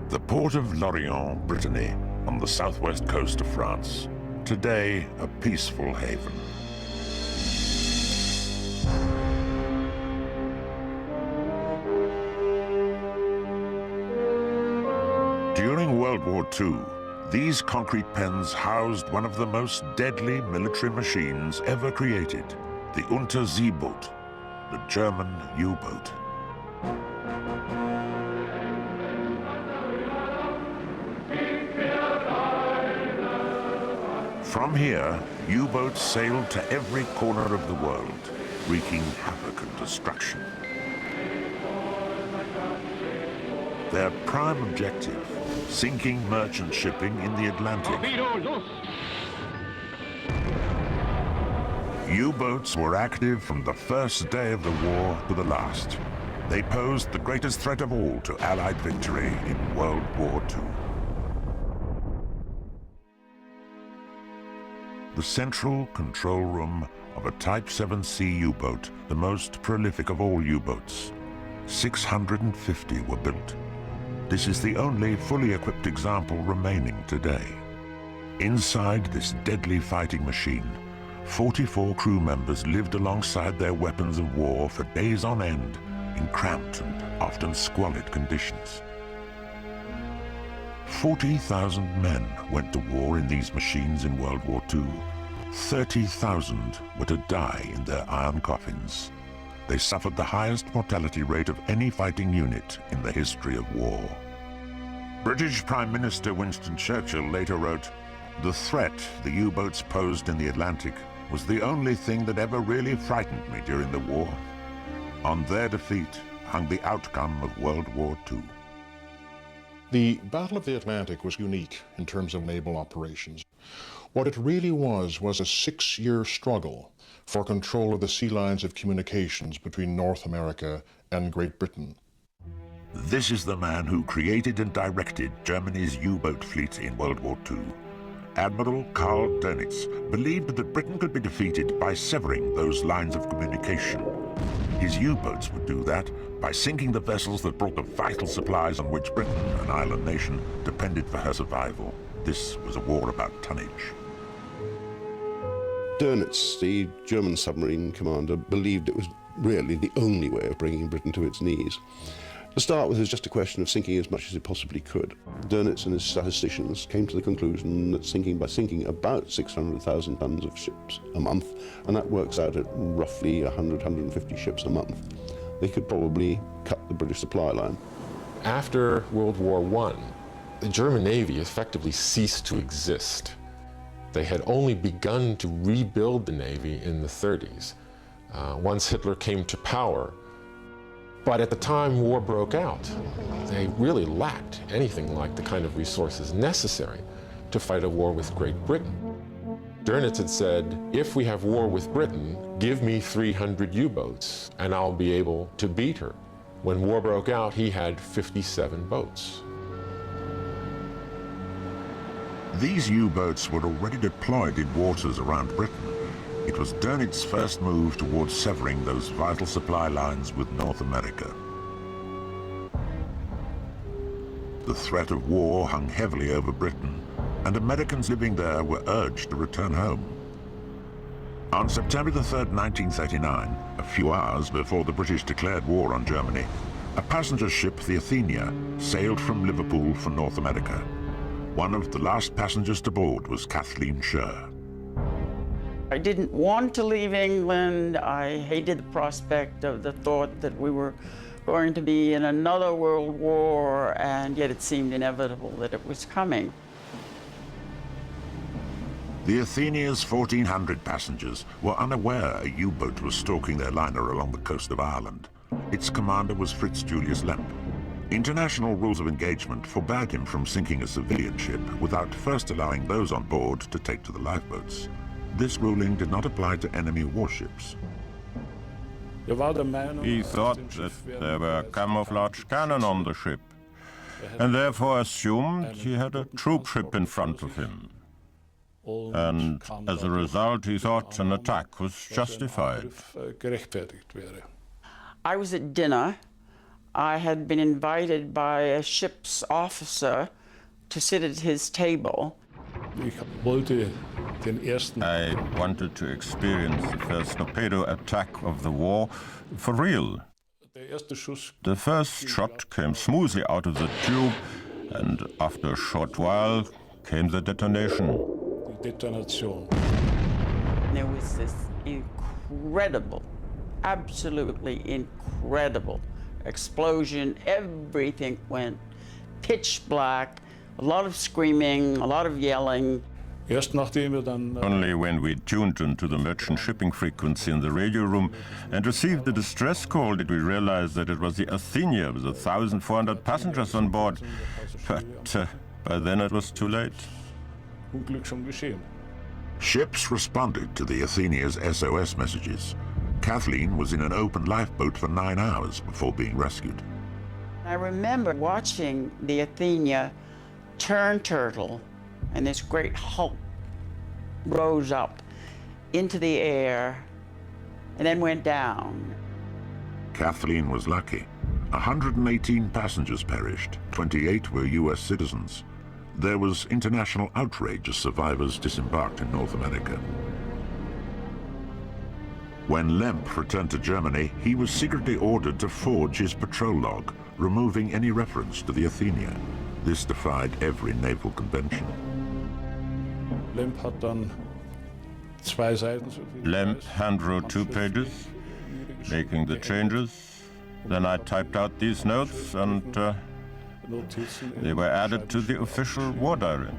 The port of Lorient, Brittany, on the southwest coast of France. Today, a peaceful haven. During World War II, these concrete pens housed one of the most deadly military machines ever created, the Unterseeboot, the German U-boat. From here, U-boats sailed to every corner of the world, wreaking havoc and destruction. Their prime objective, sinking merchant shipping in the Atlantic. U-boats were active from the first day of the war to the last. They posed the greatest threat of all to Allied victory in World War II. The central control room of a Type 7C U-boat, the most prolific of all U-boats. 650 were built. This is the only fully equipped example remaining today. Inside this deadly fighting machine, 44 crew members lived alongside their weapons of war for days on end in cramped and often squalid conditions. 40,000 men went to war in these machines in World War II. 30,000 were to die in their iron coffins. They suffered the highest mortality rate of any fighting unit in the history of war. British Prime Minister Winston Churchill later wrote, "The threat the U-boats posed in the Atlantic was the only thing that ever really frightened me during the war. On their defeat hung the outcome of World War II." The Battle of the Atlantic was unique in terms of naval operations. What it really was a 6-year struggle for control of the sea lines of communications between North America and Great Britain. This is the man who created and directed Germany's U-boat fleet in World War II. Admiral Karl Dönitz believed that Britain could be defeated by severing those lines of communication. His U-boats would do that by sinking the vessels that brought the vital supplies on which Britain, an island nation, depended for her survival. This was a war about tonnage. Dönitz, the German submarine commander, believed it was really the only way of bringing Britain to its knees. To start with, it was just a question of sinking as much as it possibly could. Dönitz and his statisticians came to the conclusion that by sinking about 600,000 tons of ships a month, and that works out at roughly 100, 150 ships a month, they could probably cut the British supply line. After World War I, the German Navy effectively ceased to exist. They had only begun to rebuild the Navy in the 30s, once Hitler came to power. But at the time war broke out, they really lacked anything like the kind of resources necessary to fight a war with Great Britain. Dönitz had said, if we have war with Britain, give me 300 U-boats and I'll be able to beat her. When war broke out, he had 57 boats. These U-boats were already deployed in waters around Britain. It was Dönitz's first move towards severing those vital supply lines with North America. The threat of war hung heavily over Britain, and Americans living there were urged to return home. On September 3rd, 1939, a few hours before the British declared war on Germany, a passenger ship, the Athenia, sailed from Liverpool for North America. One of the last passengers to board was Kathleen Scher. I didn't want to leave England. I hated the prospect of the thought that we were going to be in another world war, and yet it seemed inevitable that it was coming. The Athenia's 1,400 passengers were unaware a U-boat was stalking their liner along the coast of Ireland. Its commander was Fritz Julius Lemp. International rules of engagement forbade him from sinking a civilian ship without first allowing those on board to take to the lifeboats. This ruling did not apply to enemy warships. He thought that there were camouflage cannon on the ship, and therefore assumed he had a troop ship in front of him. And as a result, he thought an attack was justified. I was at dinner. I had been invited by a ship's officer to sit at his table. I wanted to experience the first torpedo attack of the war for real. The first shot came smoothly out of the tube, and after a short while came the detonation. There was this incredible, absolutely incredible explosion. Everything went pitch black, a lot of screaming, a lot of yelling. Only when we tuned into the merchant shipping frequency in the radio room and received the distress call did we realize that it was the Athenia with 1,400 passengers on board. But by then it was too late. Ships responded to the Athenia's SOS messages. Kathleen was in an open lifeboat for 9 hours before being rescued. I remember watching the Athenia turn turtle, and this great hulk rose up into the air and then went down. Kathleen was lucky. 118 passengers perished, 28 were US citizens. There was international outrage as survivors disembarked in North America. When Lemp returned to Germany, he was secretly ordered to forge his patrol log, removing any reference to the Athenia. This defied every naval convention. Lemp handwrote 2 pages, making the changes. Then I typed out these notes, and they were added to the official war diary.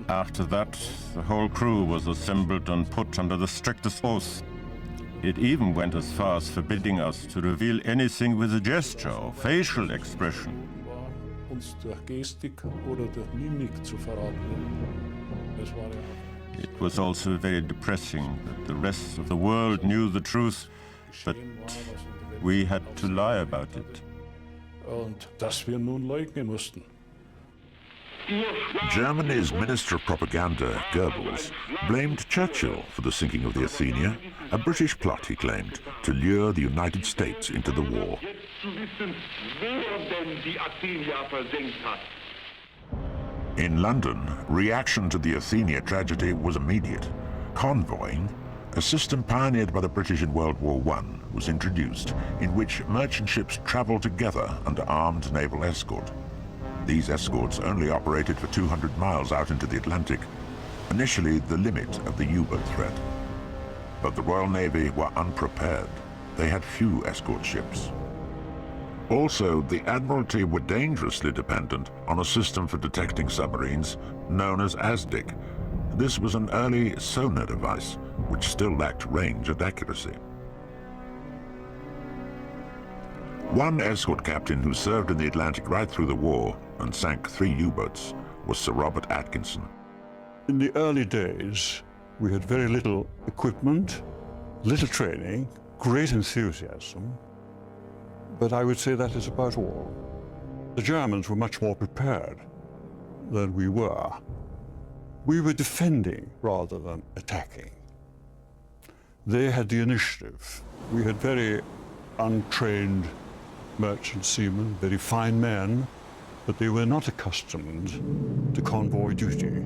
After that, the whole crew was assembled and put under the strictest oath. It even went as far as forbidding us to reveal anything with a gesture or facial expression. It was also very depressing that the rest of the world knew the truth, but we had to lie about it. Germany's Minister of Propaganda, Goebbels, blamed Churchill for the sinking of the Athenia, a British plot, he claimed, to lure the United States into the war. In London, reaction to the Athenia tragedy was immediate. Convoying, a system pioneered by the British in World War I, was introduced, in which merchant ships traveled together under armed naval escort. These escorts only operated for 200 miles out into the Atlantic, initially the limit of the U-boat threat. But the Royal Navy were unprepared. They had few escort ships. Also, the Admiralty were dangerously dependent on a system for detecting submarines known as ASDIC. This was an early sonar device, which still lacked range and accuracy. One escort captain who served in the Atlantic right through the war and sank 3 U-boats was Sir Robert Atkinson. In the early days, we had very little equipment, little training, great enthusiasm, but I would say that is about all. The Germans were much more prepared than we were. We were defending rather than attacking. They had the initiative. We had very untrained merchant seamen, very fine men, but they were not accustomed to convoy duty.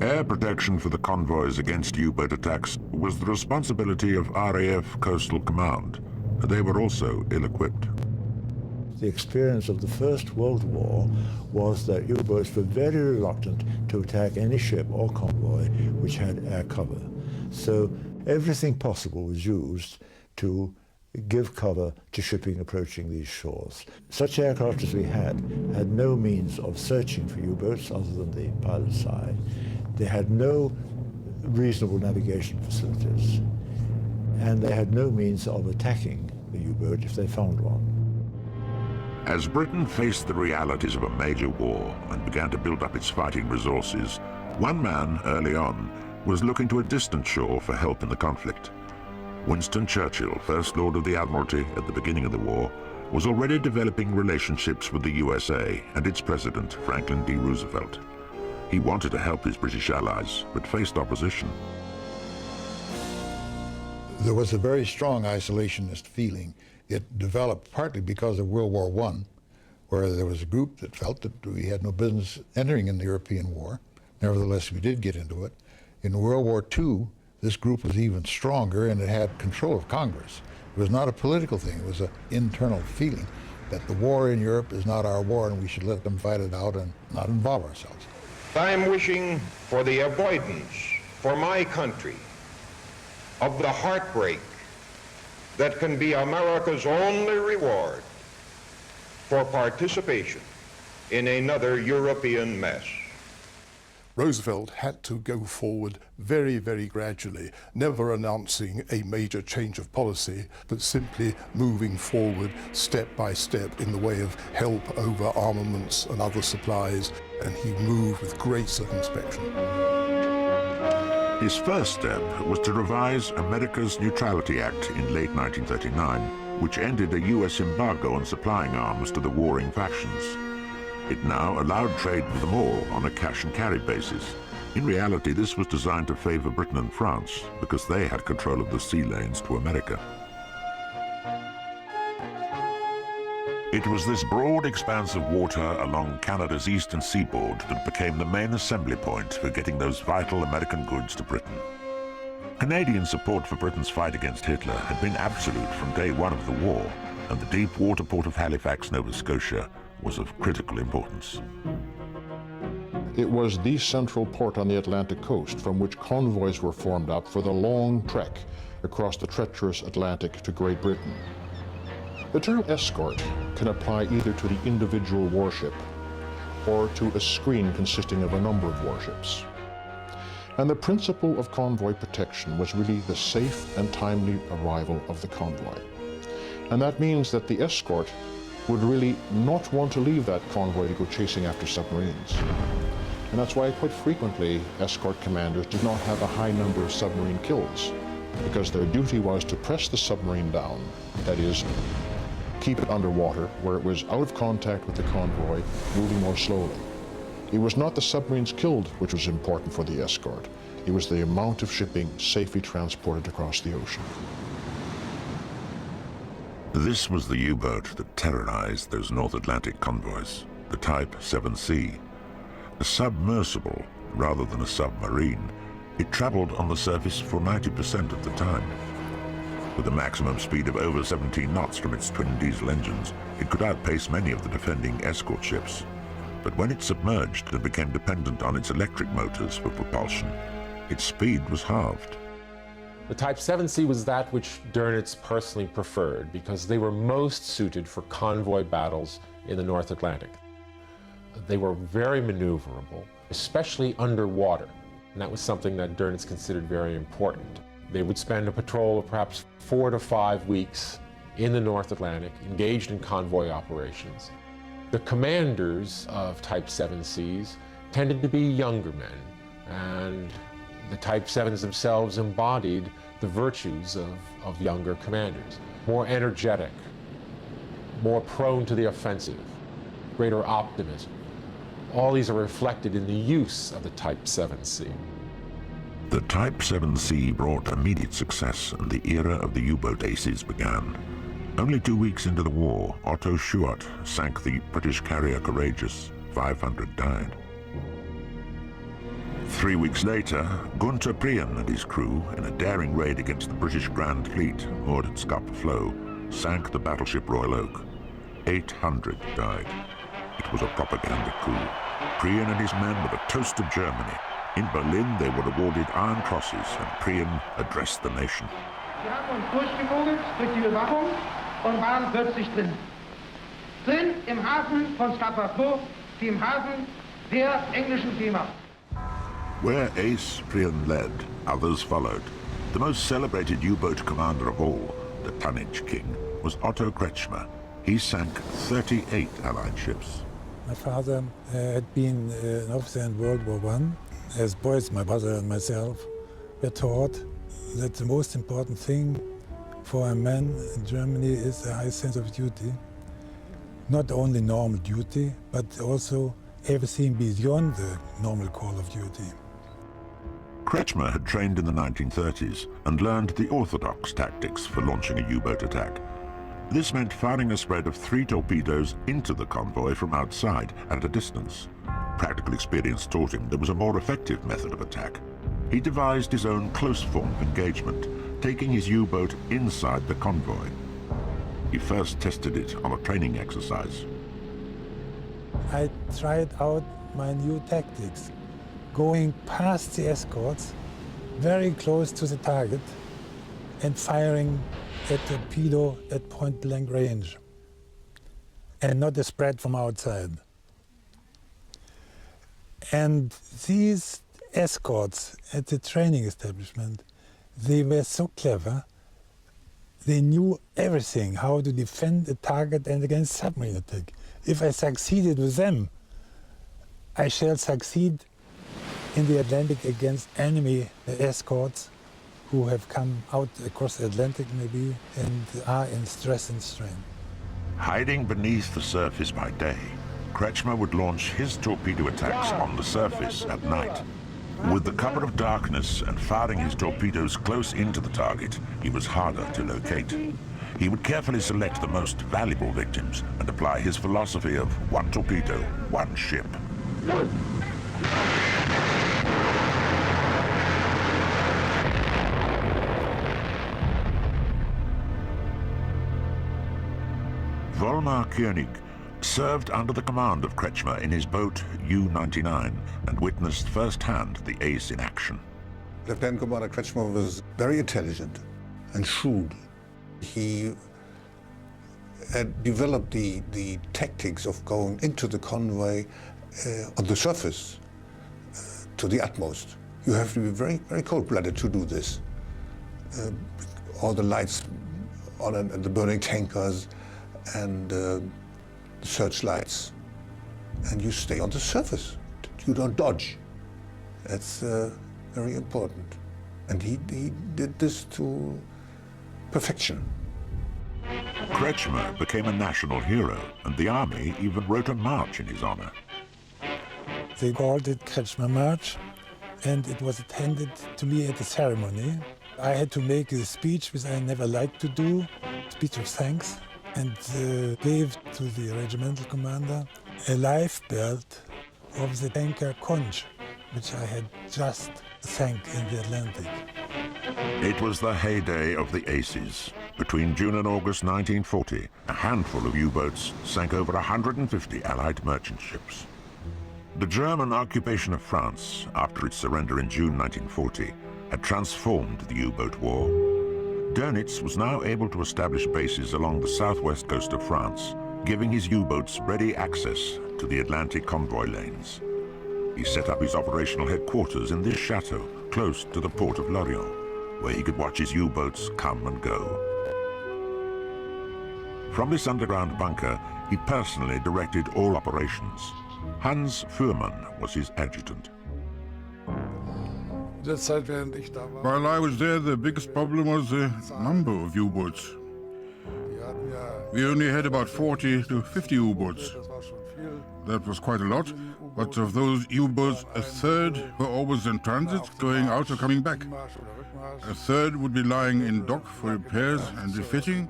Air protection for the convoys against U-boat attacks was the responsibility of RAF Coastal Command. They were also ill-equipped. The experience of the First World War was that U-boats were very reluctant to attack any ship or convoy which had air cover. So everything possible was used to give cover to shipping approaching these shores. Such aircraft as we had no means of searching for U-boats other than the pilot side. They had no reasonable navigation facilities, and they had no means of attacking the U-boat if they found one. As Britain faced the realities of a major war and began to build up its fighting resources, one man early on was looking to a distant shore for help in the conflict. Winston Churchill, First Lord of the Admiralty at the beginning of the war, was already developing relationships with the USA and its president, Franklin D. Roosevelt. He wanted to help his British allies, but faced opposition. There was a very strong isolationist feeling. It developed partly because of World War I, where there was a group that felt that we had no business entering in the European war. Nevertheless, we did get into it. In World War II, this group was even stronger, and it had control of Congress. It was not a political thing. It was an internal feeling that the war in Europe is not our war, and we should let them fight it out and not involve ourselves. I'm wishing for the avoidance for my country of the heartbreak that can be America's only reward for participation in another European mess. Roosevelt had to go forward very, very gradually, never announcing a major change of policy, but simply moving forward step by step in the way of help over armaments and other supplies, and he moved with great circumspection. His first step was to revise America's Neutrality Act in late 1939, which ended a US embargo on supplying arms to the warring factions. It now allowed trade with them all on a cash-and-carry basis. In reality, this was designed to favor Britain and France because they had control of the sea lanes to America. It was this broad expanse of water along Canada's eastern seaboard that became the main assembly point for getting those vital American goods to Britain. Canadian support for Britain's fight against Hitler had been absolute from day one of the war, and the deep water port of Halifax, Nova Scotia, was of critical importance. It was the central port on the Atlantic coast from which convoys were formed up for the long trek across the treacherous Atlantic to Great Britain. The term escort can apply either to the individual warship or to a screen consisting of a number of warships. And the principle of convoy protection was really the safe and timely arrival of the convoy. And that means that the escort would really not want to leave that convoy to go chasing after submarines. And that's why quite frequently escort commanders did not have a high number of submarine kills, because their duty was to press the submarine down, that is, keep it underwater where it was out of contact with the convoy, moving more slowly. It was not the submarines killed which was important for the escort. It was the amount of shipping safely transported across the ocean. This was the U-boat that terrorized those North Atlantic convoys, the Type 7C. A submersible rather than a submarine, it traveled on the surface for 90% of the time. With a maximum speed of over 17 knots from its twin diesel engines, it could outpace many of the defending escort ships. But when it submerged and became dependent on its electric motors for propulsion, its speed was halved. The Type 7C was that which Dönitz personally preferred because they were most suited for convoy battles in the North Atlantic. They were very maneuverable, especially underwater, and that was something that Dönitz considered very important. They would spend a patrol of perhaps 4 to 5 weeks in the North Atlantic, engaged in convoy operations. The commanders of Type 7Cs tended to be younger men, and the Type 7s themselves embodied the virtues of younger commanders. More energetic, more prone to the offensive, greater optimism. All these are reflected in the use of the Type 7C. The Type 7C brought immediate success, and the era of the U-boat aces began. Only 2 weeks into the war, Otto Schuart sank the British carrier Courageous. 500 died. 3 weeks later, Gunther Prien and his crew, in a daring raid against the British Grand Fleet moored at Scapa Flow, sank the battleship Royal Oak. 800 died. It was a propaganda coup. Prien and his men were the toast of Germany. In Berlin, they were awarded Iron Crosses, and Prien addressed the nation. Wir haben uns durchgemogelt durch die Überwachung und waren plötzlich drin. Drin im Hafen von Scapa Flow, dem Hafen der englischen Seemacht. Where Ace Prien led, others followed. The most celebrated U-boat commander of all, the Tonnage King, was Otto Kretschmer. He sank 38 Allied ships. My father had been an officer in World War I. As boys, my brother and myself were taught that the most important thing for a man in Germany is a high sense of duty. Not only normal duty, but also everything beyond the normal call of duty. Kretschmer had trained in the 1930s and learned the orthodox tactics for launching a U-boat attack. This meant firing a spread of 3 torpedoes into the convoy from outside at a distance. Practical experience taught him there was a more effective method of attack. He devised his own close form of engagement, taking his U-boat inside the convoy. He first tested it on a training exercise. I tried out my new tactics, going past the escorts, very close to the target, and firing a torpedo at point-blank range, and not a spread from outside. And these escorts at the training establishment, they were so clever. They knew everything, how to defend a target and against submarine attack. If I succeeded with them, I shall succeed in the Atlantic against enemy escorts who have come out across the Atlantic maybe and are in stress and strain. Hiding beneath the surface by day, Kretschmer would launch his torpedo attacks on the surface at night. With the cover of darkness and firing his torpedoes close into the target, he was harder to locate. He would carefully select the most valuable victims and apply his philosophy of one torpedo, one ship. Volmar Koenig served under the command of Kretschmer in his boat U-99 and witnessed firsthand the ace in action. Lieutenant Commander Kretschmer was very intelligent and shrewd. He had developed the tactics of going into the convoy on the surface to the utmost. You have to be very, very cold-blooded to do this. All the lights on and the burning tankers and searchlights, and you stay on the surface. You don't dodge. That's very important. And he did this to perfection. Kretschmer became a national hero, and the army even wrote a march in his honor. They called it Kretschmer March, and it was attended to me at the ceremony. I had to make a speech, which I never liked to do, speech of thanks, and gave to the regimental commander a life belt of the tanker Conch, which I had just sank in the Atlantic. It was the heyday of the aces. Between June and August 1940, a handful of U-boats sank over 150 Allied merchant ships. The German occupation of France, after its surrender in June 1940, had transformed the U-boat war. Dönitz was now able to establish bases along the southwest coast of France, giving his U-boats ready access to the Atlantic convoy lanes. He set up his operational headquarters in this chateau, close to the port of Lorient, where he could watch his U-boats come and go. From this underground bunker, he personally directed all operations. Hans Fuhrmann was his adjutant. While I was there, the biggest problem was the number of U-boats. We only had about 40 to 50 U-boats. That was quite a lot, but of those U-boats, a third were always in transit, going out or coming back. A third would be lying in dock for repairs and refitting,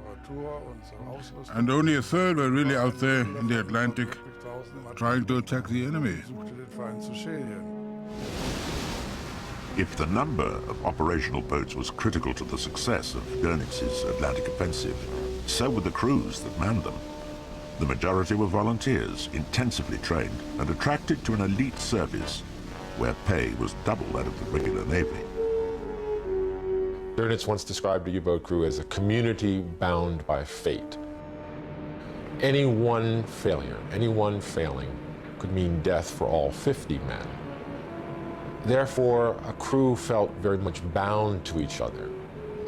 and only a third were really out there in the Atlantic trying to attack the enemy. If the number of operational boats was critical to the success of Dönitz's Atlantic offensive, so were the crews that manned them. The majority were volunteers, intensively trained and attracted to an elite service where pay was double that of the regular Navy. Dönitz once described a U-boat crew as a community bound by fate. Any one failure, any one failing, could mean death for all 50 men. Therefore, a crew felt very much bound to each other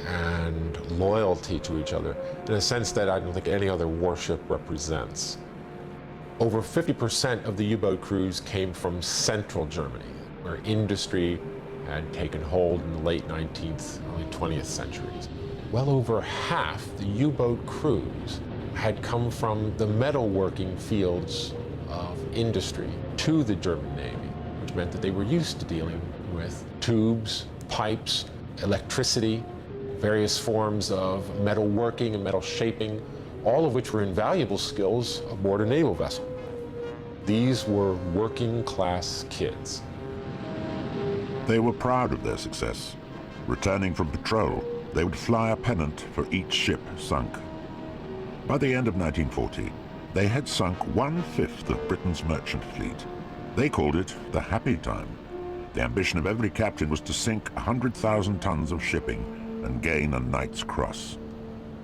and loyalty to each other in a sense that I don't think any other warship represents. Over 50% of the U-boat crews came from central Germany, where industry had taken hold in the late 19th, early 20th centuries. Well over half the U-boat crews had come from the metalworking fields of industry to the German Navy, which meant that they were used to dealing with tubes, pipes, electricity, various forms of metal working and metal shaping, all of which were invaluable skills aboard a naval vessel. These were working class kids. They were proud of their success. Returning from patrol, they would fly a pennant for each ship sunk. By the end of 1940, they had sunk 1/5 of Britain's merchant fleet. They called it the happy time. The ambition of every captain was to sink 100,000 tons of shipping and gain a Knight's Cross.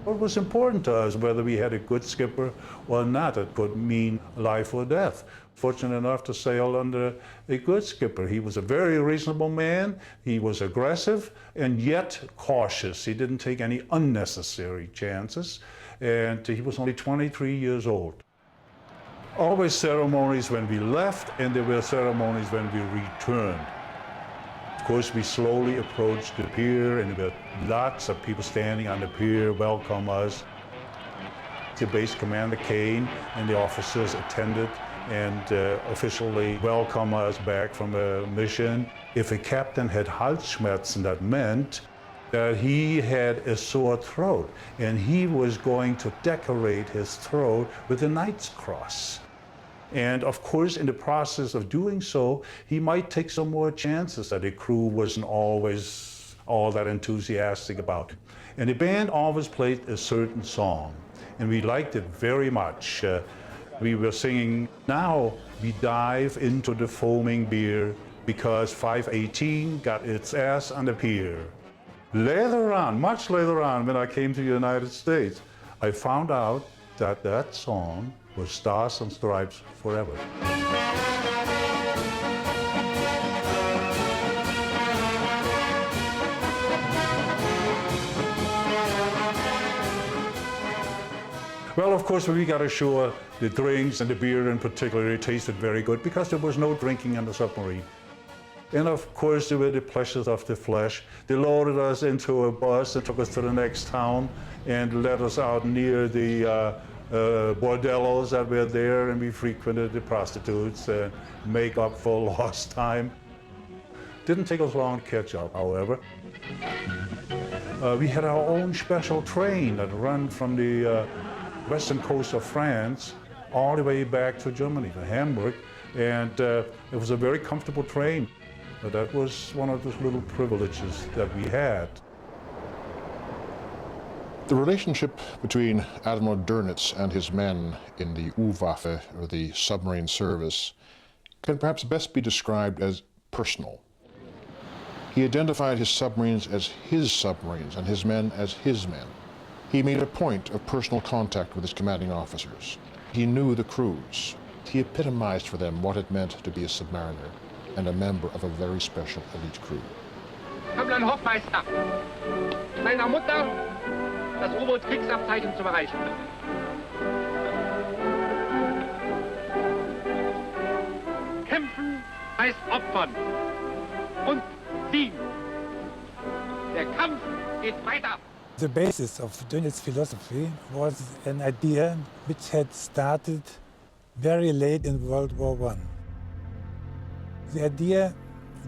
What was important to us, whether we had a good skipper or not, it could mean life or death. Fortunate enough to sail under a good skipper. He was a very reasonable man, he was aggressive and yet cautious. He didn't take any unnecessary chances, and he was only 23 years old. Always ceremonies when we left, and there were ceremonies when we returned. Of course, we slowly approached the pier, and there were lots of people standing on the pier, welcome us. The base commander came, and the officers attended and officially welcome us back from a mission. If a captain had Halsschmerzen, that meant that he had a sore throat, and he was going to decorate his throat with a Knight's Cross. And of course, in the process of doing so, he might take some more chances that the crew wasn't always all that enthusiastic about. And the band always played a certain song, and we liked it very much. We were singing, "Now we dive into the foaming beer, because 518 got its ass on the pier." Later on, much later on, when I came to the United States, I found out that that song was Stars and Stripes Forever. Well, of course, when we got ashore, the drinks and the beer in particular, it tasted very good because there was no drinking on the submarine. And of course, there were the pleasures of the flesh. They loaded us into a bus and took us to the next town and led us out near the bordellos that were there, and we frequented the prostitutes and make up for lost time. Didn't take us long to catch up, however. We had our own special train that ran from the western coast of France all the way back to Germany, to Hamburg, and it was a very comfortable train. That was one of those little privileges that we had. The relationship between Admiral Dönitz and his men in the U-Waffe, or the submarine service, can perhaps best be described as personal. He identified his submarines as his submarines and his men as his men. He made a point of personal contact with his commanding officers. He knew the crews. He epitomized for them what it meant to be a submariner and a member of a very special elite crew. Kaplan Hofmeister, meiner Mutter das U-Boot-Kriegsabzeichen zu erreichen. Kämpfen heißt opfern und siegen. Der Kampf geht weiter. The basis of Dönitz's philosophy was an idea which had started very late in World War I. The idea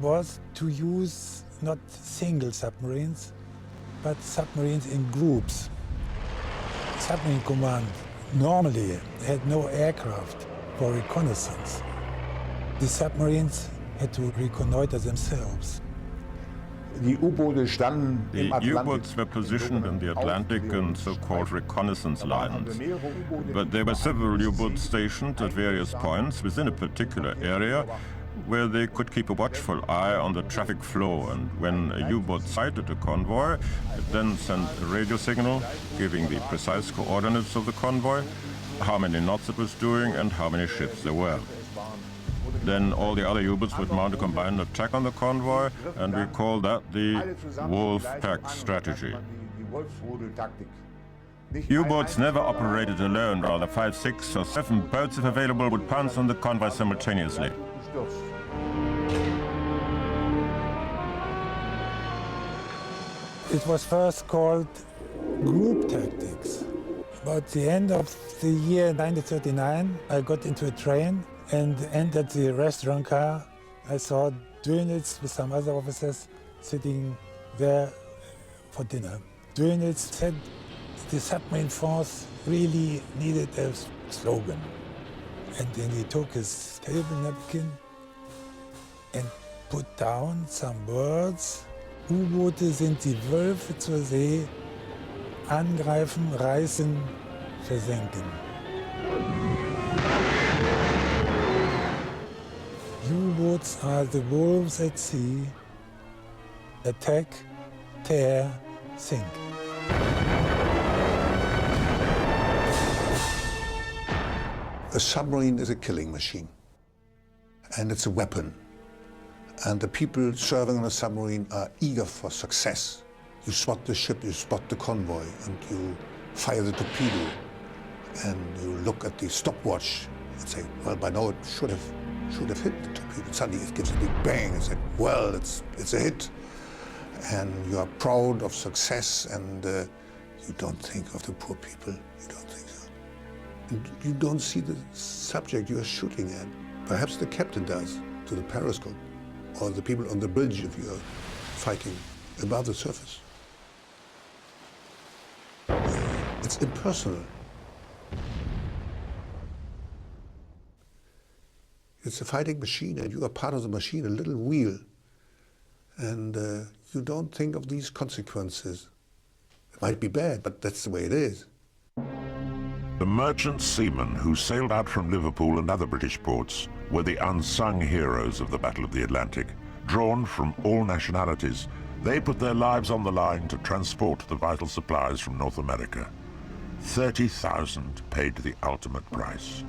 was to use not single submarines, but submarines in groups. Submarine command normally had no aircraft for reconnaissance. The submarines had to reconnoiter themselves. The U-boats were positioned in the Atlantic and so-called reconnaissance lines. But there were several U-boats stationed at various points within a particular area where they could keep a watchful eye on the traffic flow, and when a U-boat sighted a convoy, it then sent a radio signal giving the precise coordinates of the convoy, how many knots it was doing, and how many ships there were. Then all the other U-boats would mount a combined attack on the convoy, and we call that the Wolf Pack strategy. U-boats never operated alone. Rather, 5, 6, or 7 boats, if available, would pounce on the convoy simultaneously. It was first called group tactics. About the end of the year 1939, I got into a train and entered the restaurant car. I saw Dönitz with some other officers sitting there for dinner. Dönitz said the submarine force really needed a slogan. And then he took his table napkin and put down some words. U-Boote sind die Wölfe zur See, angreifen, reißen, versenken. U-boats are the wolves at sea, attack, tear, sink. A submarine is a killing machine, and it's a weapon. And the people serving on a submarine are eager for success. You spot the ship, you spot the convoy, and you fire the torpedo, and you look at the stopwatch and say, well, by now it should have hit the torpedo. Suddenly it gives a big bang and say, well, it's a hit. And you are proud of success, and you don't think of the poor people. You don't think so. And you don't see the subject you are shooting at. Perhaps the captain does, to the periscope, or the people on the bridge if you are fighting above the surface. It's impersonal. It's a fighting machine, and you are part of the machine, a little wheel. And you don't think of these consequences. It might be bad, but that's the way it is. The merchant seamen who sailed out from Liverpool and other British ports were the unsung heroes of the Battle of the Atlantic. Drawn from all nationalities, they put their lives on the line to transport the vital supplies from North America. 30,000 paid the ultimate price.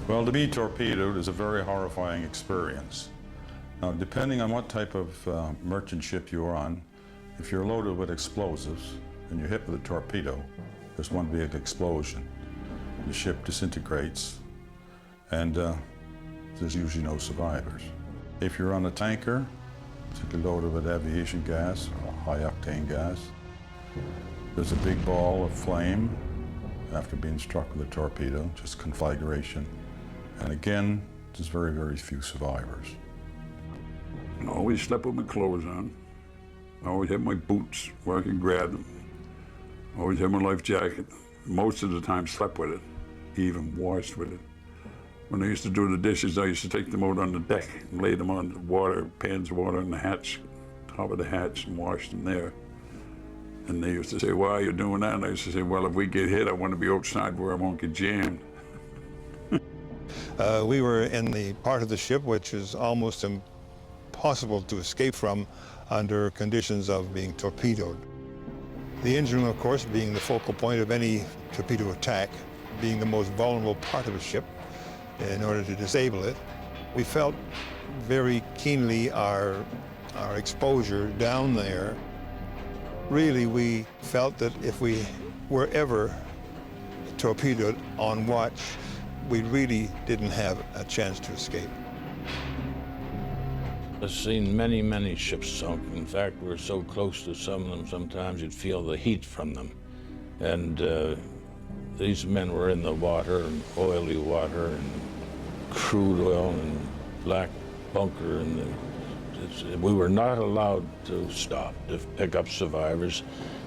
Well, to be torpedoed is a very horrifying experience. Now, depending on what type of merchant ship you're on, if you're loaded with explosives and you're hit with a torpedo, there's one big explosion. The ship disintegrates, and there's usually no survivors. If you're on a tanker, particularly loaded with aviation gas or high-octane gas, there's a big ball of flame after being struck with a torpedo, just conflagration. And again, there's very, very few survivors. I always slept with my clothes on. I always had my boots where I could grab them. I always had my life jacket. Most of the time slept with it, even washed with it. When I used to do the dishes, I used to take them out on the deck and lay them on the water, pans of water on the hatch, top of the hatch, and wash them there. And they used to say, why are you doing that? And I used to say, well, if we get hit, I want to be outside where I won't get jammed. We were in the part of the ship which is almost impossible to escape from under conditions of being torpedoed. The engine room, of course, being the focal point of any torpedo attack, being the most vulnerable part of a ship in order to disable it. We felt very keenly our exposure down there. Really, we felt that if we were ever torpedoed on watch, we really didn't have a chance to escape. I've seen many, many ships sunk. In fact, we're so close to some of them, sometimes you'd feel the heat from them. And these men were in the water, and oily water, and crude oil, and black bunker, and we were not allowed to stop to pick up survivors.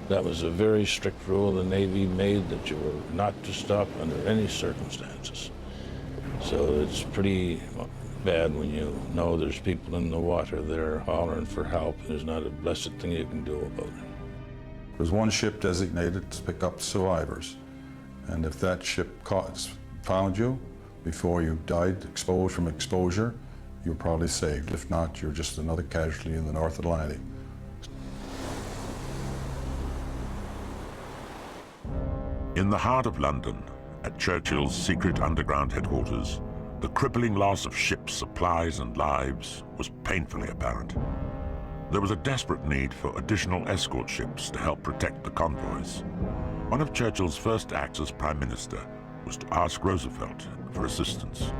That was a very strict rule the Navy made, that you were not to stop under any circumstances. So it's pretty bad when you know there's people in the water there hollering for help, and there's not a blessed thing you can do about it. There's one ship designated to pick up survivors, and if that ship found you before you died exposed from exposure, you're probably saved. If not, you're just another casualty in the North Atlantic. In the heart of London, at Churchill's secret underground headquarters, the crippling loss of ships, supplies, and lives was painfully apparent. There was a desperate need for additional escort ships to help protect the convoys. One of Churchill's first acts as Prime Minister was to ask Roosevelt for assistance.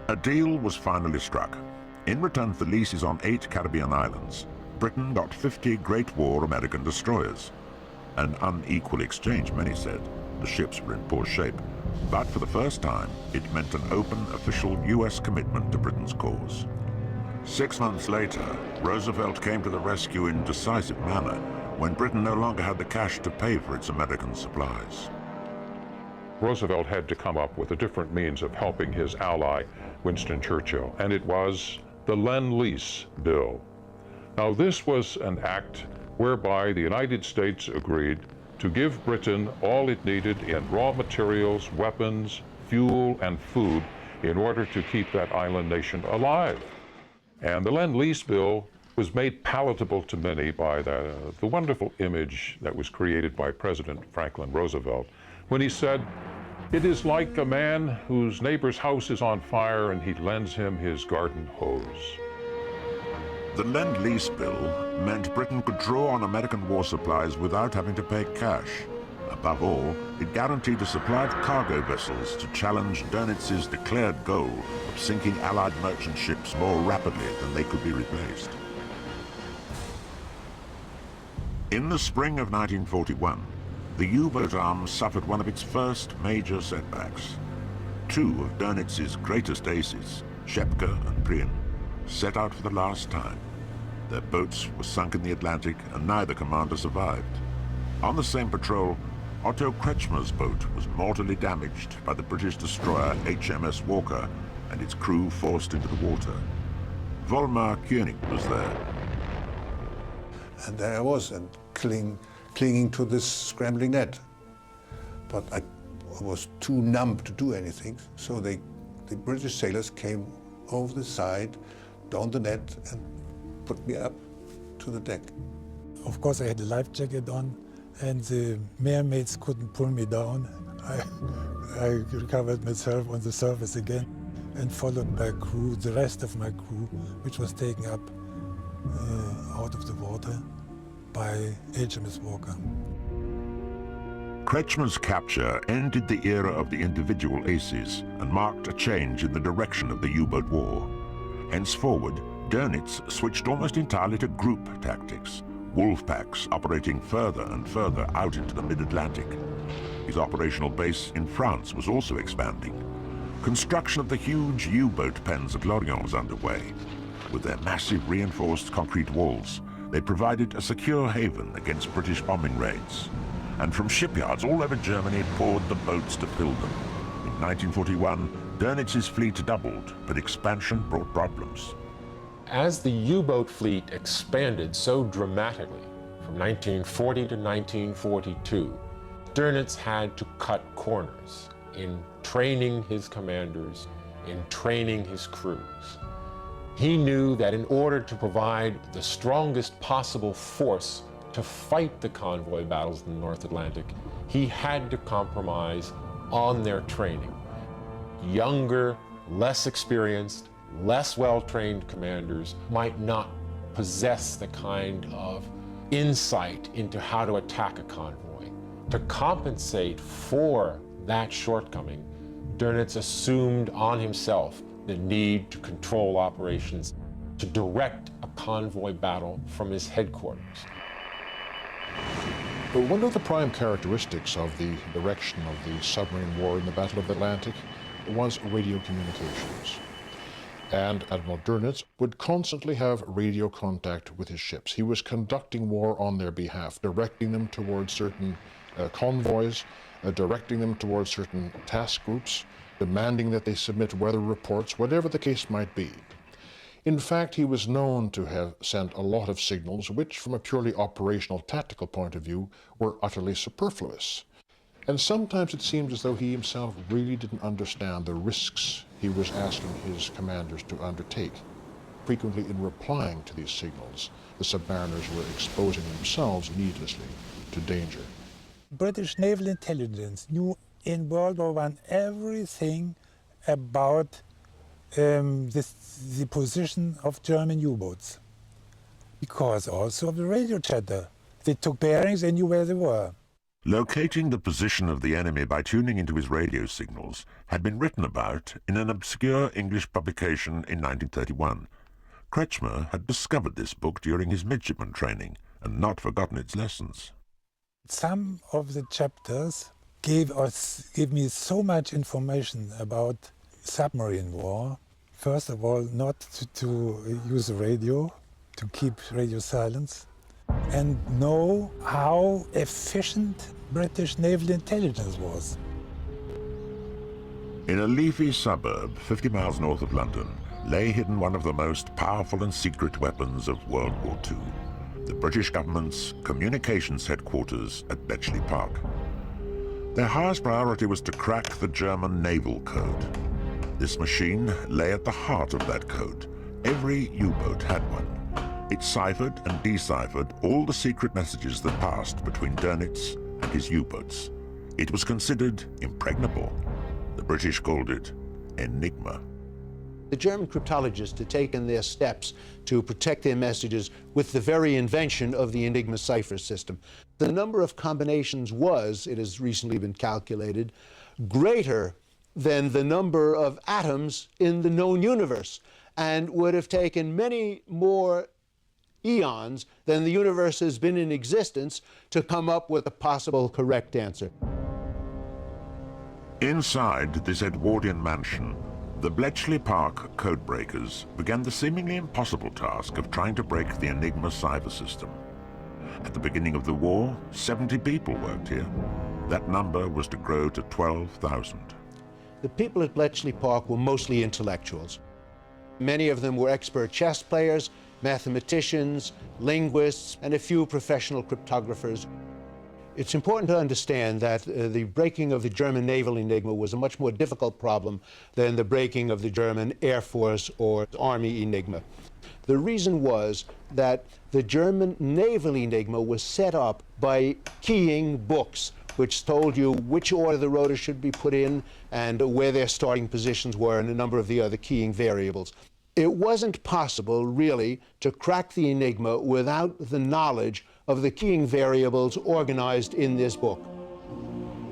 A deal was finally struck. In return for leases on 8 Caribbean islands, Britain got 50 Great War American destroyers. An unequal exchange, many said. The ships were in poor shape. But for the first time, it meant an open, official US commitment to Britain's cause. 6 months later, Roosevelt came to the rescue in decisive manner when Britain no longer had the cash to pay for its American supplies. Roosevelt had to come up with a different means of helping his ally, Winston Churchill, and it was the Lend-Lease Bill. Now, this was an act whereby the United States agreed to give Britain all it needed in raw materials, weapons, fuel, and food in order to keep that island nation alive. And the Lend-Lease Bill was made palatable to many by the wonderful image that was created by President Franklin Roosevelt when he said, "It is like a man whose neighbor's house is on fire and he lends him his garden hose." The Lend-Lease Bill meant Britain could draw on American war supplies without having to pay cash. Above all, it guaranteed a supply of cargo vessels to challenge Dönitz's declared goal of sinking Allied merchant ships more rapidly than they could be replaced. In the spring of 1941, the U-boat arm suffered one of its first major setbacks. Two of Dönitz's greatest aces, Schepke and Prien, set out for the last time. Their boats were sunk in the Atlantic and neither commander survived. On the same patrol, Otto Kretschmer's boat was mortally damaged by the British destroyer HMS Walker and its crew forced into the water. Volmar Koenig was there. And there I was, and clinging to this scrambling net. But I was too numb to do anything, so the British sailors came over the side, down the net, and put me up to the deck. Of course, I had a life jacket on, and the mermaids couldn't pull me down. I recovered myself on the surface again and followed my crew, the rest of my crew, which was taken up out of the water by HMS Walker. Kretschmer's capture ended the era of the individual aces and marked a change in the direction of the U-boat war. Henceforward, Dönitz switched almost entirely to group tactics, wolf packs operating further and further out into the mid-Atlantic. His operational base in France was also expanding. Construction of the huge U-boat pens at Lorient was underway. With their massive reinforced concrete walls, they provided a secure haven against British bombing raids. And from shipyards all over Germany poured the boats to fill them. In 1941, Dönitz's fleet doubled, but expansion brought problems. As the U-boat fleet expanded so dramatically from 1940 to 1942, Dönitz had to cut corners in training his commanders, in training his crews. He knew that in order to provide the strongest possible force to fight the convoy battles in the North Atlantic, he had to compromise on their training. Younger, less experienced, less well-trained commanders might not possess the kind of insight into how to attack a convoy. To compensate for that shortcoming, Dönitz assumed on himself the need to control operations, to direct a convoy battle from his headquarters. But one of the prime characteristics of the direction of the submarine war in the Battle of the Atlantic was radio communications. And Admiral Dönitz would constantly have radio contact with his ships. He was conducting war on their behalf, directing them towards certain convoys, directing them towards certain task groups, demanding that they submit weather reports, whatever the case might be. In fact, he was known to have sent a lot of signals which, from a purely operational tactical point of view, were utterly superfluous. And sometimes it seemed as though he himself really didn't understand the risks he was asking his commanders to undertake. Frequently, in replying to these signals, the submariners were exposing themselves needlessly to danger. British naval intelligence knew in World War I everything about the position of German U-boats, because also of the radio chatter. They took bearings, they knew where they were. Locating the position of the enemy by tuning into his radio signals had been written about in an obscure English publication in 1931. Kretschmer had discovered this book during his midshipman training and not forgotten its lessons. Some of the chapters gave me so much information about submarine war. First of all, not to use the radio, to keep radio silence, and know how efficient British naval intelligence was. In a leafy suburb 50 miles north of London lay hidden one of the most powerful and secret weapons of World War II, the British government's communications headquarters at Bletchley Park. Their highest priority was to crack the German naval code. This machine lay at the heart of that code. Every U-boat had one. It ciphered and deciphered all the secret messages that passed between Dönitz and his U-boats. It was considered impregnable. The British called it Enigma. The German cryptologists had taken their steps to protect their messages with the very invention of the Enigma cipher system. The number of combinations was, it has recently been calculated, greater than the number of atoms in the known universe, and would have taken many more eons than the universe has been in existence to come up with a possible correct answer. Inside this Edwardian mansion, the Bletchley Park codebreakers began the seemingly impossible task of trying to break the Enigma cipher system. At the beginning of the war, 70 people worked here. That number was to grow to 12,000. The people at Bletchley Park were mostly intellectuals. Many of them were expert chess players, mathematicians, linguists, and a few professional cryptographers. It's important to understand that the breaking of the German naval enigma was a much more difficult problem than the breaking of the German Air Force or Army enigma. The reason was that the German naval enigma was set up by keying books, which told you which order the rotors should be put in and where their starting positions were and a number of the other keying variables. It wasn't possible, really, to crack the enigma without the knowledge of the keying variables organized in this book.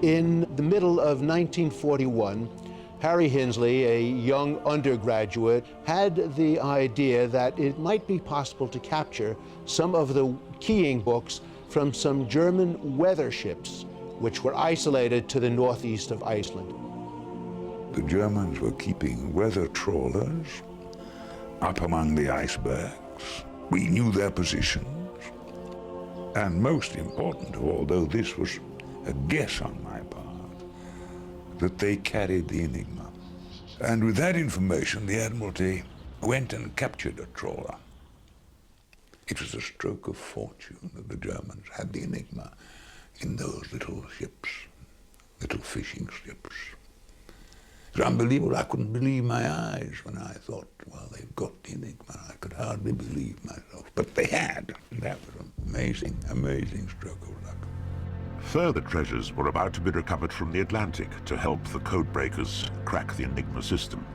In the middle of 1941, Harry Hinsley, a young undergraduate, had the idea that it might be possible to capture some of the keying books from some German weather ships, which were isolated to the northeast of Iceland. The Germans were keeping weather trawlers up among the icebergs. We knew their positions. And most important of all, though this was a guess on my part, that they carried the Enigma. And with that information, the Admiralty went and captured a trawler. It was a stroke of fortune that the Germans had the Enigma in those little ships, little fishing ships. It was unbelievable. I couldn't believe my eyes when I thought, well, they've got the Enigma. I could hardly believe myself. But they had. And that was an amazing, amazing stroke of luck. Further treasures were about to be recovered from the Atlantic to help the codebreakers crack the Enigma system.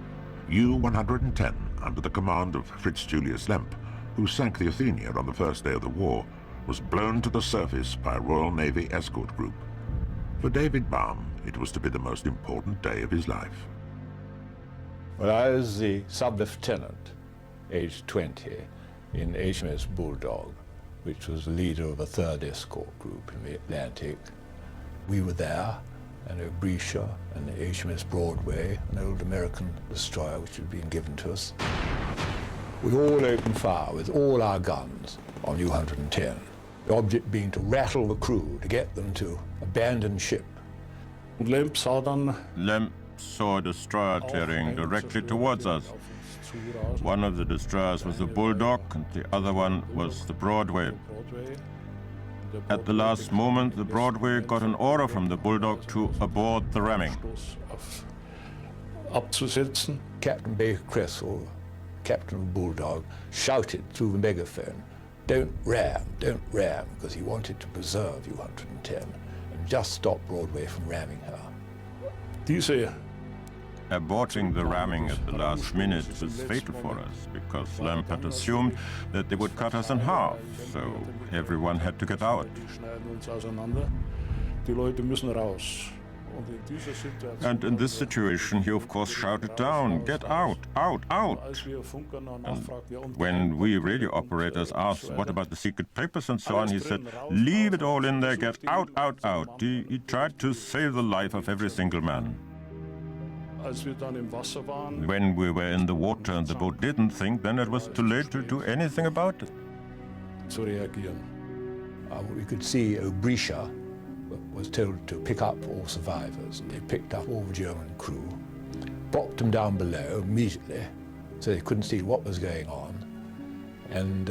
U-110, under the command of Fritz Julius Lemp, who sank the Athenia on the first day of the war, was blown to the surface by a Royal Navy escort group. For David Baum, it was to be the most important day of his life. Well, I was the sub-lieutenant, aged 20, in HMS Bulldog, which was the leader of a third escort group in the Atlantic. We were there, and a Brescia and the HMS Broadway, an old American destroyer which had been given to us. We all opened fire with all our guns on U-110, the object being to rattle the crew, to get them to abandon ship. Lemp saw a destroyer tearing directly towards us. One of the destroyers was the Bulldog, and the other one was the Broadway. At the last moment, the Broadway got an order from the Bulldog to abort the ramming. Captain Baker Cresswell, captain of Bulldog, shouted through the megaphone, don't ram, because he wanted to preserve U-110 and just stop Broadway from ramming her. Aborting the ramming at the last minute was fatal for us, because Lemp had assumed that they would cut us in half, so everyone had to get out. And in this situation, he of course shouted down, "Get out, out, out!" And when we radio operators asked, "What about the secret papers and so on?" he said, "Leave it all in there, get out, out, out." He tried to save the life of every single man. When we were in the water and the boat didn't sink, then it was too late to do anything about it. We could see Obrisha was told to pick up all survivors, and they picked up all the German crew, dropped them down below immediately, so they couldn't see what was going on. And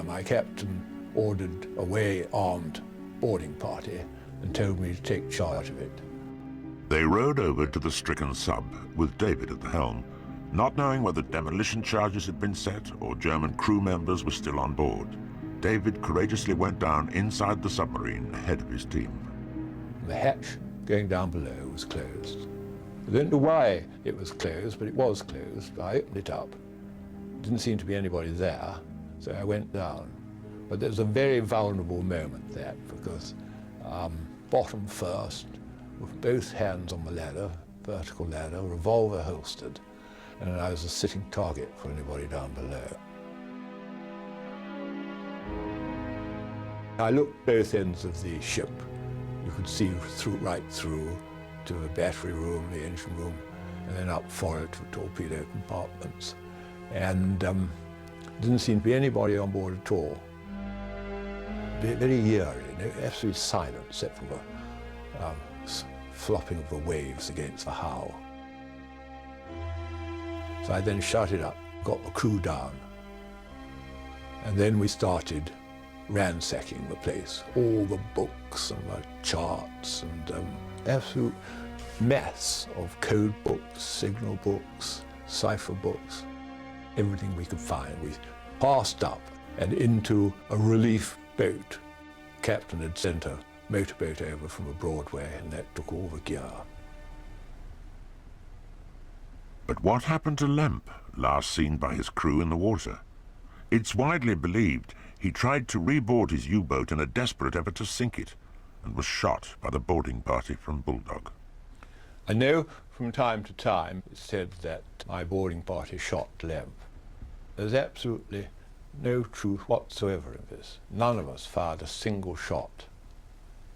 my captain ordered a way-armed boarding party and told me to take charge of it. They rowed over to the stricken sub, with David at the helm, not knowing whether demolition charges had been set or German crew members were still on board. David courageously went down inside the submarine ahead of his team. The hatch going down below was closed. I don't know why it was closed, but it was closed. I opened it up. Didn't seem to be anybody there, so I went down. But there was a very vulnerable moment there, because bottom first, with both hands on the ladder, vertical ladder, revolver holstered, and I was a sitting target for anybody down below. I looked both ends of the ship. You could see right through to the battery room, the engine room, and then up forward to the torpedo compartments. And didn't seem to be anybody on board at all. Very eerie, absolutely silent, except for the flopping of the waves against the hull. So I then shouted up, got the crew down, and then we started ransacking the place. All the books and the charts and absolute mess of code books, signal books, cipher books, everything we could find. We passed up and into a relief boat. Captain had sent a motorboat over from a Broadway, and that took all the gear. But what happened to Lemp, last seen by his crew in the water? It's widely believed he tried to reboard his U-boat in a desperate effort to sink it, and was shot by the boarding party from Bulldog. I know from time to time it's said that my boarding party shot Lemp. There's absolutely no truth whatsoever in this. None of us fired a single shot.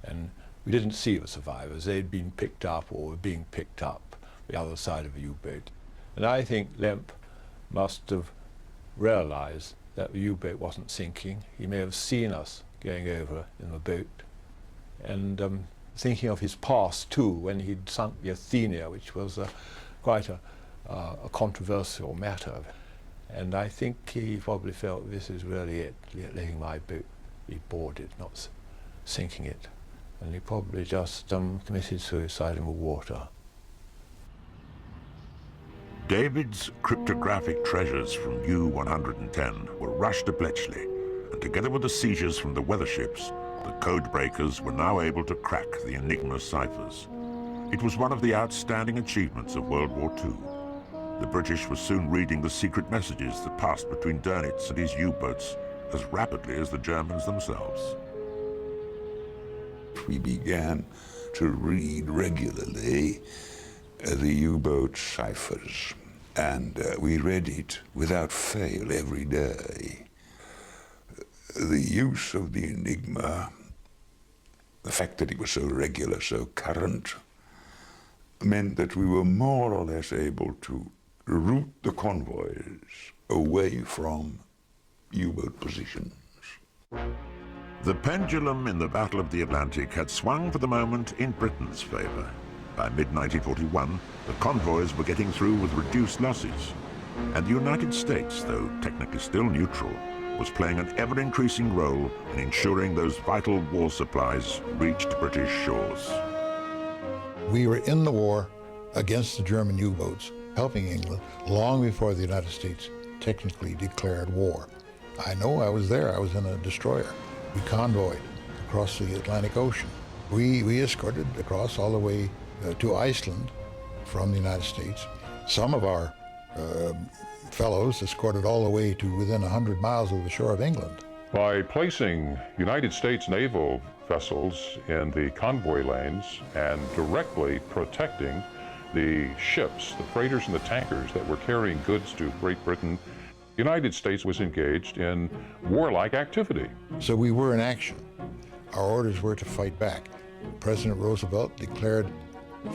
And we didn't see the survivors. They'd been picked up or were being picked up the other side of a U-boat. And I think Lemp must have realized that the U-boat wasn't sinking. He may have seen us going over in the boat. And thinking of his past too, when he'd sunk the Athenia, which was quite a controversial matter. And I think he probably felt this is really it, letting my boat be boarded, not sinking it. And he probably just committed suicide in the water. David's cryptographic treasures from U-110 were rushed to Bletchley, and together with the seizures from the weather ships, the code breakers were now able to crack the Enigma ciphers. It was one of the outstanding achievements of World War II. The British were soon reading the secret messages that passed between Dönitz and his U-boats as rapidly as the Germans themselves. We began to read regularly the U-boat ciphers, and we read it without fail every day. The use of the Enigma, the fact that it was so regular, so current, meant that we were more or less able to route the convoys away from U-boat positions. The pendulum in the Battle of the Atlantic had swung for the moment in Britain's favor. By mid-1941, the convoys were getting through with reduced losses, and the United States, though technically still neutral, was playing an ever-increasing role in ensuring those vital war supplies reached British shores. We were in the war against the German U-boats, helping England long before the United States technically declared war. I know I was there. I was in a destroyer. We convoyed across the Atlantic Ocean. We escorted across all the way to Iceland from the United States. Some of our fellows escorted all the way to within 100 miles of the shore of England. By placing United States naval vessels in the convoy lanes and directly protecting the ships, the freighters and the tankers that were carrying goods to Great Britain, the United States was engaged in warlike activity. So we were in action. Our orders were to fight back. President Roosevelt declared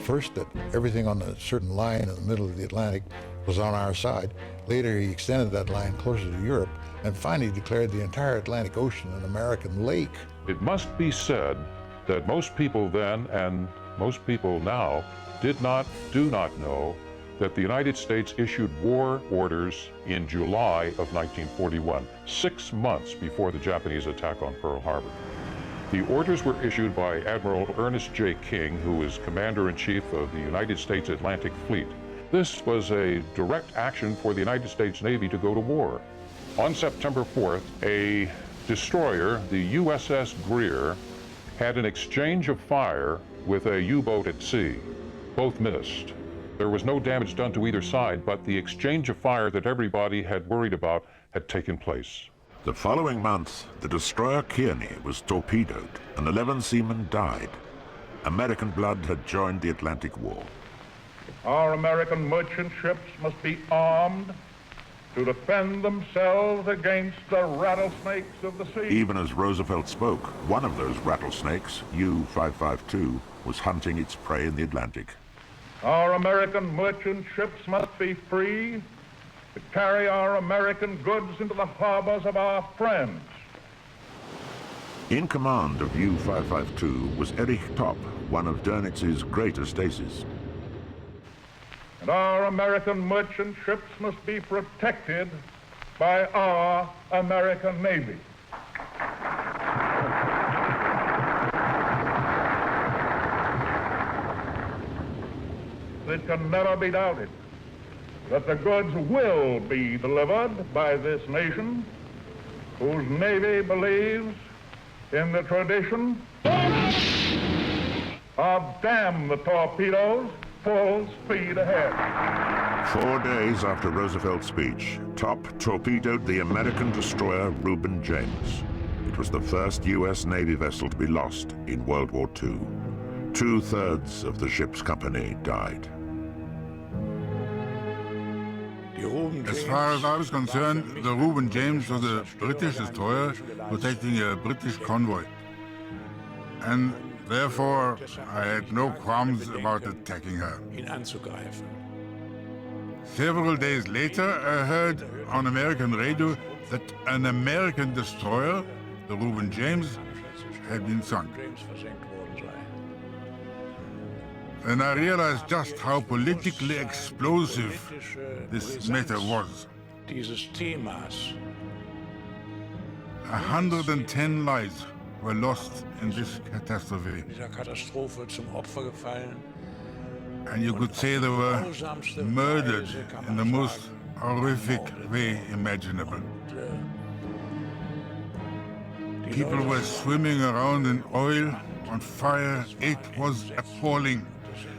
first that everything on a certain line in the middle of the Atlantic was on our side. Later he extended that line closer to Europe and finally declared the entire Atlantic Ocean an American lake. It must be said that most people then and most people now do not know that the United States issued war orders in July of 1941, 6 months before the Japanese attack on Pearl Harbor. The orders were issued by Admiral Ernest J. King, who is Commander-in-Chief of the United States Atlantic Fleet. This was a direct action for the United States Navy to go to war. On September 4th, a destroyer, the USS Greer, had an exchange of fire with a U-boat at sea. Both missed. There was no damage done to either side, but the exchange of fire that everybody had worried about had taken place. The following month, the destroyer Kearney was torpedoed and 11 seamen died. American blood had joined the Atlantic War. Our American merchant ships must be armed to defend themselves against the rattlesnakes of the sea. Even as Roosevelt spoke, one of those rattlesnakes, U-552, was hunting its prey in the Atlantic. Our American merchant ships must be free to carry our American goods into the harbors of our friends. In command of U-552 was Erich Topp, one of Donitz's greatest aces. And our American merchant ships must be protected by our American Navy. It can never be doubted that the goods will be delivered by this nation, whose Navy believes in the tradition of damn the torpedoes, full speed ahead. 4 days after Roosevelt's speech, Topp torpedoed the American destroyer Reuben James. It was the first U.S. Navy vessel to be lost in World War II. 2/3 of the ship's company died. As far as I was concerned, the Reuben James was a British destroyer protecting a British convoy. And therefore, I had no qualms about attacking her. Several days later, I heard on American radio that an American destroyer, the Reuben James, had been sunk. And I realized just how politically explosive this matter was. 110 lives were lost in this catastrophe. And you could say they were murdered in the most horrific way imaginable. People were swimming around in oil, on fire. It was appalling.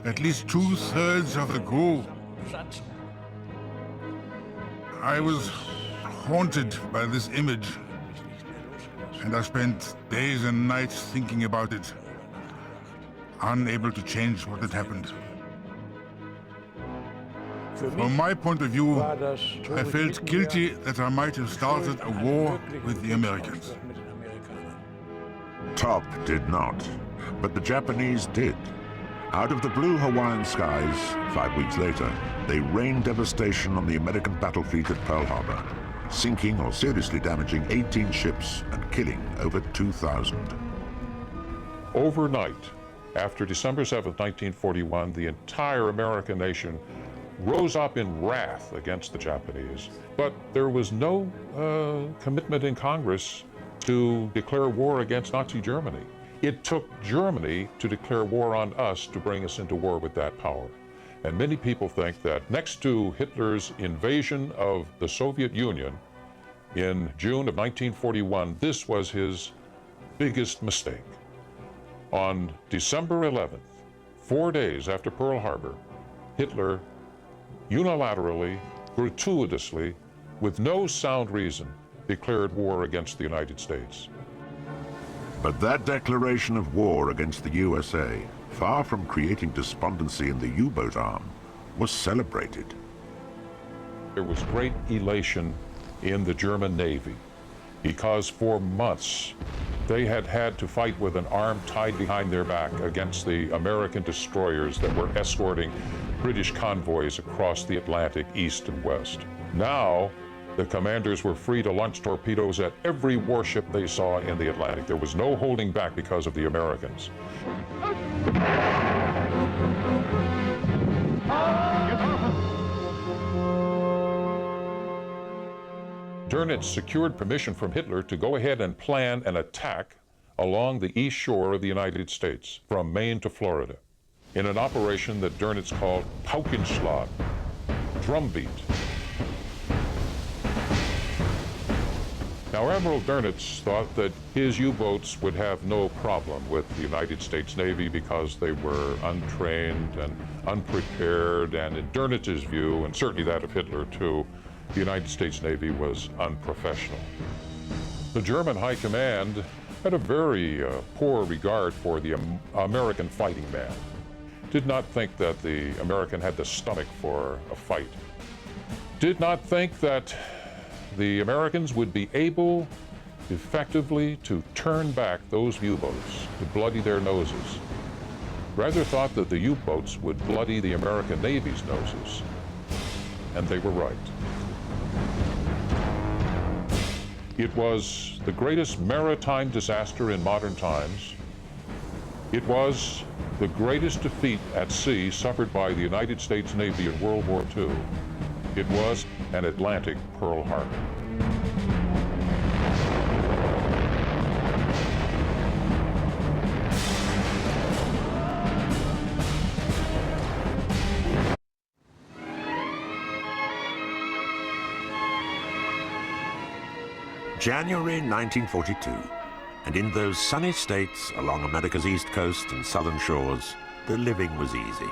At least 2/3 of the crew. I was haunted by this image, and I spent days and nights thinking about it, unable to change what had happened. From my point of view, I felt guilty that I might have started a war with the Americans. Topp did not, but the Japanese did. Out of the blue Hawaiian skies, 5 weeks later, they rained devastation on the American battle fleet at Pearl Harbor, sinking or seriously damaging 18 ships and killing over 2,000. Overnight, after December 7, 1941, the entire American nation rose up in wrath against the Japanese. But there was no commitment in Congress to declare war against Nazi Germany. It took Germany to declare war on us to bring us into war with that power. And many people think that next to Hitler's invasion of the Soviet Union in June of 1941, this was his biggest mistake. On December 11th, 4 days after Pearl Harbor, Hitler unilaterally, gratuitously, with no sound reason, declared war against the United States. But that declaration of war against the USA, far from creating despondency in the U-boat arm, was celebrated. There was great elation in the German Navy because for months they had had to fight with an arm tied behind their back against the American destroyers that were escorting British convoys across the Atlantic east and west. Now, the commanders were free to launch torpedoes at every warship they saw in the Atlantic. There was no holding back because of the Americans. Dönitz secured permission from Hitler to go ahead and plan an attack along the east shore of the United States, from Maine to Florida, in an operation that Dönitz called Paukenschlag, drumbeat. Now, Admiral Dönitz thought that his U-boats would have no problem with the United States Navy because they were untrained and unprepared, and in Dönitz's view, and certainly that of Hitler too, the United States Navy was unprofessional. The German High Command had a very poor regard for the American fighting man. Did not think that the American had the stomach for a fight. Did not think that the Americans would be able effectively to turn back those U-boats, to bloody their noses. Rather thought that the U-boats would bloody the American Navy's noses. And they were right. It was the greatest maritime disaster in modern times. It was the greatest defeat at sea suffered by the United States Navy in World War II. It was an Atlantic Pearl Harbor. January 1942, and in those sunny states along America's east coast and southern shores, the living was easy.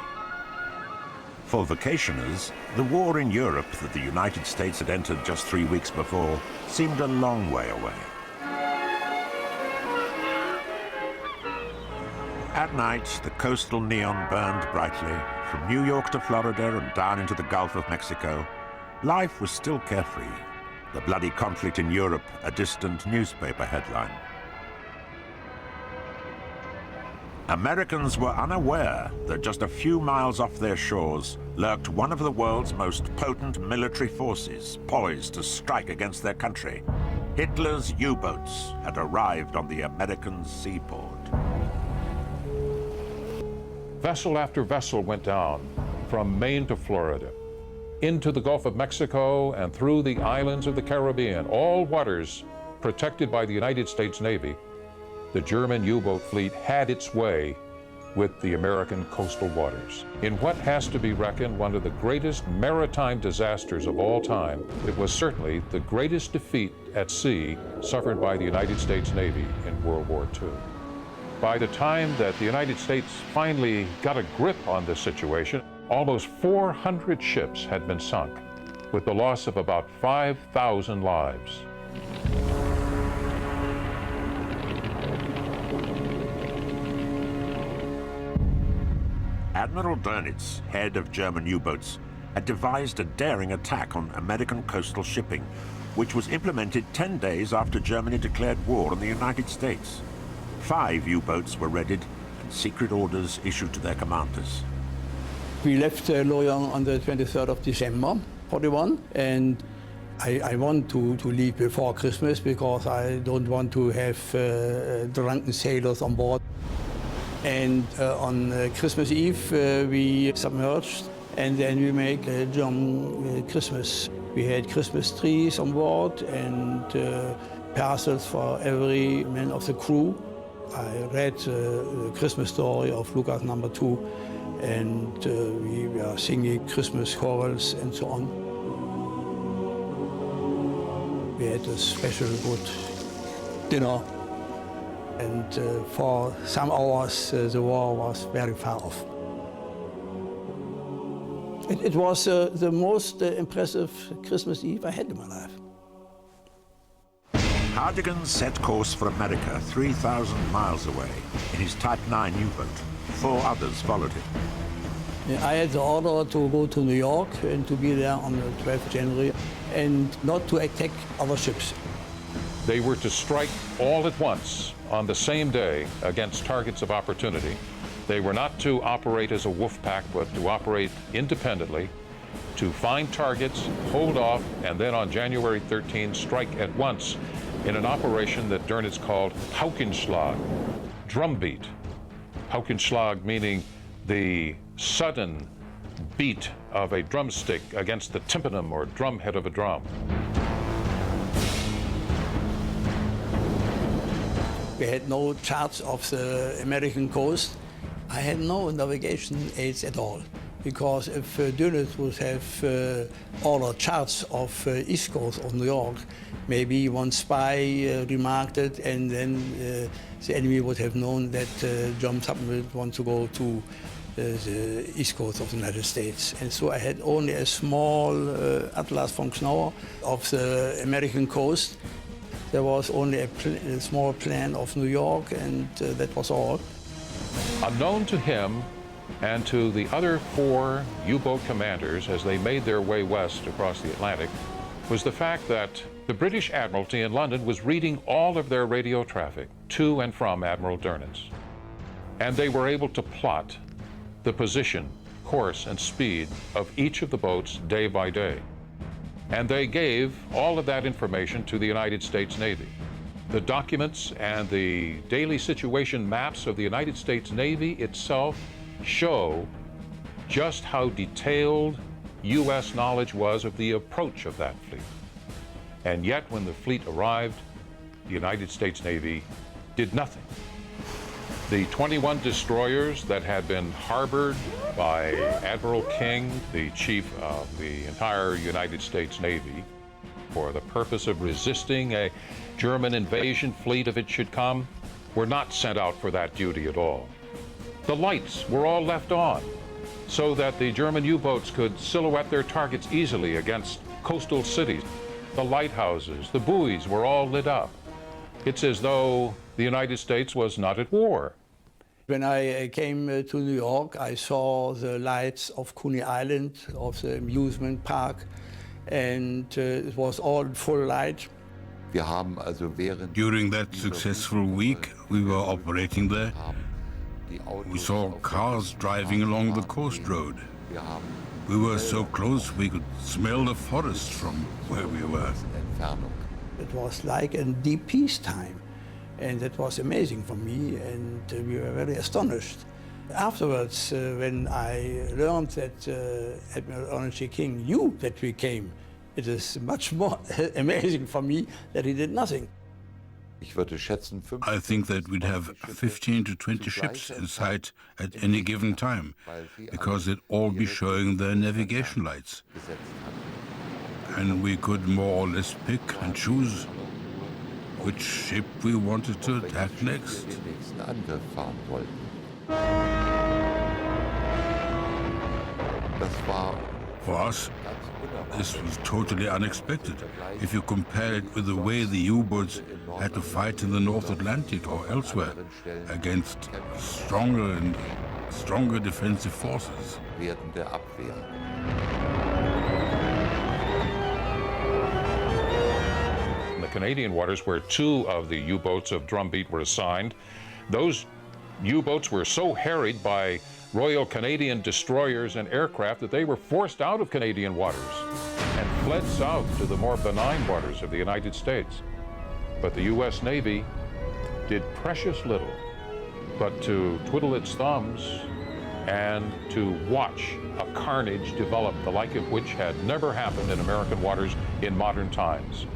For vacationers, the war in Europe that the United States had entered just 3 weeks before seemed a long way away. At night, the coastal neon burned brightly. From New York to Florida and down into the Gulf of Mexico, life was still carefree. The bloody conflict in Europe, a distant newspaper headline. Americans were unaware that just a few miles off their shores lurked one of the world's most potent military forces, poised to strike against their country. Hitler's U-boats had arrived on the American seaboard. Vessel after vessel went down from Maine to Florida, into the Gulf of Mexico and through the islands of the Caribbean, all waters protected by the United States Navy. The German U-boat fleet had its way with the American coastal waters. In what has to be reckoned one of the greatest maritime disasters of all time, it was certainly the greatest defeat at sea suffered by the United States Navy in World War II. By the time that the United States finally got a grip on this situation, almost 400 ships had been sunk, with the loss of about 5,000 lives. Admiral Dönitz, head of German U-boats, had devised a daring attack on American coastal shipping, which was implemented 10 days after Germany declared war on the United States. 5 U-boats were readied and secret orders issued to their commanders. We left Lorient on the 23rd of December, 41, and I want to leave before Christmas because I don't want to have drunken sailors on board. And on Christmas Eve, we submerged, and then we make a German Christmas. We had Christmas trees on board and parcels for every man of the crew. I read the Christmas story of Lucas number 2. And we were singing Christmas chorals and so on. We had a special good dinner, and for some hours the war was very far off. It was the most impressive Christmas Eve I had in my life. Hardigan set course for America 3,000 miles away in his Type 9 U-boat. 4 others followed him. I had the order to go to New York and to be there on the 12th January and not to attack other ships. They were to strike all at once on the same day against targets of opportunity. They were not to operate as a wolf pack, but to operate independently, to find targets, hold off, and then on January 13 strike at once in an operation that Dönitz called Paukenschlag, drumbeat. Paukenschlag meaning the sudden beat of a drumstick against the tympanum or drumhead of a drum. We had no charts of the American coast. I had no navigation aids at all, because if Dönitz would have ordered charts of East Coast of New York, maybe one spy remarked it, and then the enemy would have known that John Submarine would want to go to the East Coast of the United States. And so I had only a small atlas von Knauer of the American coast. There was only a small plan of New York, and that was all. Unknown to him and to the other 4 U-boat commanders as they made their way west across the Atlantic was the fact that the British Admiralty in London was reading all of their radio traffic to and from Admiral Dönitz. And they were able to plot the position, course, and speed of each of the boats day by day. And they gave all of that information to the United States Navy. The documents and the daily situation maps of the United States Navy itself show just how detailed U.S. knowledge was of the approach of that fleet. And yet, when the fleet arrived, the United States Navy did nothing. The 21 destroyers that had been harbored by Admiral King, the chief of the entire United States Navy, for the purpose of resisting a German invasion fleet if it should come, were not sent out for that duty at all. The lights were all left on so that the German U-boats could silhouette their targets easily against coastal cities. The lighthouses, the buoys were all lit up. It's as though the United States was not at war. When I came to New York, I saw the lights of Coney Island, of the amusement park, and it was all full light. During that successful week we were operating there, we saw cars driving along the coast road. We were so close we could smell the forest from where we were. It was like a deep peacetime, and that was amazing for me, and we were very astonished. Afterwards, when I learned that Admiral Ernest J. King knew that we came, it is much more amazing for me that he did nothing. I think that we'd have 15 to 20 ships in sight at any given time, because they'd all be showing their navigation lights. And we could more or less pick and choose which ship we wanted to attack next. For us, this was totally unexpected if you compare it with the way the U-boats had to fight in the North Atlantic or elsewhere against stronger and stronger defensive forces. In the Canadian waters, where 2 of the U-boats of Drumbeat were assigned, those U-boats were so harried by Royal Canadian destroyers and aircraft that they were forced out of Canadian waters and fled south to the more benign waters of the United States. But the U.S. Navy did precious little but to twiddle its thumbs and to watch a carnage develop the like of which had never happened in American waters in modern times.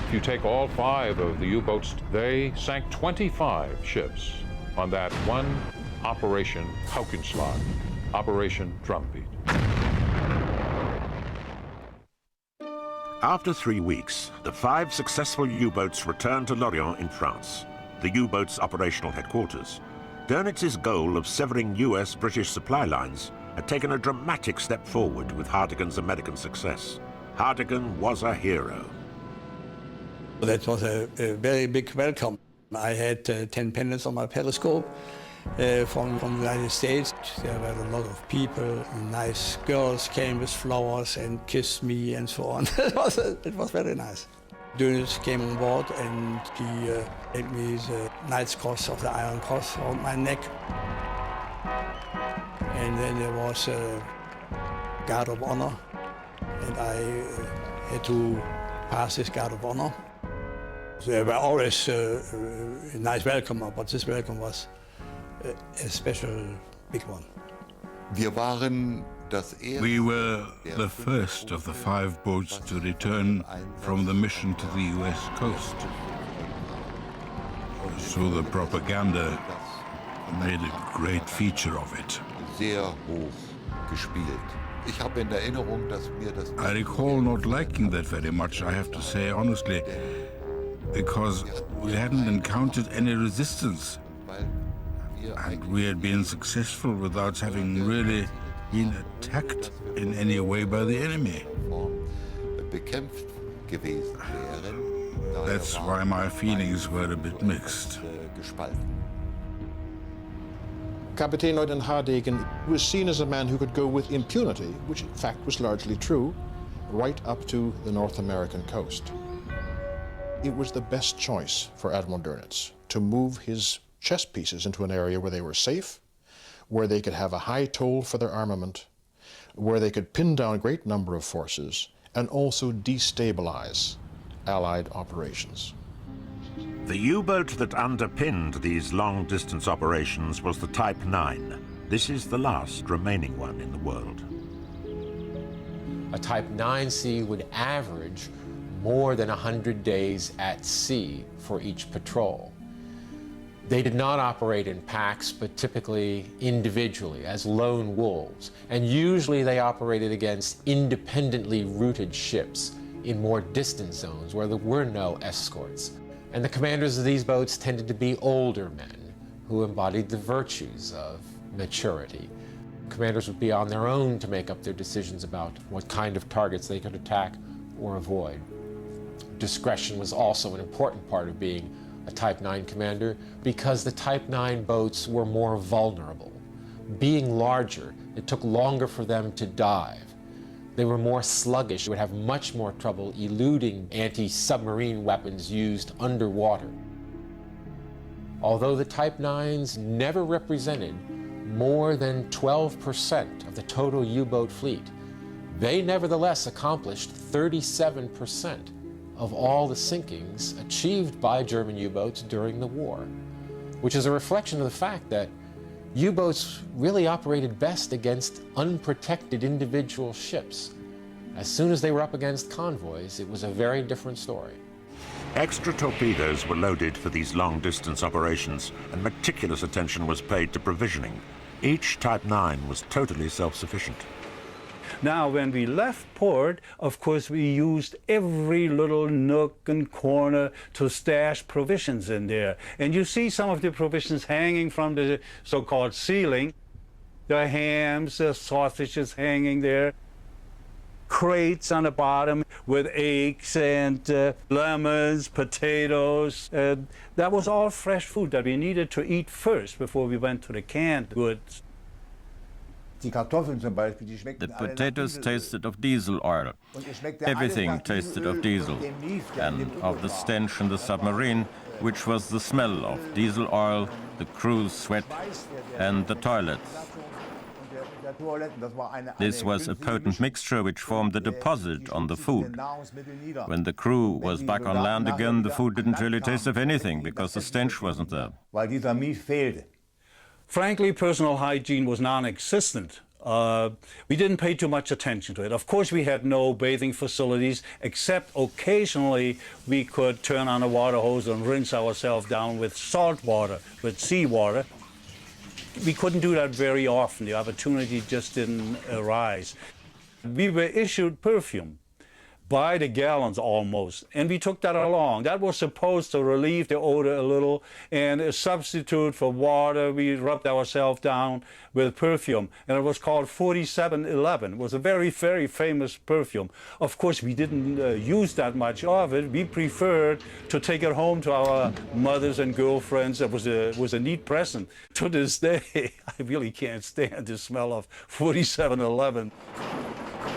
If you take all 5 of the U-boats, they sank 25 ships on that one Operation Paukenschlag, Operation Drumbeat. After 3 weeks, the 5 successful U-boats returned to Lorient in France, the U-boats' operational headquarters. Dönitz's goal of severing US-British supply lines had taken a dramatic step forward with Hardigan's American success. Hardigan was a hero. That was a very big welcome. I had 10 pennants on my periscope from the United States. There were a lot of people, nice girls came with flowers and kissed me and so on. It was very nice. Dönitz came on board and he gave me the Knight's Cross of the Iron Cross around my neck. And then there was a Guard of Honor, and I had to pass this Guard of Honor. There were always a nice welcome, but this welcome was a special big one. We were the first of the 5 boats to return from the mission to the US coast. So the propaganda made a great feature of it. I recall not liking that very much, I have to say honestly, because we hadn't encountered any resistance. And we had been successful without having really been attacked in any way by the enemy. That's why my feelings were a bit mixed. Kapitein Leutnant Hardegen was seen as a man who could go with impunity, which in fact was largely true, right up to the North American coast. It was the best choice for Admiral Dönitz to move his chess pieces into an area where they were safe, where they could have a high toll for their armament, where they could pin down a great number of forces, and also destabilize Allied operations. The U-boat that underpinned these long-distance operations was the Type 9. This is the last remaining one in the world. A Type 9C would average more than 100 days at sea for each patrol. They did not operate in packs, but typically individually as lone wolves. And usually they operated against independently routed ships in more distant zones where there were no escorts. And the commanders of these boats tended to be older men who embodied the virtues of maturity. Commanders would be on their own to make up their decisions about what kind of targets they could attack or avoid. Discretion was also an important part of being a Type 9 commander because the Type 9 boats were more vulnerable. Being larger, it took longer for them to dive. They were more sluggish, would have much more trouble eluding anti-submarine weapons used underwater. Although the Type 9s never represented more than 12% of the total U-boat fleet, they nevertheless accomplished 37% of all the sinkings achieved by German U-boats during the war, which is a reflection of the fact that U-boats really operated best against unprotected individual ships. As soon as they were up against convoys, it was a very different story. Extra torpedoes were loaded for these long-distance operations, and meticulous attention was paid to provisioning. Each Type 9 was totally self-sufficient. Now, when we left port, of course, we used every little nook and corner to stash provisions in there. And you see some of the provisions hanging from the so-called ceiling. The hams, the sausages hanging there. Crates on the bottom with eggs and lemons, potatoes. That was all fresh food that we needed to eat first before we went to the canned goods. The potatoes tasted of diesel oil. Everything tasted of diesel, and of the stench in the submarine, which was the smell of diesel oil, the crew's sweat, and the toilets. This was a potent mixture which formed the deposit on the food. When the crew was back on land again, the food didn't really taste of anything because the stench wasn't there. Frankly, personal hygiene was non-existent. We didn't pay too much attention to it. Of course, we had no bathing facilities, except occasionally we could turn on a water hose and rinse ourselves down with salt water, with seawater. We couldn't do that very often. The opportunity just didn't arise. We were issued perfume, by the gallons almost, and we took that along. That was supposed to relieve the odor a little, and a substitute for water. We rubbed ourselves down with perfume, and it was called 4711. It was a very, very famous perfume. Of course, we didn't use that much of it. We preferred to take it home to our mothers and girlfriends. It was a neat present. To this day, I really can't stand the smell of 4711.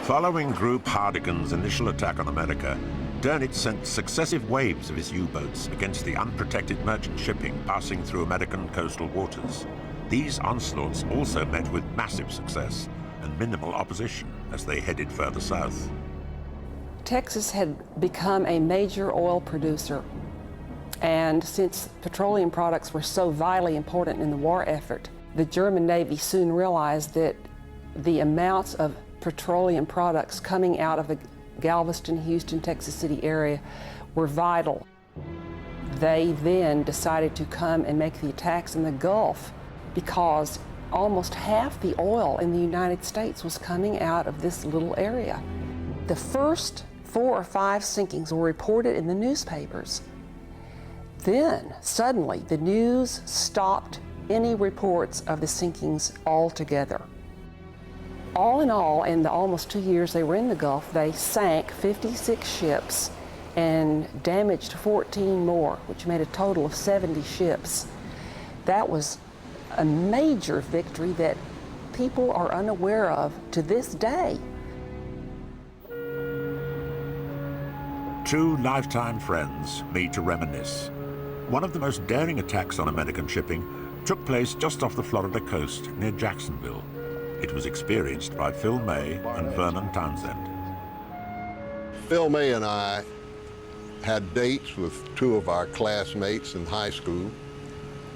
Following Group Hardigan's initial attack on America, Dönitz sent successive waves of his U-boats against the unprotected merchant shipping passing through American coastal waters. These onslaughts also met with massive success and minimal opposition as they headed further south. Texas had become a major oil producer, and since petroleum products were so vitally important in the war effort, the German Navy soon realized that the amounts of petroleum products coming out of the Galveston, Houston, Texas City area were vital. They then decided to come and make the attacks in the Gulf because almost half the oil in the United States was coming out of this little area. The first 4 or 5 sinkings were reported in the newspapers. Then, suddenly, the news stopped any reports of the sinkings altogether. All in all, in the almost 2 years they were in the Gulf, they sank 56 ships and damaged 14 more, which made a total of 70 ships. That was a major victory that people are unaware of to this day. Two lifetime friends meet to reminisce. One of the most daring attacks on American shipping took place just off the Florida coast near Jacksonville. It was experienced by Phil May and Vernon Townsend. Phil May and I had dates with 2 of our classmates in high school.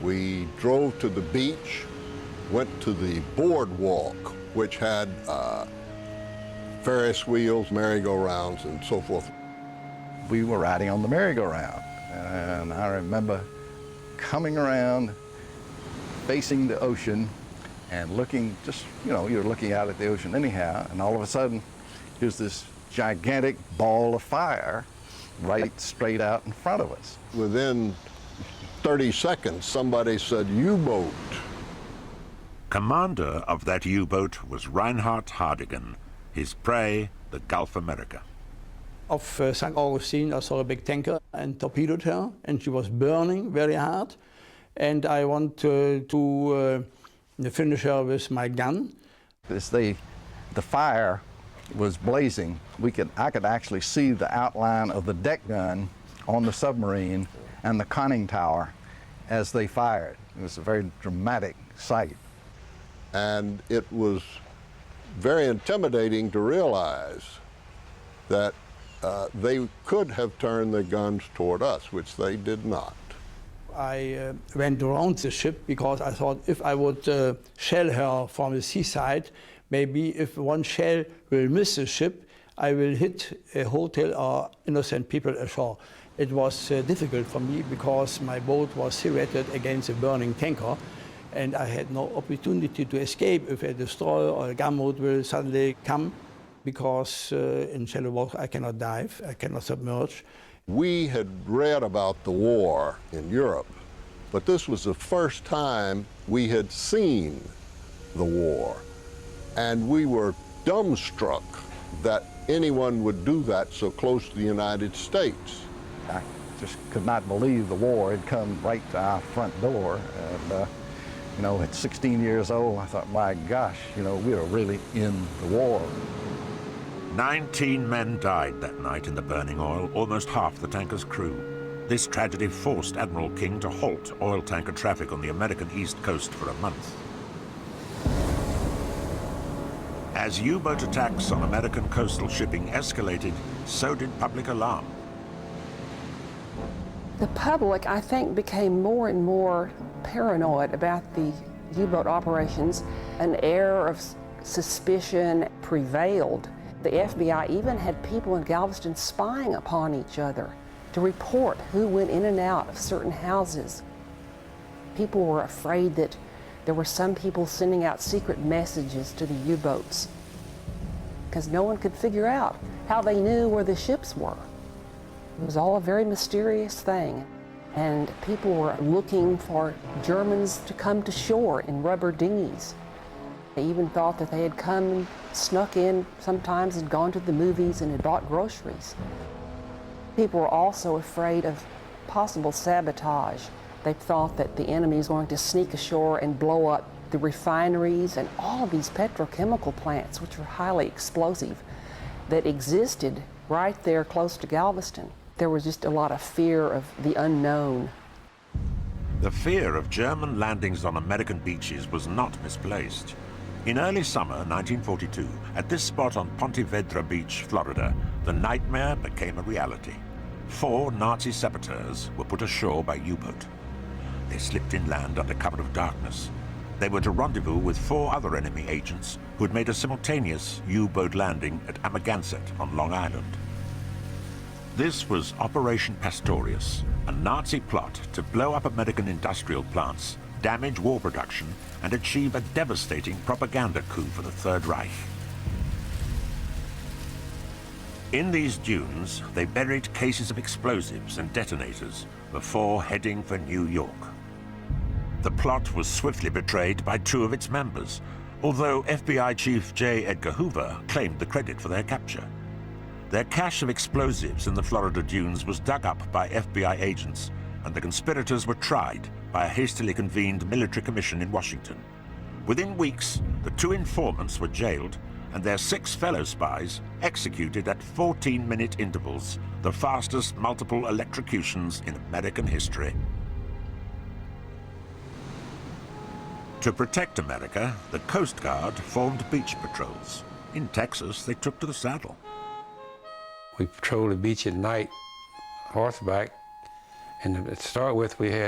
We drove to the beach, went to the boardwalk, which had Ferris wheels, merry-go-rounds, and so forth. We were riding on the merry-go-round, and I remember coming around, facing the ocean, and looking, just, you know, you're looking out at the ocean anyhow, and all of a sudden, here's this gigantic ball of fire right straight out in front of us. Within 30 seconds, somebody said, "U-boat." Commander of that U-boat was Reinhard Hardigan. His prey, the Gulf America. Off St. Augustine, I saw a big tanker and torpedoed her, and she was burning very hard. And I wanted to finish her with my gun. As the fire was blazing, I could actually see the outline of the deck gun on the submarine and the conning tower as they fired. It was a very dramatic sight. And it was very intimidating to realize that they could have turned their guns toward us, which they did not. I went around the ship because I thought if I would shell her from the seaside, maybe if one shell will miss the ship, I will hit a hotel or innocent people ashore. It was difficult for me because my boat was silhouetted against a burning tanker, and I had no opportunity to escape if a destroyer or a gunboat will suddenly come, because in shallow water I cannot dive, I cannot submerge. We had read about the war in Europe, but this was the first time we had seen the war. And we were dumbstruck that anyone would do that so close to the United States. I just could not believe the war had come right to our front door. And, you know, at 16 years old, I thought, my gosh, you know, we are really in the war. 19 men died that night in the burning oil, almost half the tanker's crew. This tragedy forced Admiral King to halt oil tanker traffic on the American East Coast for a month. As U-boat attacks on American coastal shipping escalated, so did public alarm. The public, I think, became more and more paranoid about the U-boat operations. An air of suspicion prevailed. The FBI even had people in Galveston spying upon each other to report who went in and out of certain houses. People were afraid that there were some people sending out secret messages to the U-boats because no one could figure out how they knew where the ships were. It was all a very mysterious thing. And people were looking for Germans to come to shore in rubber dinghies. They even thought that they had come and snuck in sometimes and gone to the movies and had bought groceries. People were also afraid of possible sabotage. They thought that the enemy was going to sneak ashore and blow up the refineries and all of these petrochemical plants, which were highly explosive, that existed right there close to Galveston. There was just a lot of fear of the unknown. The fear of German landings on American beaches was not misplaced. In early summer 1942, at this spot on Ponte Vedra Beach, Florida, the nightmare became a reality. 4 Nazi saboteurs were put ashore by U-boat. They slipped inland under cover of darkness. They were to rendezvous with 4 other enemy agents who had made a simultaneous U-boat landing at Amagansett on Long Island. This was Operation Pastorius, a Nazi plot to blow up American industrial plants, damage war production, and achieve a devastating propaganda coup for the Third Reich. In these dunes, they buried cases of explosives and detonators before heading for New York. The plot was swiftly betrayed by 2 of its members, although FBI Chief J. Edgar Hoover claimed the credit for their capture. Their cache of explosives in the Florida dunes was dug up by FBI agents, and the conspirators were tried by a hastily convened military commission in Washington. Within weeks, the 2 informants were jailed, and their 6 fellow spies executed at 14-minute intervals, the fastest multiple electrocutions in American history. To protect America, the Coast Guard formed beach patrols. In Texas, they took to the saddle. We patrolled the beach at night, horseback, and to start with, they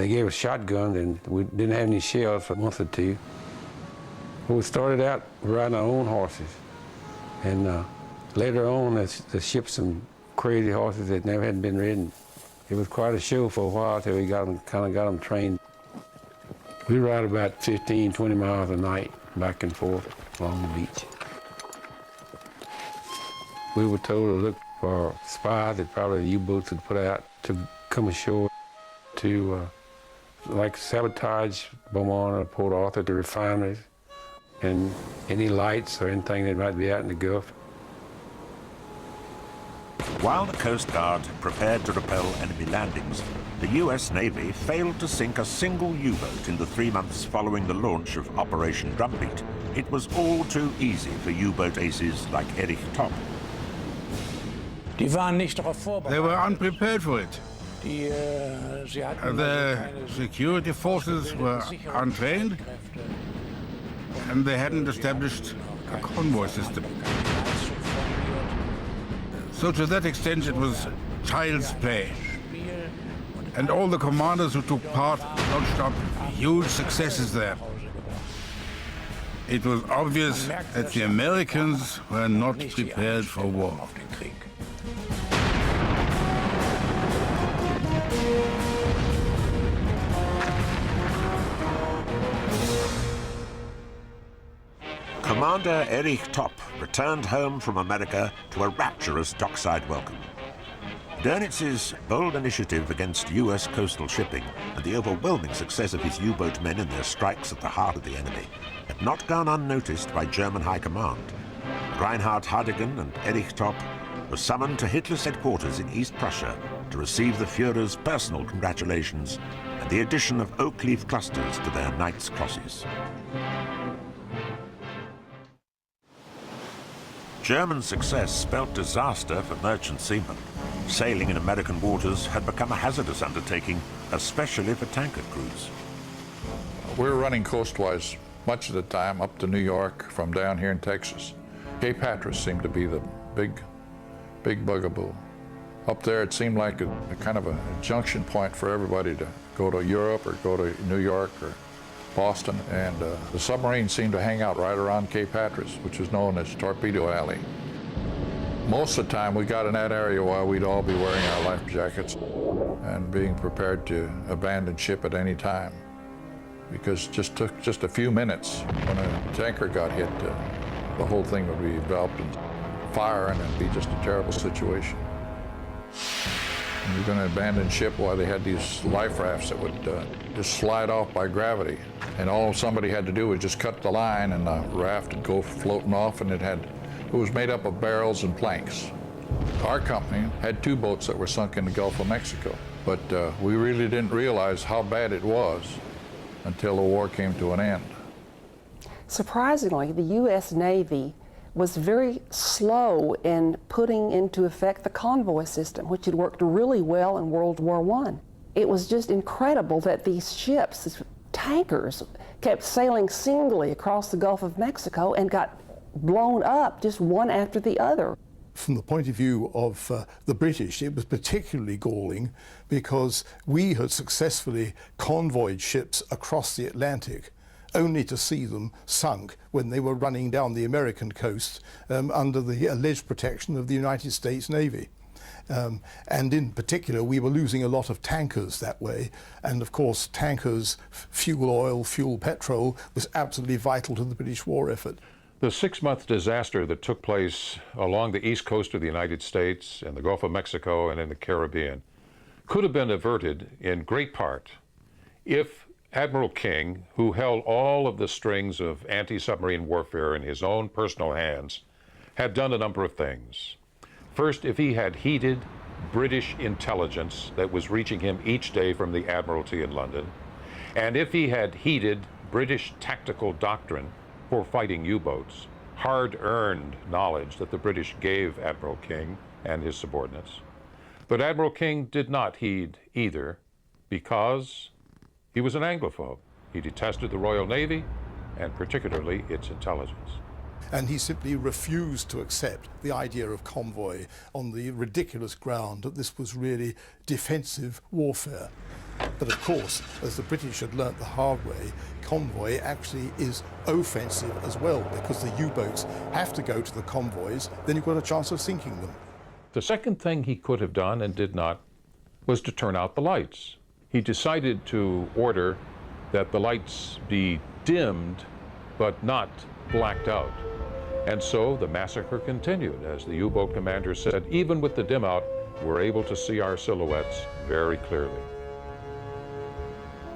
gave us shotguns, and we didn't have any shells for a month or 2. When we started out, we were riding our own horses, and later on, they shipped some crazy horses that never had been ridden. It was quite a show for a while till we kind of got them trained. We ride about 15, 20 miles a night, back and forth along the beach. We were told to look for spies that probably the U-boats would put out to come ashore to like sabotage Beaumont or Port Arthur, the refineries, and any lights or anything that might be out in the Gulf. While the Coast Guard prepared to repel enemy landings, the U.S. Navy failed to sink a single U-boat in the 3 months following the launch of Operation Drumbeat. It was all too easy for U-boat aces like Erich Topp. They were unprepared for it. The security forces were untrained, and they hadn't established a convoy system. So to that extent, it was child's play. And all the commanders who took part notched up huge successes there. It was obvious that the Americans were not prepared for war. Commander Erich Topp returned home from America to a rapturous dockside welcome. Donitz's bold initiative against U.S. coastal shipping and the overwhelming success of his U-boat men in their strikes at the heart of the enemy had not gone unnoticed by German High Command. Reinhard Hardigan and Erich Topp were summoned to Hitler's headquarters in East Prussia to receive the Führer's personal congratulations and the addition of oak leaf clusters to their Knight's Crosses. German success spelt disaster for merchant seamen. Sailing in American waters had become a hazardous undertaking, especially for tanker crews. We were running coastwise much of the time up to New York from down here in Texas. Cape Hatteras seemed to be the big bugaboo. Up there it seemed like a kind of a junction point for everybody to go to Europe or go to New York or Boston, and the submarine seemed to hang out right around Cape Hatteras, which was known as Torpedo Alley. Most of the time we got in that area while we'd all be wearing our life jackets and being prepared to abandon ship at any time, because it just took just a few minutes when a tanker got hit. the whole thing would be enveloped in fire and it'd be just a terrible situation. You're going to abandon ship while they had these life rafts that would just slide off by gravity. And all somebody had to do was just cut the line and the raft would go floating off, and it was made up of barrels and planks. Our company had 2 boats that were sunk in the Gulf of Mexico, but we really didn't realize how bad it was until the war came to an end. Surprisingly, the U.S. Navy was very slow in putting into effect the convoy system, which had worked really well in World War I. It was just incredible that these ships, these tankers, kept sailing singly across the Gulf of Mexico and got blown up just one after the other. From the point of view of the British, it was particularly galling because we had successfully convoyed ships across the Atlantic only to see them sunk when they were running down the American coast under the alleged protection of the United States Navy. And in particular, we were losing a lot of tankers that way. And of course, tankers, fuel oil, fuel petrol was absolutely vital to the British war effort. The 6-month disaster that took place along the east coast of the United States, in the Gulf of Mexico, and in the Caribbean could have been averted in great part if Admiral King, who held all of the strings of anti-submarine warfare in his own personal hands, had done a number of things. First, if he had heeded British intelligence that was reaching him each day from the Admiralty in London, and if he had heeded British tactical doctrine for fighting U-boats, hard-earned knowledge that the British gave Admiral King and his subordinates. But Admiral King did not heed either because he was an Anglophobe. He detested the Royal Navy and particularly its intelligence. And he simply refused to accept the idea of convoy on the ridiculous ground that this was really defensive warfare. But of course, as the British had learnt the hard way, convoy actually is offensive as well, because the U-boats have to go to the convoys, then you've got a chance of sinking them. The second thing he could have done and did not was to turn out the lights. He decided to order that the lights be dimmed, but not blacked out. And so the massacre continued. As the U-boat commander said, even with the dim out, we're able to see our silhouettes very clearly.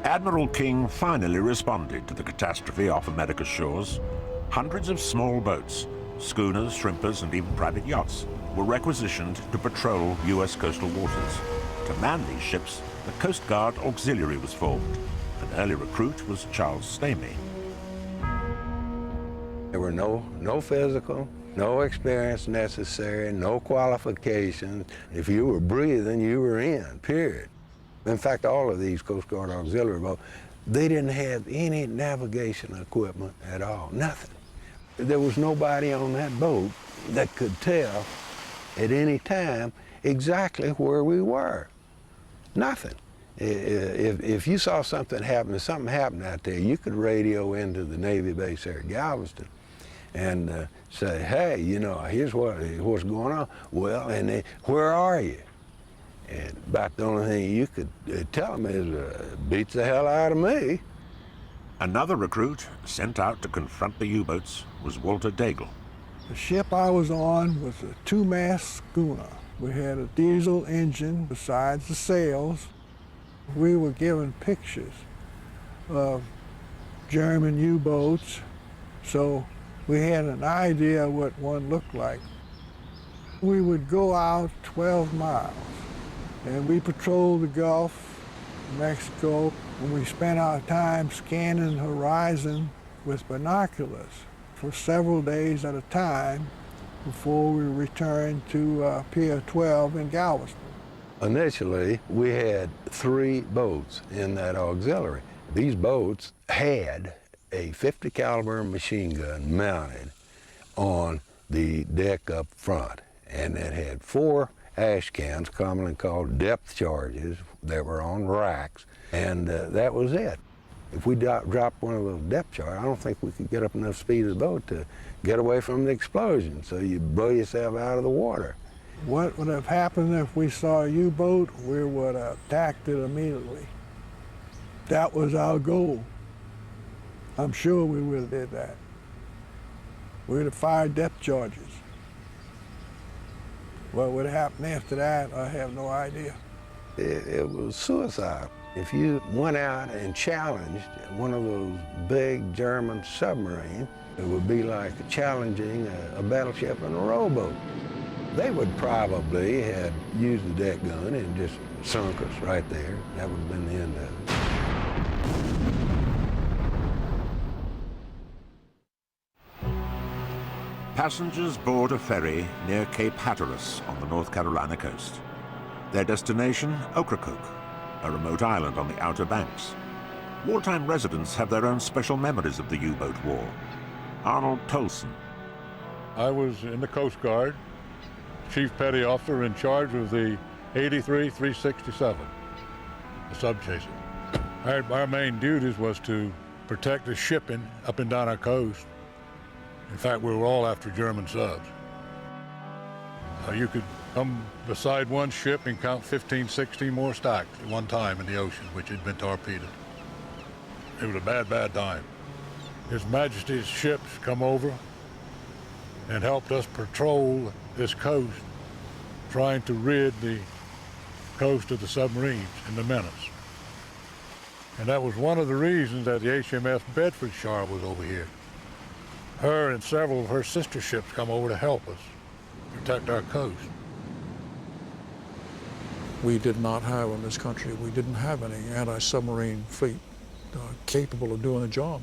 Admiral King finally responded to the catastrophe off America's shores. Hundreds of small boats, schooners, shrimpers, and even private yachts were requisitioned to patrol U.S. coastal waters. To man these ships, the Coast Guard Auxiliary was formed. An early recruit was Charles Stamey. There were no physical, no experience necessary, no qualifications. If you were breathing, you were in, period. In fact, all of these Coast Guard Auxiliary boats, they didn't have any navigation equipment at all, nothing. There was nobody on that boat that could tell at any time exactly where we were. Nothing. If you saw something happening out there, you could radio into the Navy base there at Galveston and say, hey, you know, here's what's going on. Well, and where are you? And about the only thing you could tell them is, beats the hell out of me. Another recruit sent out to confront the U-boats was Walter Daigle. The ship I was on was a 2-mast schooner. We had a diesel engine besides the sails. We were given pictures of German U-boats, so we had an idea what one looked like. We would go out 12 miles, and we patrolled the Gulf of Mexico, and we spent our time scanning the horizon with binoculars for several days at a time before we returned to Pier 12 in Galveston. Initially, we had 3 boats in that auxiliary. These boats had a .50 caliber machine gun mounted on the deck up front, and it had 4 ash cans, commonly called depth charges, that were on racks, and that was it. If we dropped one of those depth charges, I don't think we could get up enough speed of the boat to get away from the explosion, so you blow yourself out of the water. What would have happened if we saw a U-boat? We would have attacked it immediately. That was our goal. I'm sure we would have did that. We'd have fired death charges. What would happen after that, I have no idea. It was suicide. If you went out and challenged one of those big German submarines, it would be like challenging a battleship and a rowboat. They would probably have used the deck gun and just sunk us right there. That would have been the end of it. Passengers board a ferry near Cape Hatteras on the North Carolina coast. Their destination, Ocracoke, a remote island on the Outer Banks. Wartime residents have their own special memories of the U-boat war. Arnold Tolson. I was in the Coast Guard, Chief Petty Officer in charge of the 83-367, the sub-chaser. Our main duties was to protect the shipping up and down our coast. In fact, we were all after German subs. You could come beside one ship and count 15, 16 more stacks at one time in the ocean, which had been torpedoed. It was a bad, bad time. His Majesty's ships come over and helped us patrol this coast, trying to rid the coast of the submarines and the menace. And that was one of the reasons that the HMS Bedfordshire was over here. Her and several of her sister ships come over to help us protect our coast. We did not have in this country, we didn't have any anti-submarine fleet capable of doing the job.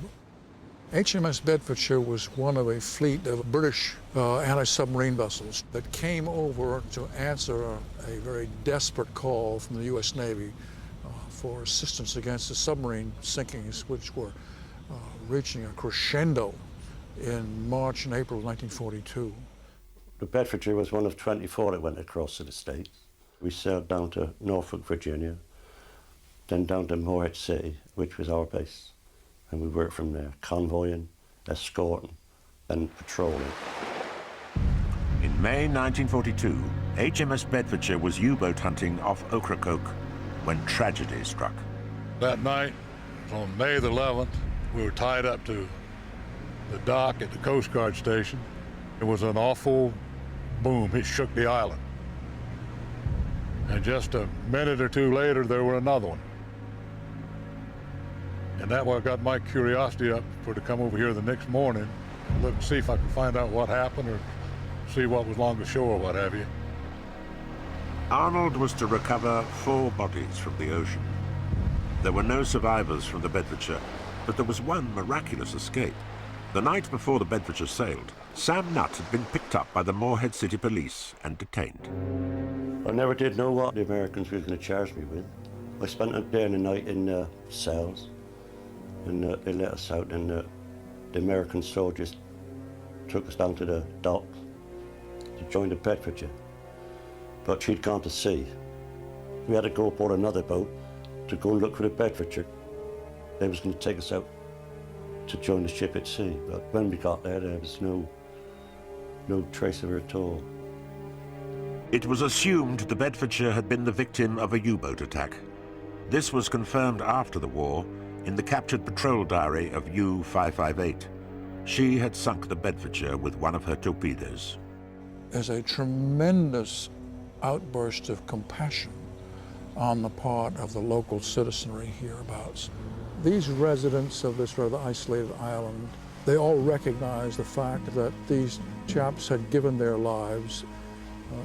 HMS Bedfordshire was one of a fleet of British anti-submarine vessels that came over to answer a very desperate call from the U.S. Navy for assistance against the submarine sinkings, which were reaching a crescendo in March and April of 1942. The Bedfordshire was one of 24 that went across to the States. We sailed down to Norfolk, Virginia, then down to Morehead City, which was our base. And we worked from there, convoying, escorting, and patrolling. In May 1942, HMS Bedfordshire was U-boat hunting off Ocracoke when tragedy struck. That night, on May the 11th, we were tied up to the dock at the Coast Guard station. It was an awful boom. It shook the island. And just a minute or two later, there were another one. And that what got my curiosity up for to come over here the next morning and look and see if I could find out what happened or see what was along the shore or what have you. Arnold was to recover 4 bodies from the ocean. There were no survivors from the Bedfordshire, but there was one miraculous escape. The night before the Bedfordshire sailed, Sam Nutt had been picked up by the Morehead City Police and detained. I never did know what the Americans were going to charge me with. I spent a day and a night in cells, and they let us out, and the American soldiers took us down to the dock to join the Bedfordshire. But she'd gone to sea. We had to go aboard another boat to go and look for the Bedfordshire. They was going to take us out to join the ship at sea, but when we got there was no trace of her at all. It was assumed the Bedfordshire had been the victim of a U-boat attack. This was confirmed after the war in the captured patrol diary of U-558. She had sunk the Bedfordshire with one of her torpedoes. There's a tremendous outburst of compassion on the part of the local citizenry hereabouts. These residents of this rather isolated island, they all recognize the fact that these chaps had given their lives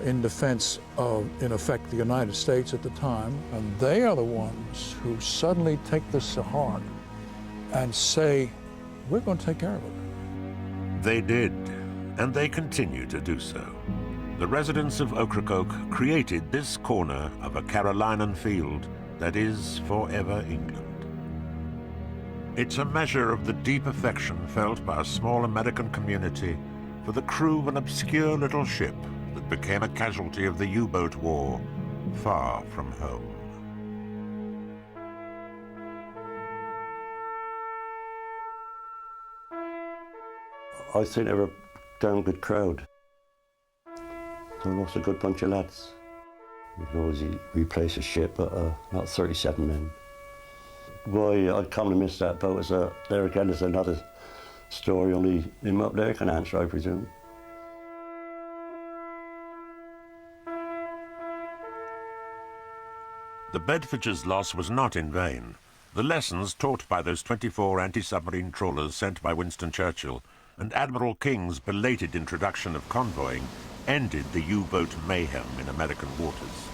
in defense of, in effect, the United States at the time, and they are the ones who suddenly take this to heart and say, we're going to take care of it. They did, and they continue to do so. The residents of Ocracoke created this corner of a Carolinan field that is forever England. It's a measure of the deep affection felt by a small American community for the crew of an obscure little ship that became a casualty of the U-boat war far from home. I think they were a damn good crowd. They lost a good bunch of lads. We could always replace a ship, but not 37 men. Why I'd come to miss that boat is there again is another story only him up there can answer, I presume. The Bedfordshire's loss was not in vain. The lessons taught by those 24 anti-submarine trawlers sent by Winston Churchill and Admiral King's belated introduction of convoying ended the U-boat mayhem in American waters.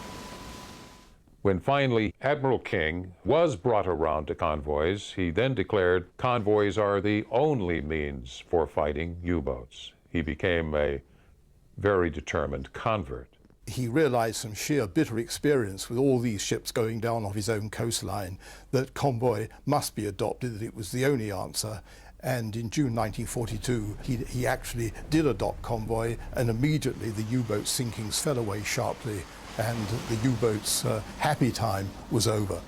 When finally Admiral King was brought around to convoys, he then declared convoys are the only means for fighting U-boats. He became a very determined convert. He realized from sheer bitter experience with all these ships going down off his own coastline that convoy must be adopted, that it was the only answer. And in June 1942, he actually did adopt convoy, and immediately the U-boat sinkings fell away sharply, and the U-boat's happy time was over.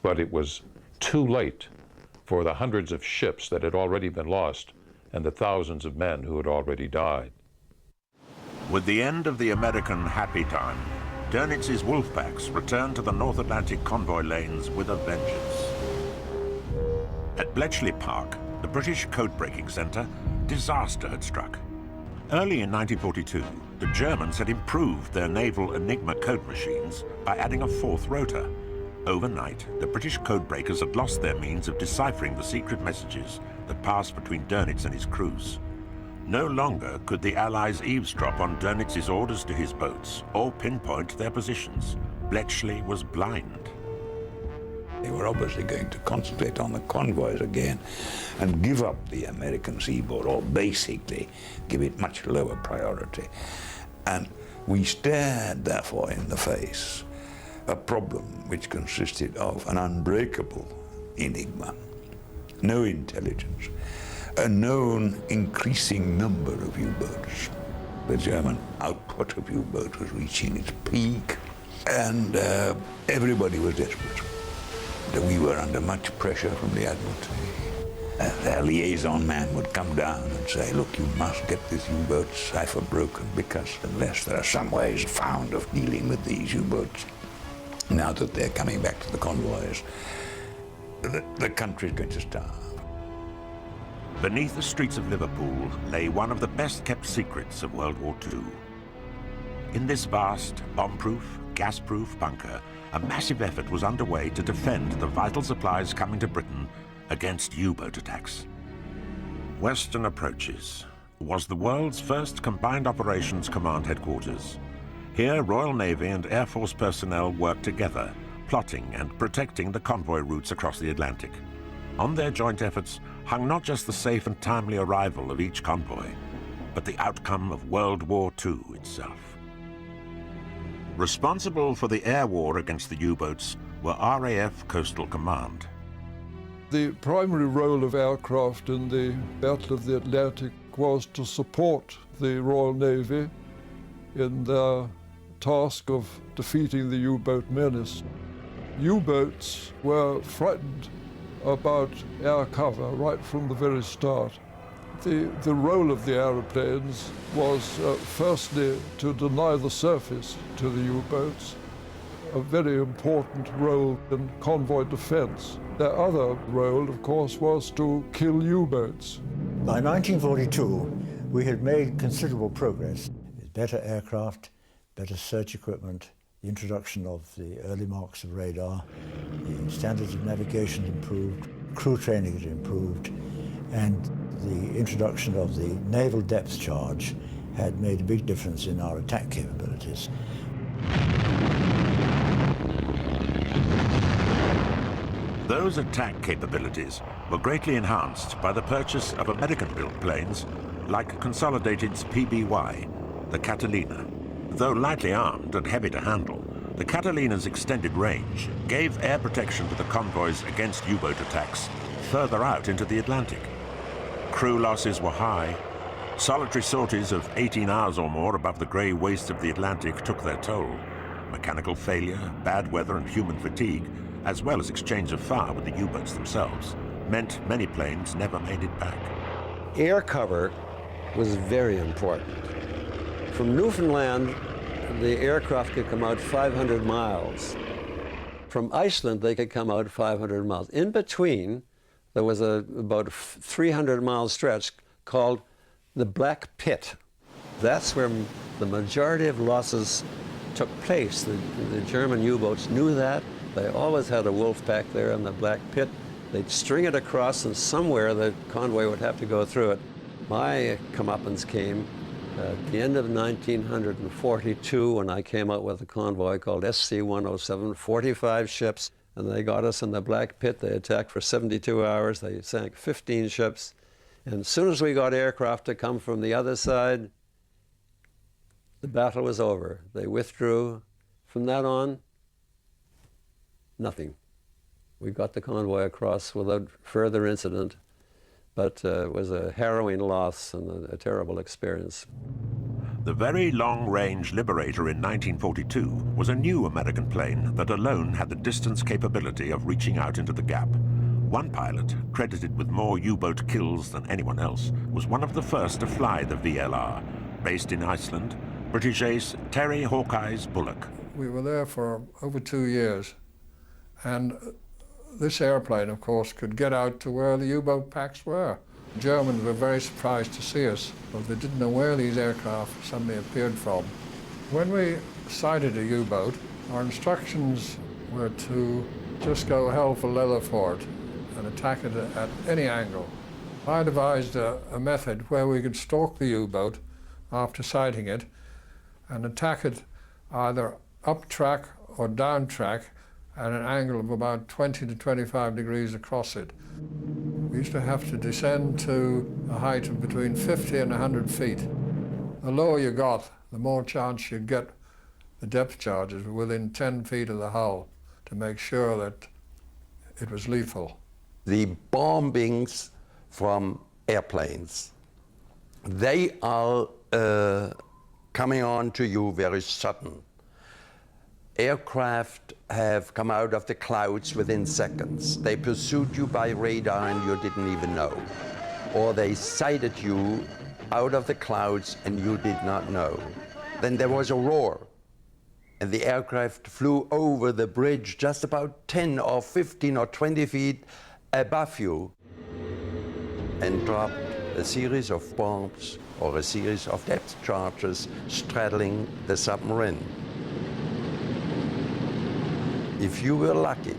But it was too late for the hundreds of ships that had already been lost and the thousands of men who had already died. With the end of the American happy time, Dönitz's wolfpacks returned to the North Atlantic convoy lanes with a vengeance. At Bletchley Park, the British code-breaking centre, disaster had struck. Early in 1942, the Germans had improved their naval Enigma code machines by adding a fourth rotor. Overnight, the British codebreakers had lost their means of deciphering the secret messages that passed between Dönitz and his crews. No longer could the Allies eavesdrop on Dönitz's orders to his boats or pinpoint their positions. Bletchley was blind. They were obviously going to concentrate on the convoys again and give up the American seaboard, or basically give it much lower priority. And we stared, therefore, in the face a problem which consisted of an unbreakable enigma, no intelligence, a known increasing number of U-boats. The German output of U-boats was reaching its peak, and everybody was desperate. We were under much pressure from the Admiralty. Their liaison man would come down and say, look, you must get this U-boat cipher broken, because unless there are some ways found of dealing with these U-boats, now that they're coming back to the convoys, the country's going to starve. Beneath the streets of Liverpool lay one of the best-kept secrets of World War II. In this vast, bomb-proof, gas-proof bunker, a massive effort was underway to defend the vital supplies coming to Britain against U-boat attacks. Western Approaches was the world's first combined operations command headquarters. Here, Royal Navy and Air Force personnel worked together, plotting and protecting the convoy routes across the Atlantic. On their joint efforts hung not just the safe and timely arrival of each convoy, but the outcome of World War II itself. Responsible for the air war against the U-boats were RAF Coastal Command. The primary role of aircraft in the Battle of the Atlantic was to support the Royal Navy in their task of defeating the U-boat menace. U-boats were frightened about air cover right from the very start. The role of the aeroplanes was firstly to deny the surface to the U-boats, a very important role in convoy defense. Their other role, of course, was to kill U-boats. By 1942, we had made considerable progress. Better aircraft, better search equipment, the introduction of the early marks of radar, the standards of navigation improved, crew training had improved, and the introduction of the naval depth charge had made a big difference in our attack capabilities. Those attack capabilities were greatly enhanced by the purchase of American-built planes like Consolidated's PBY, the Catalina. Though lightly armed and heavy to handle, the Catalina's extended range gave air protection to the convoys against U-boat attacks further out into the Atlantic. Crew losses were high. Solitary sorties of 18 hours or more above the grey wastes of the Atlantic took their toll. Mechanical failure, bad weather and human fatigue, as well as exchange of fire with the U-boats themselves, meant many planes never made it back. Air cover was very important. From Newfoundland, the aircraft could come out 500 miles. From Iceland, they could come out 500 miles. In between, there was about a 300-mile stretch called the Black Pit. That's where the majority of losses took place. The German U-boats knew that. They always had a wolf pack there in the Black Pit. They'd string it across, and somewhere the convoy would have to go through it. My comeuppance came at the end of 1942 when I came out with a convoy called SC-107, 45 ships, and they got us in the Black Pit. They attacked for 72 hours. They sank 15 ships. And as soon as we got aircraft to come from the other side, the battle was over. They withdrew. From that on, nothing. We got the convoy across without further incident, but it was a harrowing loss and a terrible experience. The Very Long-Range Liberator in 1942 was a new American plane that alone had the distance capability of reaching out into the gap. One pilot, credited with more U-boat kills than anyone else, was one of the first to fly the VLR. Based in Iceland, British ace Terry Hawkeye's Bullock. We were there for over 2 years, and this airplane, of course, could get out to where the U-boat packs were. The Germans were very surprised to see us, but they didn't know where these aircraft suddenly appeared from. When we sighted a U-boat, our instructions were to just go hell for leather for it and attack it at any angle. I devised a method where we could stalk the U-boat after sighting it and attack it either up track or down track at an angle of about 20 to 25 degrees across it. We used to have to descend to a height of between 50 and 100 feet. The lower you got, the more chance you'd get the depth charges within 10 feet of the hull to make sure that it was lethal. The bombings from airplanes, they are coming on to you very sudden. Aircraft have come out of the clouds within seconds. They pursued you by radar and you didn't even know. Or they sighted you out of the clouds and you did not know. Then there was a roar, and the aircraft flew over the bridge just about 10 or 15 or 20 feet above you and dropped a series of bombs or a series of depth charges straddling the submarine. If you were lucky,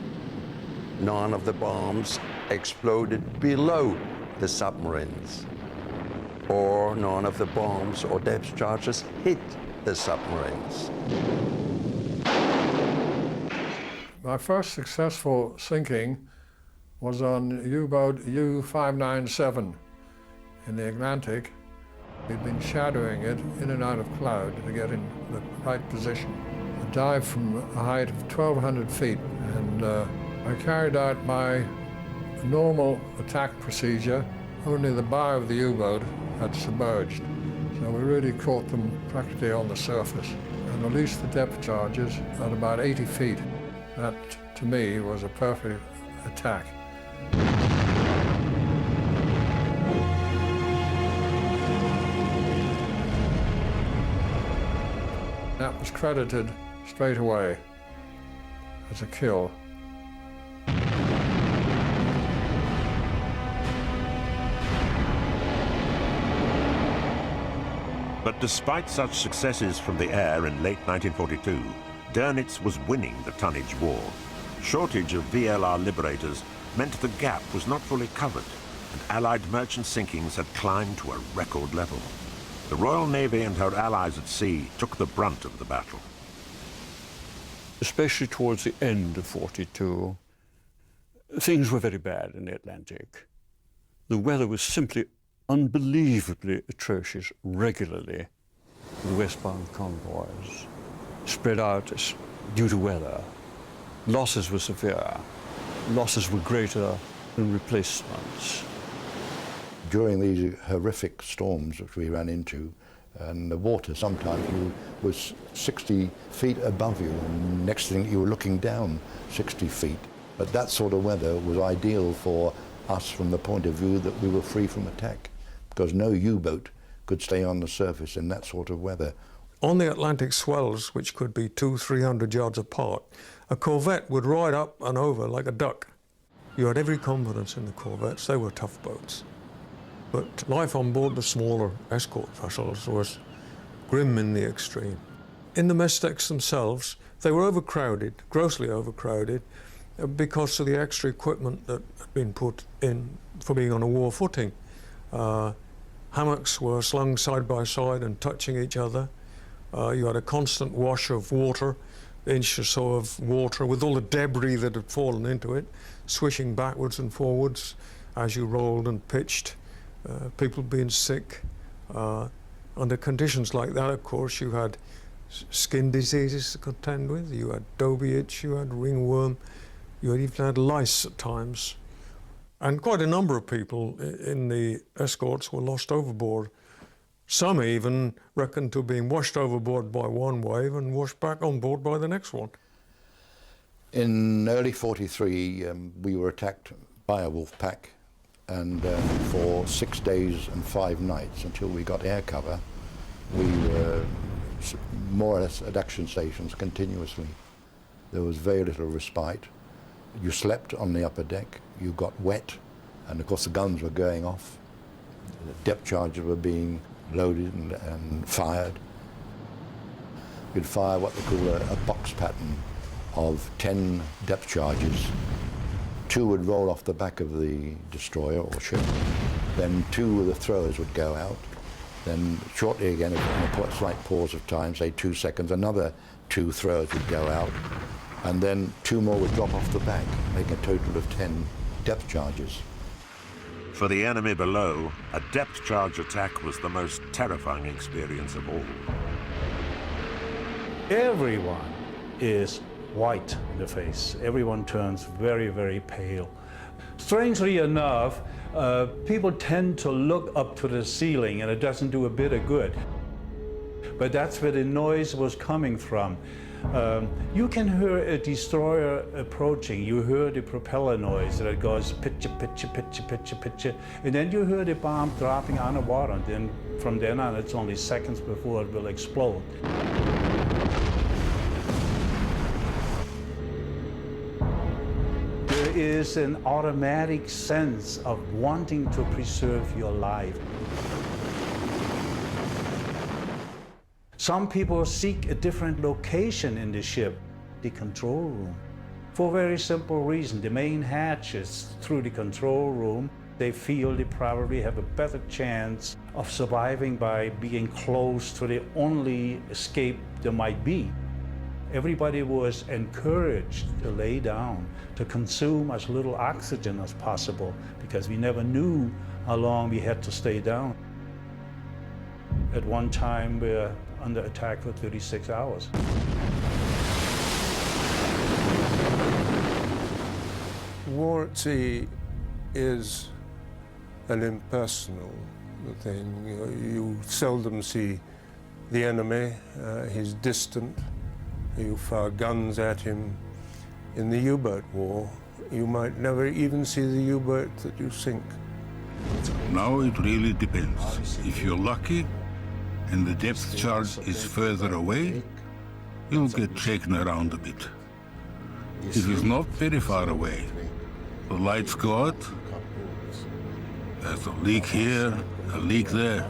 none of the bombs exploded below the submarines, or none of the bombs or depth charges hit the submarines. My first successful sinking was on U-boat U-597 in the Atlantic. We'd been shadowing it in and out of cloud to get in the right position. I dived from a height of 1,200 feet, and I carried out my normal attack procedure. Only the bow of the U-boat had submerged, so we really caught them practically on the surface and released the depth charges at about 80 feet. That, to me, was a perfect attack. That was credited straight away as a kill. But despite such successes from the air in late 1942, Dönitz was winning the tonnage war. Shortage of VLR Liberators meant the gap was not fully covered, and Allied merchant sinkings had climbed to a record level. The Royal Navy and her allies at sea took the brunt of the battle. Especially towards the end of 42, things were very bad in the Atlantic. The weather was simply unbelievably atrocious regularly. The westbound convoys spread out due to weather. Losses were severe. Losses were greater than replacements. During these horrific storms which we ran into, and the water sometimes was 60 feet above you, and next thing you were looking down 60 feet. But that sort of weather was ideal for us from the point of view that we were free from attack, because no U-boat could stay on the surface in that sort of weather. On the Atlantic swells, which could be 200-300 yards apart, a corvette would ride up and over like a duck. You had every confidence in the corvettes. They were tough boats. But life on board the smaller escort vessels was grim in the extreme. In the mess decks themselves, they were overcrowded, grossly overcrowded, because of the extra equipment that had been put in for being on a war footing. Hammocks were slung side by side and touching each other. You had a constant wash of water, inch or so of water, with all the debris that had fallen into it, swishing backwards and forwards as you rolled and pitched, people being sick. Under conditions like that, of course, you had skin diseases to contend with, you had dobie itch, you had ringworm, you even had lice at times. And quite a number of people in the escorts were lost overboard. Some even reckoned to being washed overboard by one wave and washed back on board by the next one. In early '43, we were attacked by a wolf pack, and for 6 days and 5 nights until we got air cover, we were more or less at action stations continuously. There was very little respite. You slept on the upper deck, you got wet, and of course the guns were going off. The depth charges were being loaded and fired. We'd fire what they call a box pattern of 10 depth charges. 2 would roll off the back of the destroyer or ship. Then 2 of the throwers would go out. Then shortly again, in a slight pause of time, say 2 seconds, another 2 throwers would go out. And then 2 more would drop off the back, making a total of 10 depth charges. For the enemy below, a depth charge attack was the most terrifying experience of all. Everyone is white in the face. Everyone turns very, very pale. Strangely enough, people tend to look up to the ceiling, and it doesn't do a bit of good. But that's where the noise was coming from. You can hear a destroyer approaching. You hear the propeller noise that goes pitcha, pitcha, pitcha, pitcha, pitcha, and then you hear the bomb dropping on the water, and then from then on it's only seconds before it will explode. There is an automatic sense of wanting to preserve your life. Some people seek a different location in the ship, the control room, for a very simple reason. The main hatches through the control room, they feel they probably have a better chance of surviving by being close to the only escape there might be. Everybody was encouraged to lay down, to consume as little oxygen as possible, because we never knew how long we had to stay down. At one time, we were under attack for 36 hours. War at sea is an impersonal thing. You seldom see the enemy. He's distant. You fire guns at him. In the U-boat war, you might never even see the U-boat that you sink. Now it really depends. If you're lucky and the depth charge is further away, you'll get shaken around a bit. If it's not very far away, the lights go out, there's a leak here, a leak there.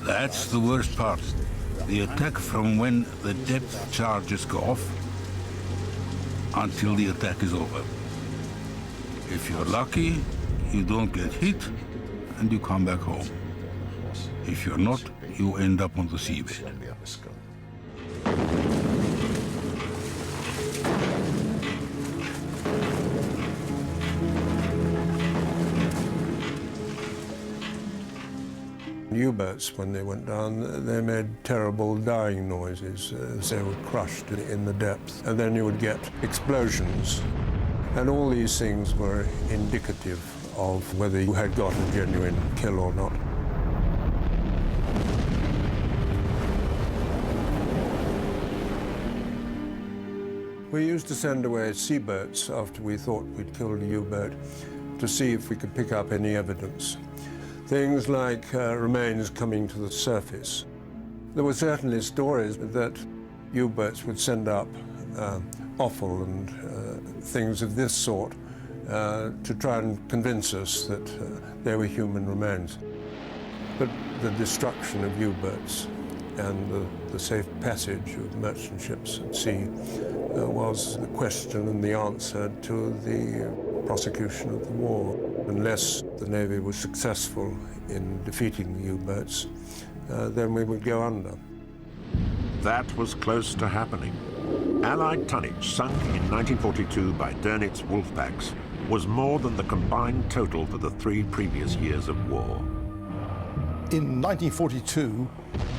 That's the worst part. The attack from when the depth charges go off until the attack is over. If you're lucky, you don't get hit and you come back home. If you're not, you end up on the seabed. U-boats, when they went down, they made terrible dying noises as they were crushed in the depth. And then you would get explosions. And all these things were indicative of whether you had got a genuine kill or not. We used to send away seaboats after we thought we'd killed a U-boat to see if we could pick up any evidence. Things like remains coming to the surface. There were certainly stories that U-boats would send up offal and things of this sort to try and convince us that they were human remains. But the destruction of U-boats and the safe passage of merchant ships at sea was the question and the answer to the prosecution of the war. Unless the Navy was successful in defeating the U-boats, then we would go under. That was close to happening. Allied tonnage sunk in 1942 by Dönitz wolfpacks was more than the combined total for the 3 previous years of war. In 1942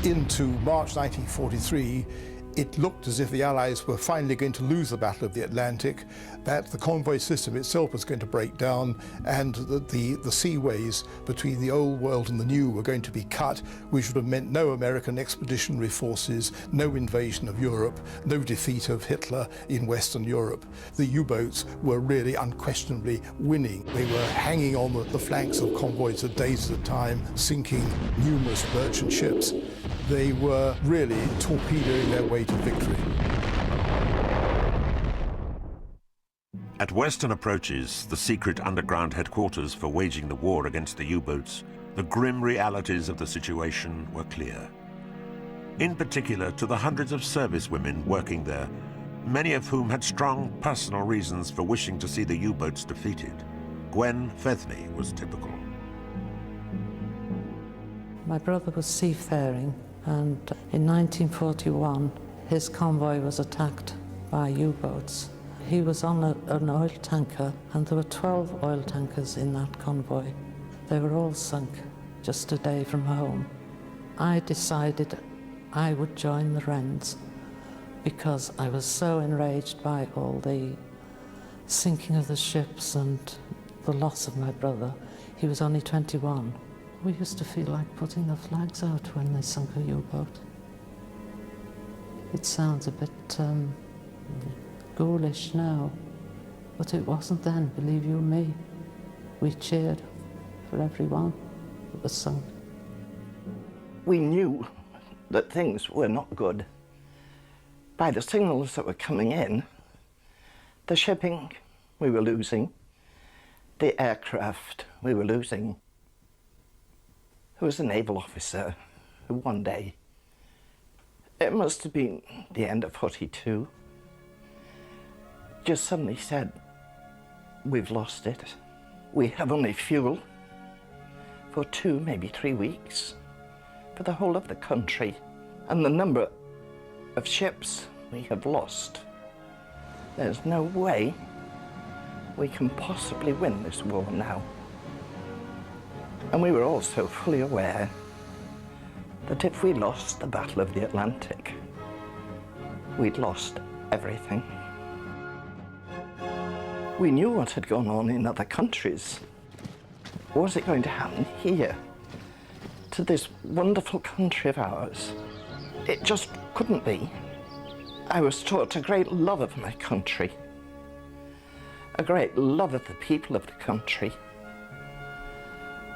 into March 1943, it looked as if the Allies were finally going to lose the Battle of the Atlantic, that the convoy system itself was going to break down, and that the seaways between the old world and the new were going to be cut, which would have meant no American expeditionary forces, no invasion of Europe, no defeat of Hitler in Western Europe. The U-boats were really unquestionably winning. They were hanging on the flanks of convoys for days at a time, sinking numerous merchant ships. They were really torpedoing their way to victory. At western approaches, the secret underground headquarters for waging the war against the U-boats, the grim realities of the situation were clear. In particular to the hundreds of service women working there, many of whom had strong personal reasons for wishing to see the U-boats defeated. Gwen Fethny was typical. My brother was seafaring, and in 1941 his convoy was attacked by U-boats. He was on an oil tanker, and there were 12 oil tankers in that convoy. They were all sunk just a day from home. I decided I would join the Wrens because I was so enraged by all the sinking of the ships and the loss of my brother. He was only 21. We used to feel like putting the flags out when they sunk a U-boat. It sounds a bit ghoulish now, but it wasn't then, believe you me. We cheered for everyone that was sunk. We knew that things were not good. By the signals that were coming in, the shipping we were losing, the aircraft we were losing. There was a naval officer who one day, it must have been the end of 42, just suddenly said, "We've lost it. We have only fuel for 2, maybe 3 weeks for the whole of the country, and the number of ships we have lost. There's no way we can possibly win this war now." And we were also fully aware that if we lost the Battle of the Atlantic, we'd lost everything. We knew what had gone on in other countries. Was it going to happen here, to this wonderful country of ours? It just couldn't be. I was taught a great love of my country, a great love of the people of the country.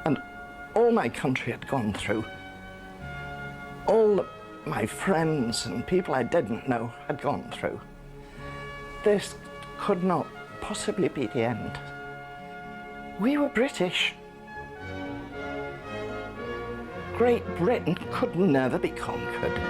And all my country had gone through, all my friends and people I didn't know had gone through. This could not possibly be the end. We were British. Great Britain could never be conquered.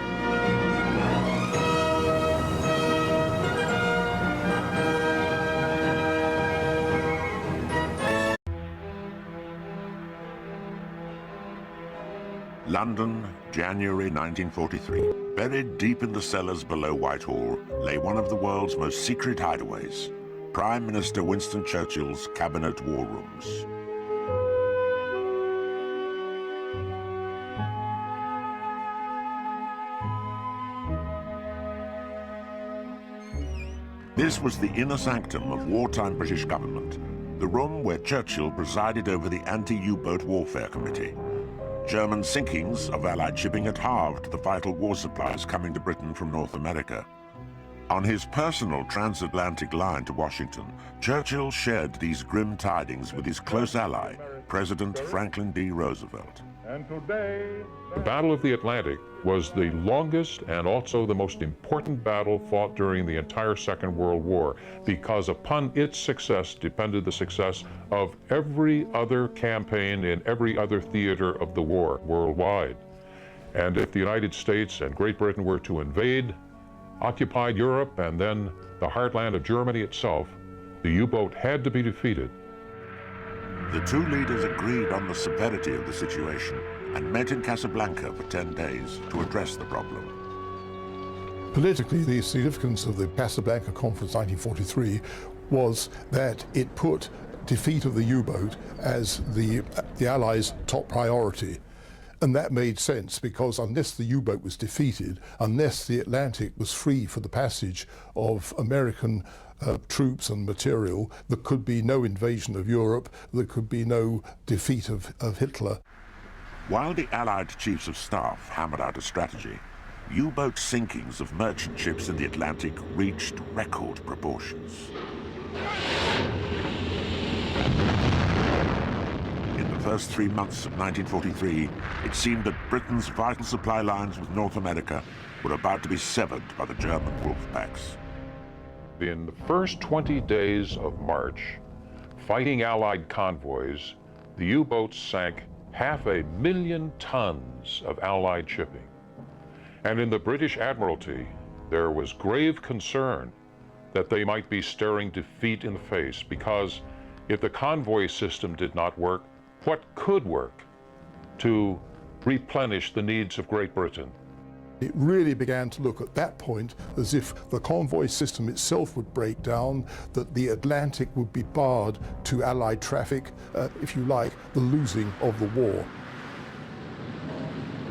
London, January 1943. Buried deep in the cellars below Whitehall lay one of the world's most secret hideaways, Prime Minister Winston Churchill's cabinet war rooms. This was the inner sanctum of wartime British government, the room where Churchill presided over the Anti-U-Boat Warfare Committee. German sinkings of Allied shipping had halved the vital war supplies coming to Britain from North America. On his personal transatlantic line to Washington, Churchill shared these grim tidings with his close ally, President Franklin D. Roosevelt. The Battle of the Atlantic was the longest and also the most important battle fought during the entire Second World War, because upon its success depended the success of every other campaign in every other theater of the war worldwide. And if the United States and Great Britain were to invade occupied Europe and then the heartland of Germany itself, the U-boat had to be defeated. The two leaders agreed on the severity of the situation and met in Casablanca for 10 days to address the problem. Politically, the significance of the Casablanca Conference 1943 was that it put defeat of the U-boat as the Allies' top priority. And that made sense, because unless the U-boat was defeated, unless the Atlantic was free for the passage of American troops and material, there could be no invasion of Europe, there could be no defeat of Hitler. While the Allied chiefs of staff hammered out a strategy, U-boat sinkings of merchant ships in the Atlantic reached record proportions. In the first 3 months of 1943, it seemed that Britain's vital supply lines with North America were about to be severed by the German wolf packs. In the first 20 days of March, fighting Allied convoys, the U-boats sank 500,000 tons of Allied shipping. And in the British Admiralty, there was grave concern that they might be staring defeat in the face, because if the convoy system did not work, what could work to replenish the needs of Great Britain? It really began to look at that point as if the convoy system itself would break down, that the Atlantic would be barred to Allied traffic, if you like, the losing of the war.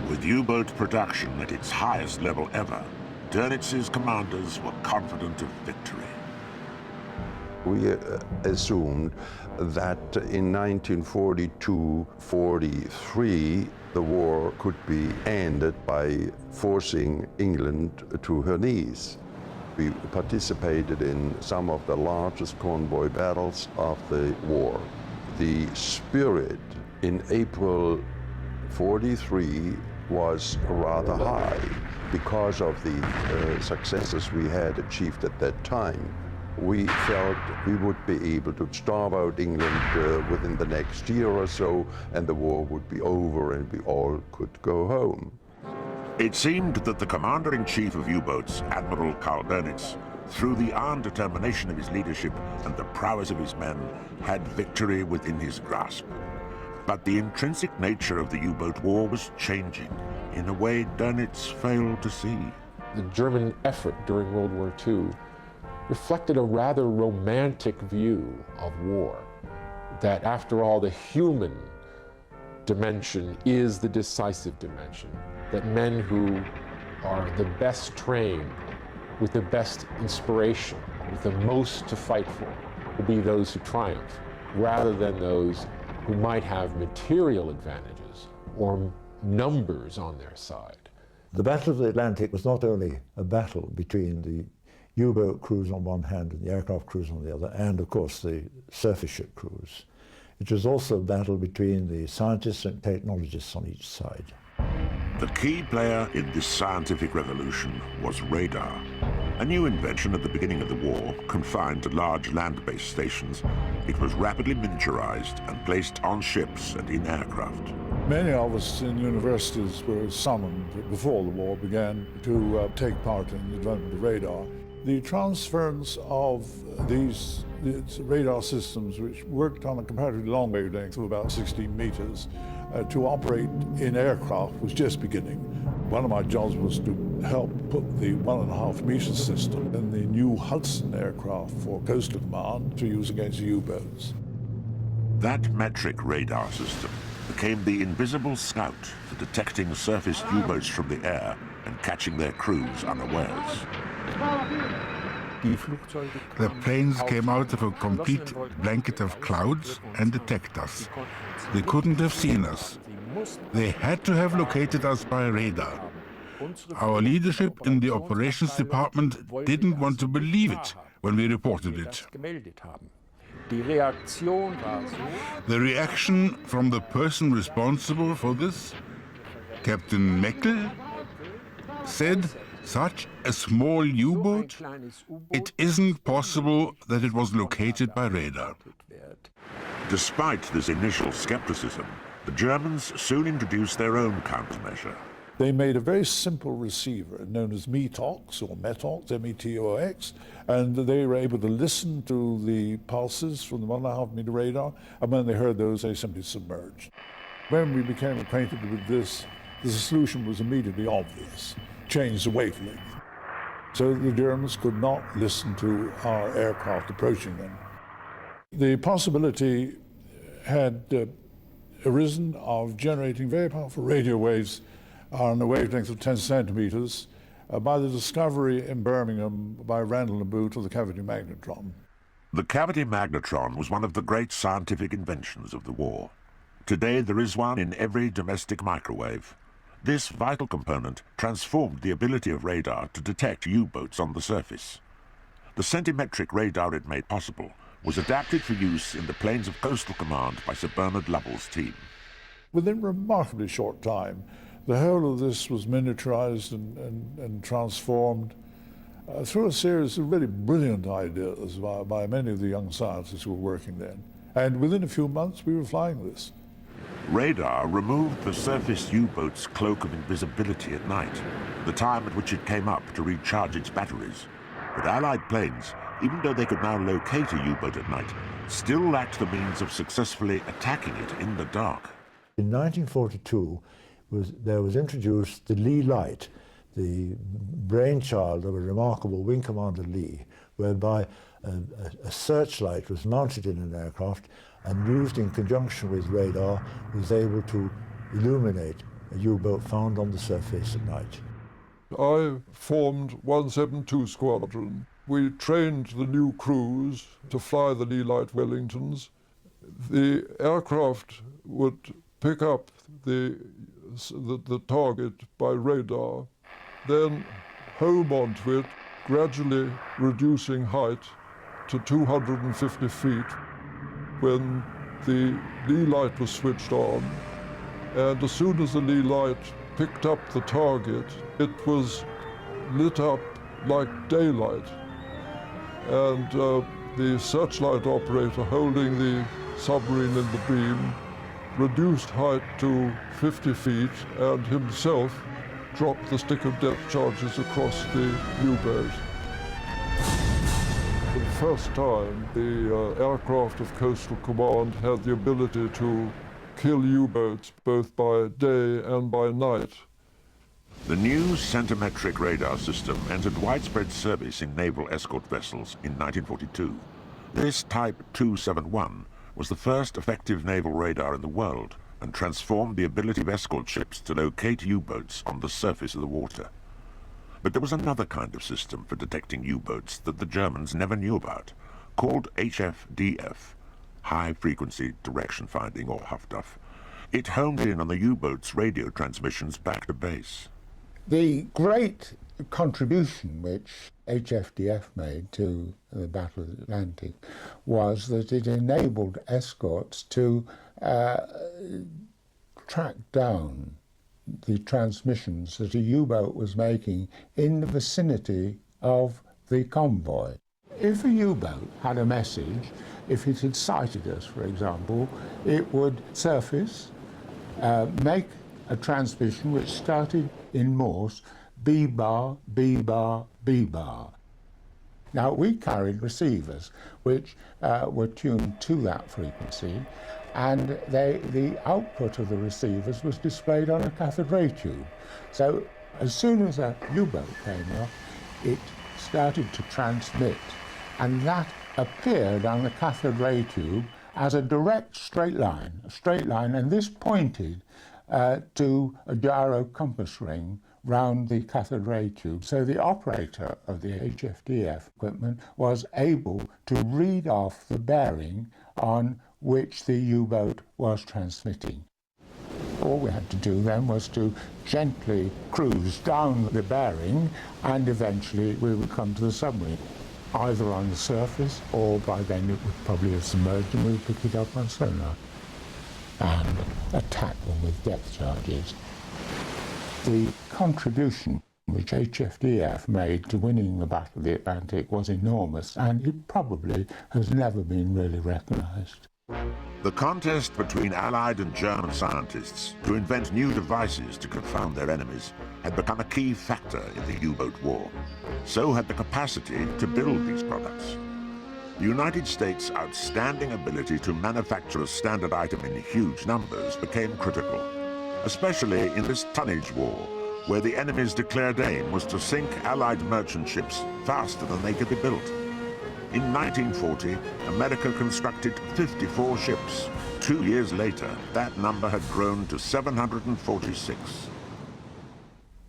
With U-boat production at its highest level ever, Dönitz's commanders were confident of victory. We assumed that in 1942-43 the war could be ended by forcing England to her knees. We participated in some of the largest convoy battles of the war. The spirit in April 43 was rather high because of the successes we had achieved at that time. We felt we would be able to starve out England within the next year or so, and the war would be over and we all could go home. It seemed that the commander-in-chief of U-boats, Admiral Karl Dönitz, through the iron determination of his leadership and the prowess of his men, had victory within his grasp. But the intrinsic nature of the U-boat war was changing in a way Dönitz failed to see. The German effort during World War II reflected a rather romantic view of war, that after all the human dimension is the decisive dimension, that men who are the best trained, with the best inspiration, with the most to fight for, will be those who triumph, rather than those who might have material advantages or numbers on their side. The Battle of the Atlantic was not only a battle between the U-boat crews on one hand and the aircraft crews on the other, and of course the surface ship crews. It was also a battle between the scientists and technologists on each side. The key player in this scientific revolution was radar. A new invention at the beginning of the war, confined to large land-based stations, it was rapidly miniaturized and placed on ships and in aircraft. Many of us in universities were summoned before the war began to take part in the development of radar. The transference of these radar systems, which worked on a comparatively long wavelength of about 16 meters, to operate in aircraft was just beginning. One of my jobs was to help put the 1.5 meter system in the new Hudson aircraft for coastal command to use against U-boats. That metric radar system became the invisible scout for detecting surface U-boats from the air and catching their crews unawares. The planes came out of a complete blanket of clouds and attacked us. They couldn't have seen us. They had to have located us by radar. Our leadership in the operations department didn't want to believe it when we reported it. The reaction from the person responsible for this, Captain Meckel, said, such a small U-boat, it isn't possible that it was located by radar. Despite this initial skepticism, the Germans soon introduced their own countermeasure. They made a very simple receiver known as METOX, or METOX, M-E-T-O-X, and they were able to listen to the pulses from the 1.5 meter radar, and when they heard those, they simply submerged. When we became acquainted with this, the solution was immediately obvious: change the wavelength. So the Germans could not listen to our aircraft approaching them. The possibility had arisen of generating very powerful radio waves on a wavelength of 10 centimeters by the discovery in Birmingham by Randall and Boot of the cavity magnetron. The cavity magnetron was one of the great scientific inventions of the war. Today there is one in every domestic microwave. This vital component transformed the ability of radar to detect U-boats on the surface. The centimetric radar it made possible was adapted for use in the planes of Coastal Command by Sir Bernard Lovell's team. Within a remarkably short time, the whole of this was miniaturized and transformed through a series of really brilliant ideas by many of the young scientists who were working then. And within a few months, we were flying this. Radar removed the surface U-boat's cloak of invisibility at night, the time at which it came up to recharge its batteries. But Allied planes, even though they could now locate a U-boat at night, still lacked the means of successfully attacking it in the dark. In 1942, there was introduced the Lee light, the brainchild of a remarkable Wing Commander Lee, whereby a searchlight was mounted in an aircraft and used in conjunction with radar was able to illuminate a U-boat found on the surface at night. I formed 172 Squadron. We trained the new crews to fly the Lee Light Wellingtons. The aircraft would pick up the target by radar, then home onto it, gradually reducing height to 250 feet when the Lee light was switched on. And as soon as the Lee light picked up the target, it was lit up like daylight. And the searchlight operator holding the submarine in the beam reduced height to 50 feet and himself dropped the stick of depth charges across the U-boat. For the first time, the aircraft of Coastal Command had the ability to kill U-boats both by day and by night. The new centimetric radar system entered widespread service in naval escort vessels in 1942. This Type 271 was the first effective naval radar in the world and transformed the ability of escort ships to locate U-boats on the surface of the water. But there was another kind of system for detecting U-boats that the Germans never knew about, called HFDF, High Frequency Direction Finding, or HFDF. It honed in on the U-boat's radio transmissions back to base. The great contribution which HFDF made to the Battle of the Atlantic was that it enabled escorts to track down the transmissions that a U-boat was making in the vicinity of the convoy. If a U-boat had a message, if it had sighted us, for example, it would surface, make a transmission which started in Morse, B bar, B bar, B bar. Now, we carried receivers which were tuned to that frequency, and the output of the receivers was displayed on a cathode ray tube. So as soon as a U-boat came up, it started to transmit, and that appeared on the cathode ray tube as a direct straight line, and this pointed to a gyro compass ring round the cathode ray tube. So the operator of the HFDF equipment was able to read off the bearing on which the U-boat was transmitting. All we had to do then was to gently cruise down the bearing, and eventually we would come to the submarine. either on the surface, or by then it would probably have submerged and we would pick it up on sonar and attack them with depth charges. The contribution which HFDF made to winning the Battle of the Atlantic was enormous, and it probably has never been really recognised. The contest between Allied and German scientists to invent new devices to confound their enemies had become a key factor in the U-boat war. So had the capacity to build these products. The United States' outstanding ability to manufacture a standard item in huge numbers became critical, especially in this tonnage war, where the enemy's declared aim was to sink Allied merchant ships faster than they could be built. In 1940, America constructed 54 ships. 2 years later, that number had grown to 746.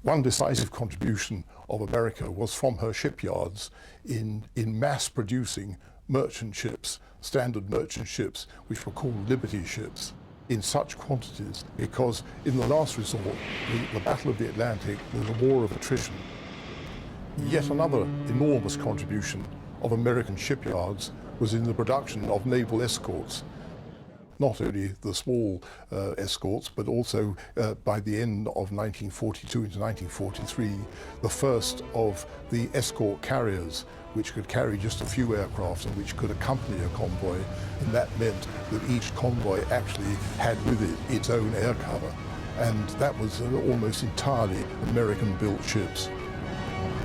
One decisive contribution of America was from her shipyards in mass producing merchant ships, standard merchant ships, which were called Liberty ships, in such quantities, because in the last resort, the Battle of the Atlantic was a war of attrition. Yet another enormous contribution of American shipyards was in the production of naval escorts. Not only the small escorts, but also by the end of 1942 into 1943, the first of the escort carriers, which could carry just a few aircraft and which could accompany a convoy, and that meant that each convoy actually had with it its own air cover, and that was almost entirely American-built ships.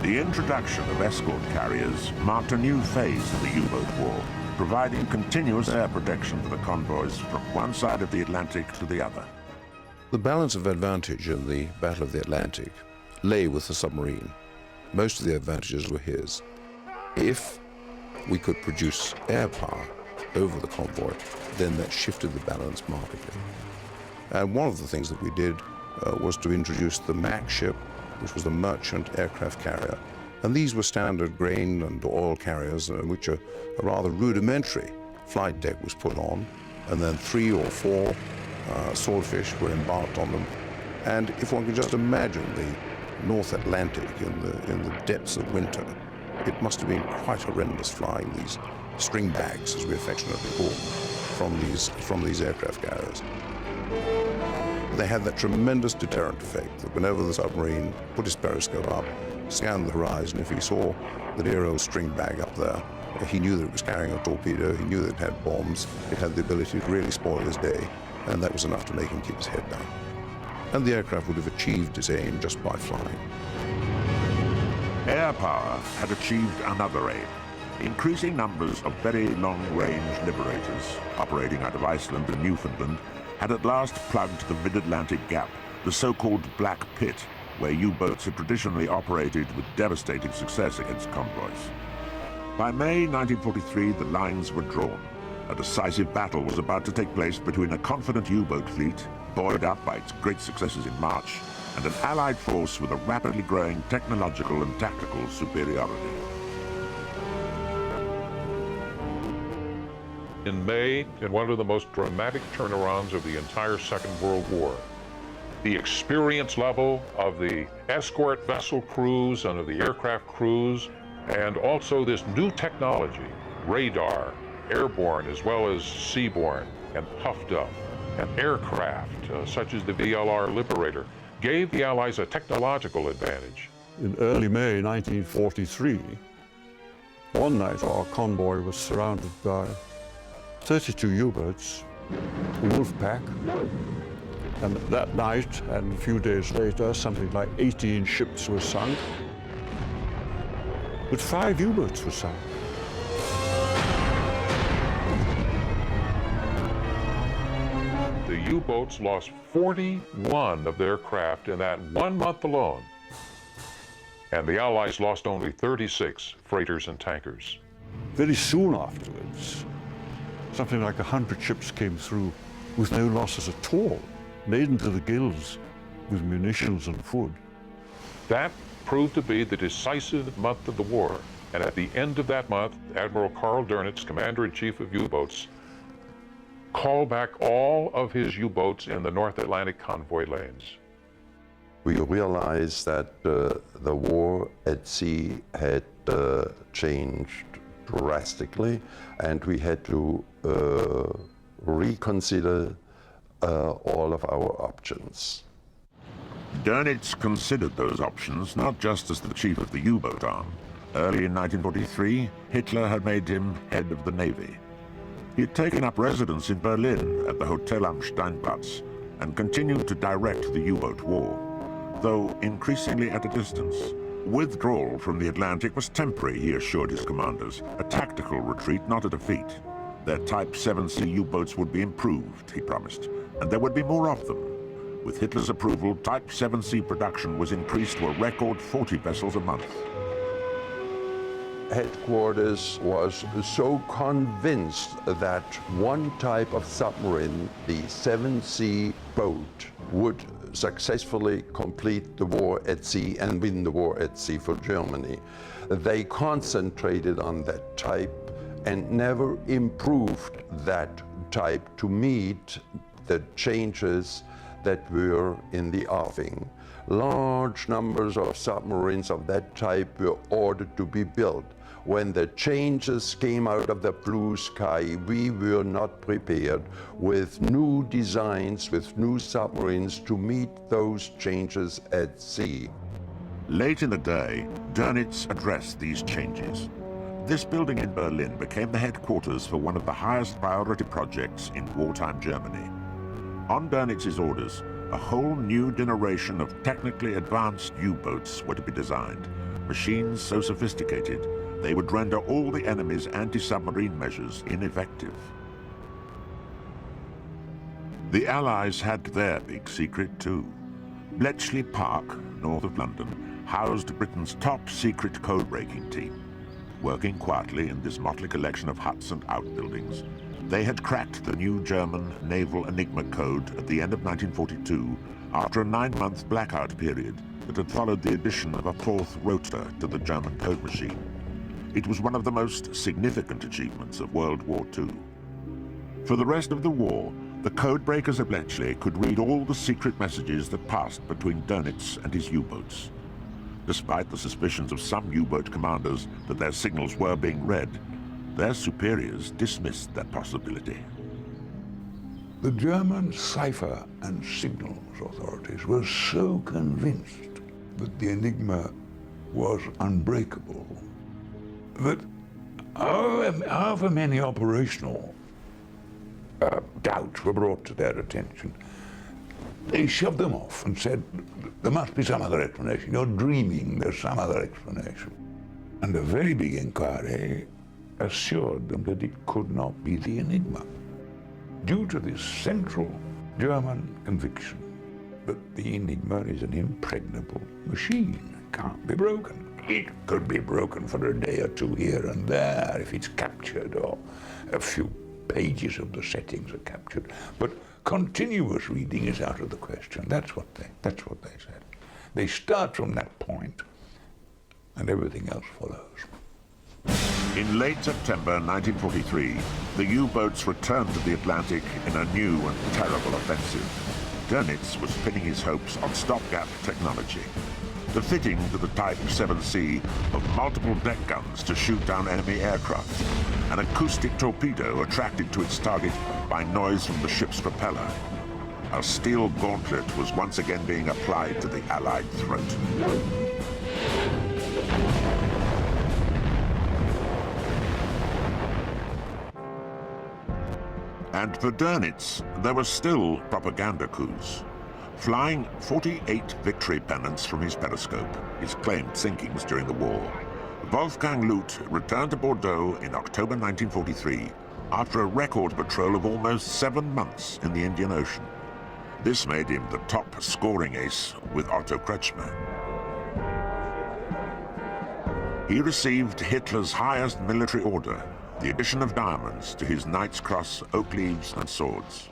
The introduction of escort carriers marked a new phase of the U-boat war, providing continuous air protection for the convoys from one side of the Atlantic to the other. The balance of advantage in the Battle of the Atlantic lay with the submarine. Most of the advantages were his. If we could produce air power over the convoy, then that shifted the balance markedly. And one of the things that we did was to introduce the MAC ship, which was the merchant aircraft carrier. And these were standard grain and oil carriers, which a rather rudimentary flight deck was put on, and then 3 or 4 swordfish were embarked on them. And if one could just imagine the North Atlantic in the depths of winter, it must have been quite horrendous flying these string bags, as we affectionately call them, from these aircraft carriers. They had that tremendous deterrent effect that whenever the submarine put his periscope up, scanned the horizon, if he saw the dear old string bag up there, he knew that it was carrying a torpedo, he knew that it had bombs, it had the ability to really spoil his day, and that was enough to make him keep his head down. And the aircraft would have achieved its aim just by flying. Air power had achieved another aim. Increasing numbers of very long-range liberators operating out of Iceland and Newfoundland had at last plugged the mid-Atlantic gap, the so-called Black Pit, where U-boats had traditionally operated with devastating success against convoys. By May 1943, the lines were drawn. A decisive battle was about to take place between a confident U-boat fleet, buoyed up by its great successes in March, and an Allied force with a rapidly growing technological and tactical superiority. In May, in one of the most dramatic turnarounds of the entire Second World War, the experience level of the escort vessel crews and of the aircraft crews, and also this new technology, radar, airborne as well as seaborne, and puffed up, and aircraft such as the VLR Liberator, gave the Allies a technological advantage. In early May 1943, one night our convoy was surrounded by 32 U-boats, a wolf pack, and that night and a few days later, something like 18 ships were sunk, but 5 U-boats were sunk. The U-boats lost 41 of their craft in that 1 month alone, and the Allies lost only 36 freighters and tankers. Very soon afterwards, something like 100 ships came through with no losses at all, laden to the gills with munitions and food. That proved to be the decisive month of the war, and at the end of that month, Admiral Karl Dönitz, Commander-in-Chief of U-boats, called back all of his U-boats in the North Atlantic convoy lanes. We realized that the war at sea had changed drastically, and we had to reconsider all of our options. Dönitz considered those options not just as the chief of the U-boat arm. Early in 1943, Hitler had made him head of the Navy. He had taken up residence in Berlin at the Hotel am Steinplatz and continued to direct the U-boat war, though increasingly at a distance. Withdrawal from the Atlantic was temporary, he assured his commanders, a tactical retreat, not a defeat. Their Type 7C U-boats would be improved, he promised, and there would be more of them. With Hitler's approval, Type 7C production was increased to a record 40 vessels a month. Headquarters was so convinced that one type of submarine, the 7C boat, would successfully complete the war at sea and win the war at sea for Germany. They concentrated on that type and never improved that type to meet the changes that were in the offing. Large numbers of submarines of that type were ordered to be built. When the changes came out of the blue sky, we were not prepared with new designs, with new submarines to meet those changes at sea. Late in the day, Dönitz addressed these changes. This building in Berlin became the headquarters for one of the highest priority projects in wartime Germany. On Dönitz's orders, a whole new generation of technically advanced U-boats were to be designed, machines so sophisticated they would render all the enemy's anti-submarine measures ineffective. The Allies had their big secret too. Bletchley Park, north of London, housed Britain's top secret code-breaking team. Working quietly in this motley collection of huts and outbuildings, they had cracked the new German Naval Enigma code at the end of 1942 after a 9-month blackout period that had followed the addition of a fourth rotor to the German code machine. It was one of the most significant achievements of World War II. For the rest of the war, the codebreakers of Bletchley could read all the secret messages that passed between Dönitz and his U-boats. Despite the suspicions of some U-boat commanders that their signals were being read, their superiors dismissed that possibility. The German cipher and signals authorities were so convinced that the Enigma was unbreakable that however many operational doubts were brought to their attention, they shoved them off and said, there must be some other explanation. You're dreaming, there's some other explanation. And a very big inquiry assured them that it could not be the Enigma, due to this central German conviction that the Enigma is an impregnable machine, can't be broken. It could be broken for a day or two here and there if it's captured, or a few pages of the settings are captured. But continuous reading is out of the question. That's what they said. They start from that point, and everything else follows. In late September 1943, the U-boats returned to the Atlantic in a new and terrible offensive. Dönitz was pinning his hopes on stopgap technology. The fitting to the Type 7C of multiple deck guns to shoot down enemy aircraft, an acoustic torpedo attracted to its target by noise from the ship's propeller. A steel gauntlet was once again being applied to the Allied throat. And for Dönitz, there were still propaganda coups. Flying 48 victory pennants from his periscope, his claimed sinkings during the war, Wolfgang Luth returned to Bordeaux in October 1943 after a record patrol of almost 7 months in the Indian Ocean. This made him the top scoring ace with Otto Kretschmer. He received Hitler's highest military order, the addition of diamonds to his Knight's Cross, oak leaves and swords.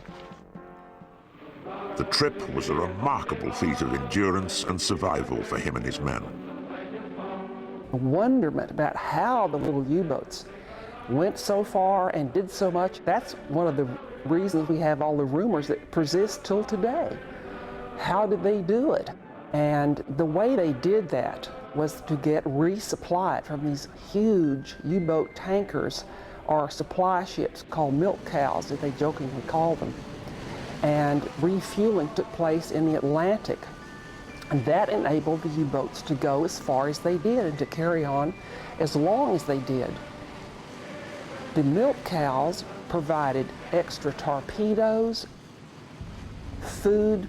The trip was a remarkable feat of endurance and survival for him and his men. A wonderment about how the little U-boats went so far and did so much. That's one of the reasons we have all the rumors that persist till today. How did they do it? And the way they did that was to get resupplied from these huge U-boat tankers or supply ships called milk cows, as they jokingly call them. And refueling took place in the Atlantic. And that enabled the U-boats to go as far as they did and to carry on as long as they did. The milk cows provided extra torpedoes, food,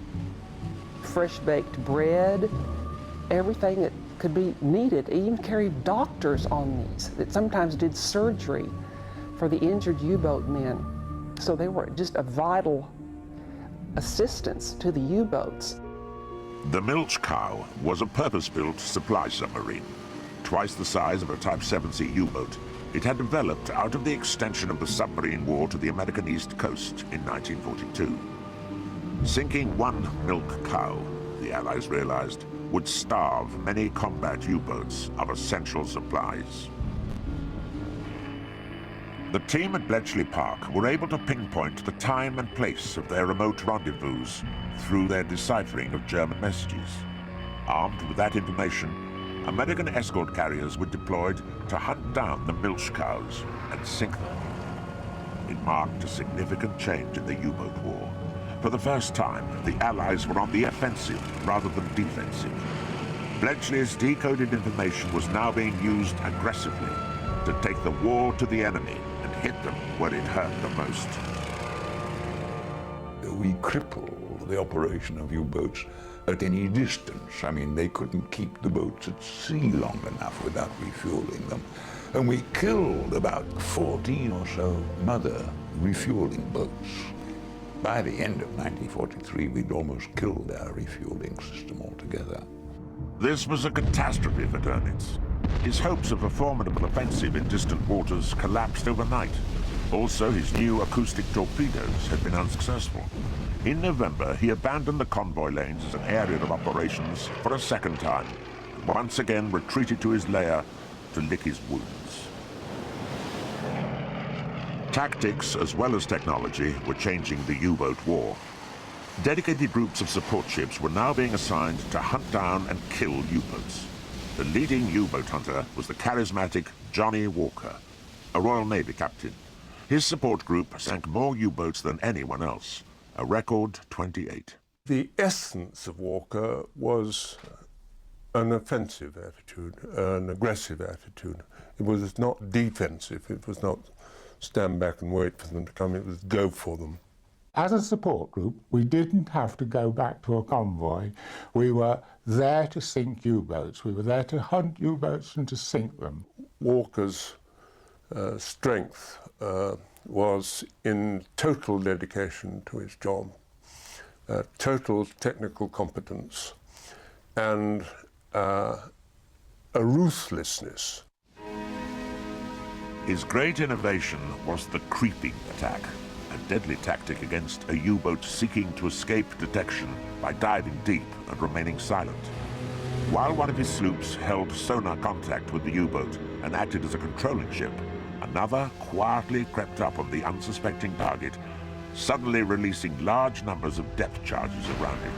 fresh baked bread, everything that could be needed. They even carried doctors on these that sometimes did surgery for the injured U-boat men. So they were just a vital assistance to the U-boats. The Milch Cow was a purpose-built supply submarine. Twice the size of a Type 7C U-boat, it had developed out of the extension of the submarine war to the American East Coast in 1942. Sinking one Milk Cow, the Allies realized, would starve many combat U-boats of essential supplies. The team at Bletchley Park were able to pinpoint the time and place of their remote rendezvous through their deciphering of German messages. Armed with that information, American escort carriers were deployed to hunt down the Milch Cows and sink them. It marked a significant change in the U-boat war. For the first time, the Allies were on the offensive rather than defensive. Bletchley's decoded information was now being used aggressively to take the war to the enemy and hit them where it hurt the most. We cripple the operation of U-boats at any distance. I mean, they couldn't keep the boats at sea long enough without refueling them. And we killed about 14 or so mother refueling boats. By the end of 1943, we'd almost killed our refueling system altogether. This was a catastrophe for Dönitz. His hopes of a formidable offensive in distant waters collapsed overnight. Also, his new acoustic torpedoes had been unsuccessful. In November, he abandoned the convoy lanes as an area of operations for a second time, and once again retreated to his lair to lick his wounds. Tactics, as well as technology, were changing the U-boat war. Dedicated groups of support ships were now being assigned to hunt down and kill U-boats. The leading U-boat hunter was the charismatic Johnny Walker, a Royal Navy captain. His support group sank more U-boats than anyone else, a record 28. The essence of Walker was an offensive attitude, an aggressive attitude. It was not defensive, it was not stand back and wait for them to come, it was go for them. As a support group, we didn't have to go back to a convoy. We were there to sink U-boats. We were there to hunt U-boats and to sink them. Walker's strength was in total dedication to his job, total technical competence, and a ruthlessness. His great innovation was the creeping attack, a deadly tactic against a U-boat seeking to escape detection by diving deep and remaining silent. While one of his sloops held sonar contact with the U-boat and acted as a controlling ship, another quietly crept up on the unsuspecting target, suddenly releasing large numbers of depth charges around it.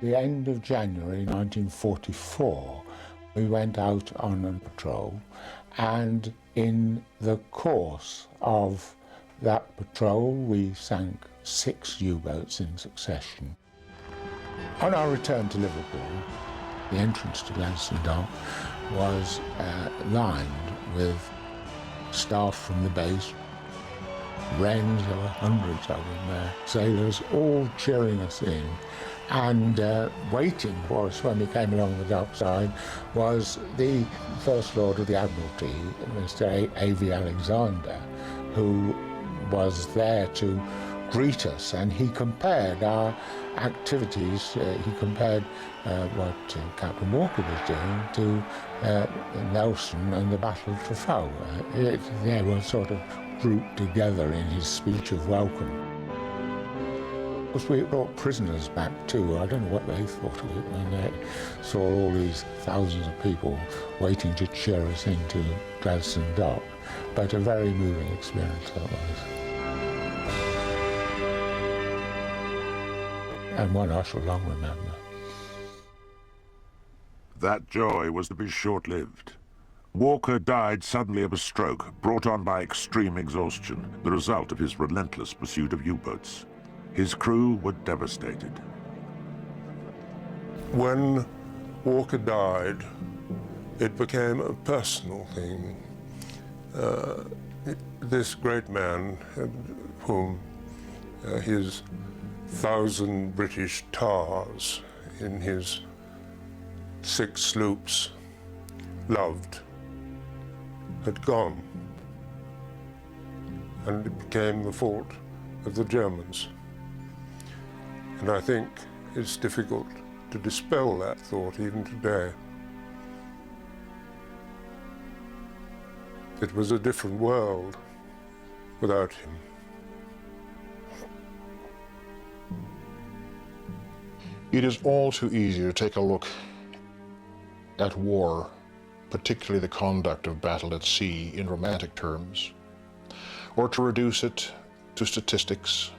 The end of January 1944, we went out on a patrol, and in the course of that patrol, we sank 6 U-boats in succession. On our return to Liverpool, the entrance to Gladstone Dock was lined with staff from the base. Wrens, there were hundreds of them there, sailors all cheering us in. And waiting for us when we came along the dockside was the First Lord of the Admiralty, Mr. A.V. Alexander, who was there to greet us, and he compared our activities, he compared what Captain Walker was doing to Nelson and the Battle of Trafalgar. They were sort of grouped together in his speech of welcome. Of course, we brought prisoners back too. I don't know what they thought of it when they saw all these thousands of people waiting to cheer us into Gladstone Dock, but a very moving experience that was. and one I shall long remember. That joy was to be short-lived. Walker died suddenly of a stroke brought on by extreme exhaustion, the result of his relentless pursuit of U-boats. His crew were devastated. When Walker died, it became a personal thing. This great man, whom his 1,000 British tars in his 6 sloops loved, had gone, and it became the fault of the Germans. And I think it's difficult to dispel that thought even today. It was a different world without him. It is all too easy to take a look at war, particularly the conduct of battle at sea, in romantic terms, or to reduce it to statistics,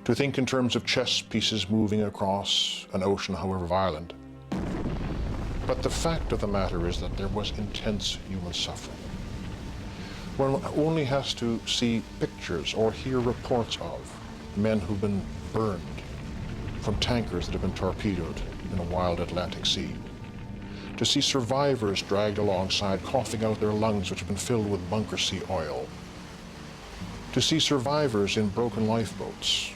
to think in terms of chess pieces moving across an ocean, however violent. But the fact of the matter is that there was intense human suffering. One only has to see pictures or hear reports of men who've been burned from tankers that have been torpedoed in a wild Atlantic Sea, to see survivors dragged alongside coughing out their lungs which have been filled with bunker sea oil, to see survivors in broken lifeboats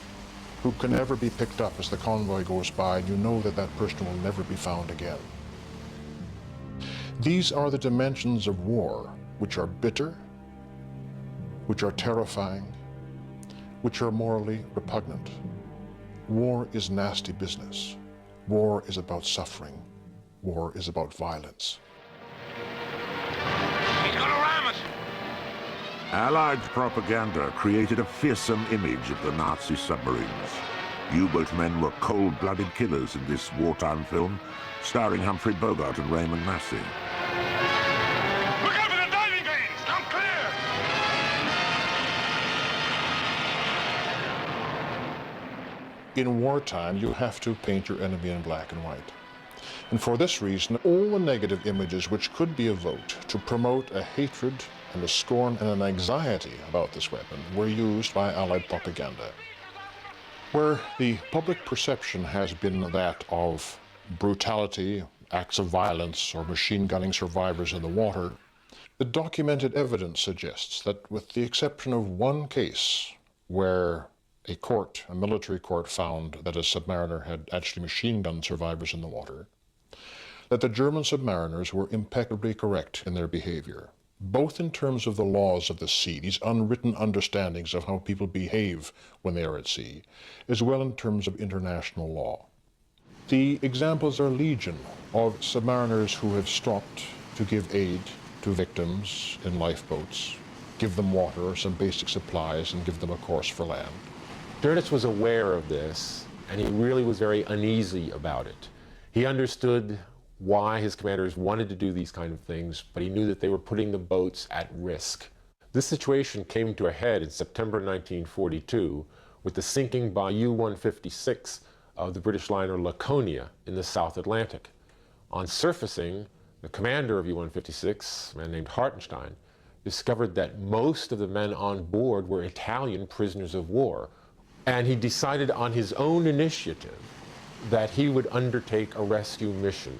who can never be picked up as the convoy goes by, and you know that that person will never be found again. These are the dimensions of war which are bitter, which are terrifying, which are morally repugnant. War is nasty business. War is about suffering. War is about violence. He's gonna ram us! Allied propaganda created a fearsome image of the Nazi submarines. U-boat men were cold-blooded killers in this wartime film, starring Humphrey Bogart and Raymond Massey. Look out for the diving vanes! Come clear! In wartime, you have to paint your enemy in black and white. And for this reason, all the negative images which could be evoked to promote a hatred and a scorn and an anxiety about this weapon were used by Allied propaganda. Where the public perception has been that of brutality, acts of violence, or machine gunning survivors in the water, the documented evidence suggests that with the exception of one case where a military court found that a submariner had actually machine gunned survivors in the water, that the German submariners were impeccably correct in their behavior, both in terms of the laws of the sea, these unwritten understandings of how people behave when they are at sea, as well in terms of international law. The examples are legion of submariners who have stopped to give aid to victims in lifeboats, give them water or some basic supplies, and give them a course for land. Dönitz was aware of this, and he really was very uneasy about it. He understood why his commanders wanted to do these kind of things, but he knew that they were putting the boats at risk. This situation came to a head in September 1942 with the sinking by U-156 of the British liner Laconia in the South Atlantic. On surfacing, the commander of U-156, a man named Hartenstein, discovered that most of the men on board were Italian prisoners of war, and he decided on his own initiative that he would undertake a rescue mission,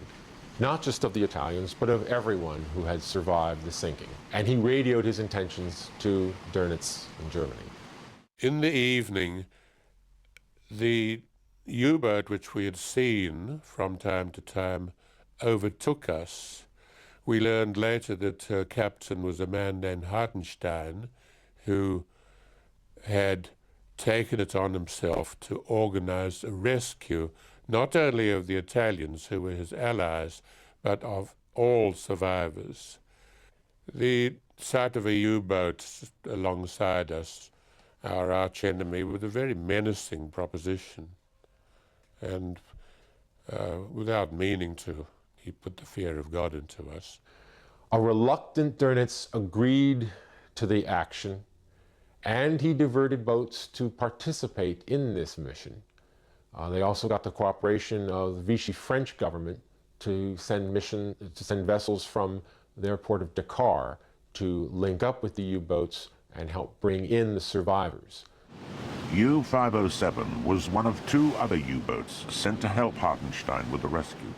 not just of the Italians, but of everyone who had survived the sinking. And he radioed his intentions to Dönitz in Germany. In the evening, the U-boat which we had seen from time to time overtook us. We learned later that her captain was a man named Hartenstein, who had taken it on himself to organize a rescue, not only of the Italians who were his allies, but of all survivors. The sight of a U-boat alongside us, our arch enemy, was a very menacing proposition. And without meaning to, he put the fear of God into us. A reluctant Dönitz agreed to the action, and he diverted boats to participate in this mission. They also got the cooperation of the Vichy French government to send vessels from their port of Dakar to link up with the U-boats and help bring in the survivors. U-507 was one of two other U-boats sent to help Hartenstein with the rescue.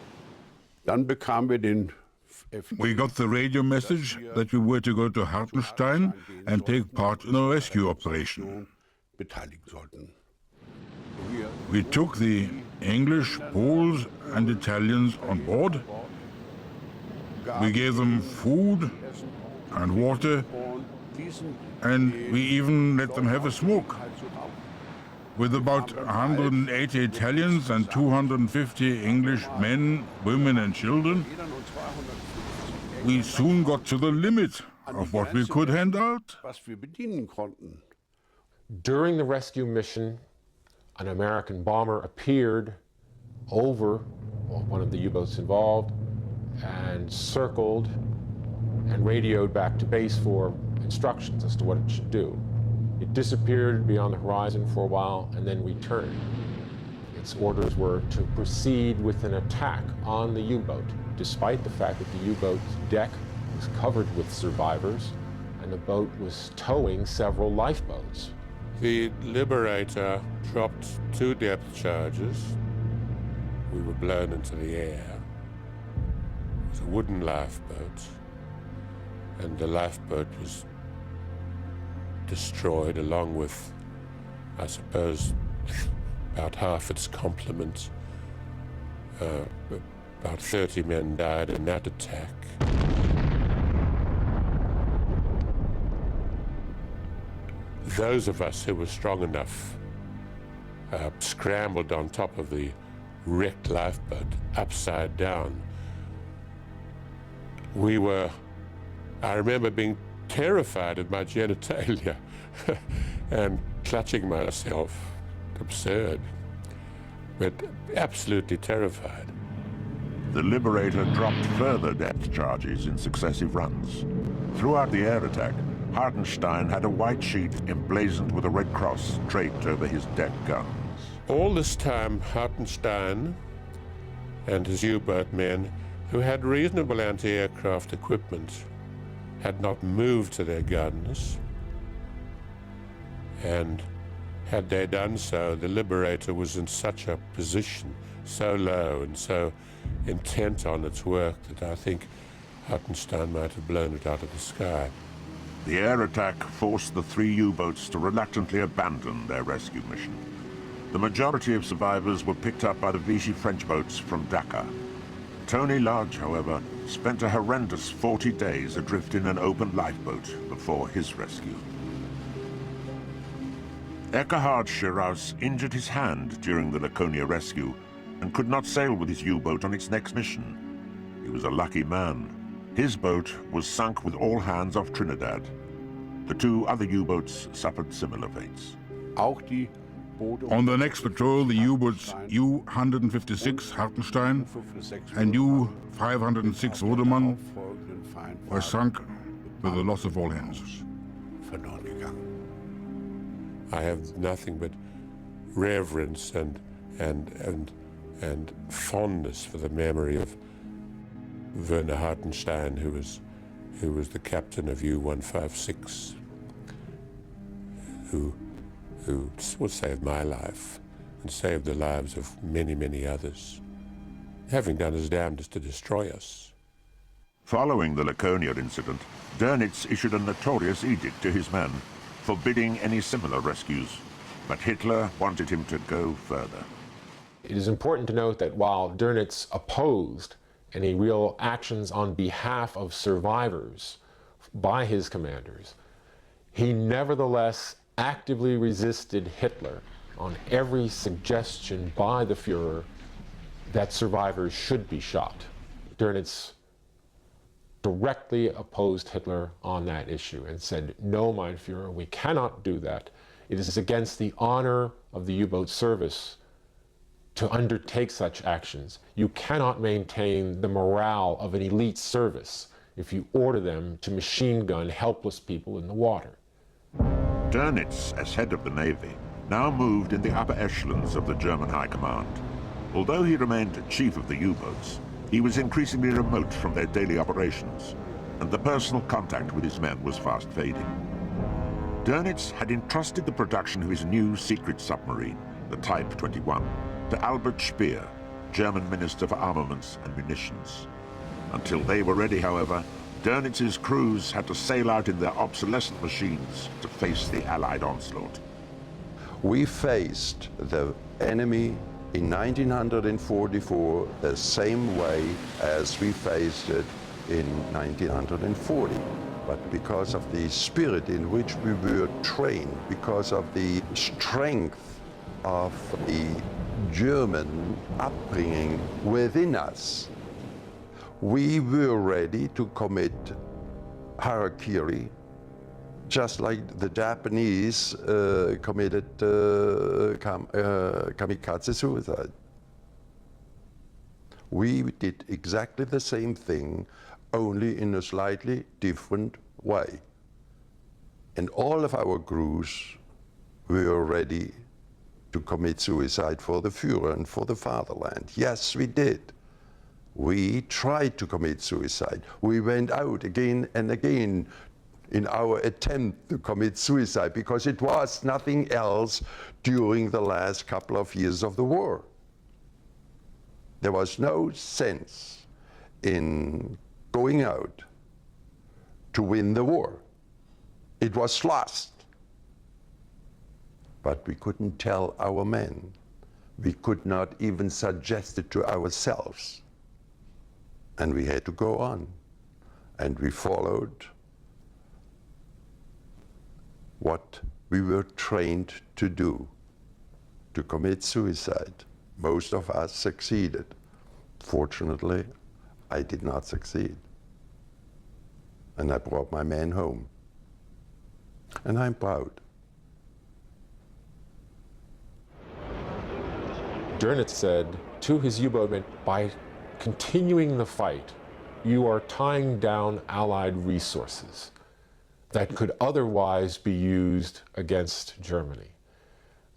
We got the radio message that we were to go to Hartenstein and take part in a rescue operation. We took the English, Poles and Italians on board. We gave them food and water, and we even let them have a smoke. With about 180 Italians and 250 English men, women and children, we soon got to the limit of what we could hand out. During the rescue mission, an American bomber appeared over one of the U-boats involved and circled and radioed back to base for instructions as to what it should do. It disappeared beyond the horizon for a while and then returned. Its orders were to proceed with an attack on the U-boat, despite the fact that the U-boat's deck was covered with survivors and the boat was towing several lifeboats. The Liberator dropped 2 depth charges. We were blown into the air. It was a wooden lifeboat, and the lifeboat was destroyed along with, I suppose, about half its complement. About 30 men died in that attack. Those of us who were strong enough scrambled on top of the wrecked lifeboat upside down. I remember being terrified of my genitalia and clutching myself. Absurd, but absolutely terrified. The Liberator dropped further depth charges in successive runs. Throughout the air attack, Hartenstein had a white sheet emblazoned with a red cross draped over his deck guns. All this time, Hartenstein and his U-boat men, who had reasonable anti-aircraft equipment, had not moved to their guns. And had they done so, the Liberator was in such a position, so low and so intent on its work, that I think Hartenstein might have blown it out of the sky. The air attack forced the 3 U-boats to reluctantly abandon their rescue mission. The majority of survivors were picked up by the Vichy French boats from Dakar. Tony Lodge, however, spent a horrendous 40 days adrift in an open lifeboat before his rescue. Eckhard Schiraus injured his hand during the Laconia rescue and could not sail with his U-boat on its next mission. He was a lucky man. His boat was sunk with all hands off Trinidad. The 2 other U-boats suffered similar fates. On the next patrol, the U-boats U-156 Hartenstein and U-506 Rodemann were sunk with the loss of all hands. I have nothing but reverence and fondness for the memory of Werner Hartenstein, who was the captain of U-156, who saved my life and saved the lives of many, many others, having done his damnedest to destroy us. Following the Laconia incident, Dönitz issued a notorious edict to his men, forbidding any similar rescues, but Hitler wanted him to go further. It is important to note that while Dönitz opposed any real actions on behalf of survivors by his commanders, he nevertheless actively resisted Hitler on every suggestion by the Fuhrer that survivors should be shot. Dönitz directly opposed Hitler on that issue and said, "No, mein Führer, we cannot do that. It is against the honor of the U-boat service to undertake such actions. You cannot maintain the morale of an elite service if you order them to machine gun helpless people in the water." Dönitz, as head of the Navy, now moved in the upper echelons of the German High Command. Although he remained chief of the U-boats, he was increasingly remote from their daily operations, and the personal contact with his men was fast fading. Dönitz had entrusted the production of his new secret submarine, the Type 21, to Albert Speer, German Minister for Armaments and Munitions. Until they were ready, however, Dönitz's crews had to sail out in their obsolescent machines to face the Allied onslaught. We faced the enemy in 1944 the same way as we faced it in 1940. But because of the spirit in which we were trained, because of the strength of the German upbringing within us, we were ready to commit harakiri, just like the Japanese committed kamikaze suicide. We did exactly the same thing, only in a slightly different way. And all of our crews were ready to commit suicide for the Führer and for the fatherland. Yes, we did. We tried to commit suicide. We went out again and again in our attempt to commit suicide, because it was nothing else during the last couple of years of the war. There was no sense in going out to win the war. It was lost. But we couldn't tell our men. We could not even suggest it to ourselves. And we had to go on. And we followed what we were trained to do, to commit suicide. Most of us succeeded. Fortunately, I did not succeed. And I brought my men home. And I'm proud. Dönitz said to his U-boat men, by continuing the fight, you are tying down Allied resources that could otherwise be used against Germany.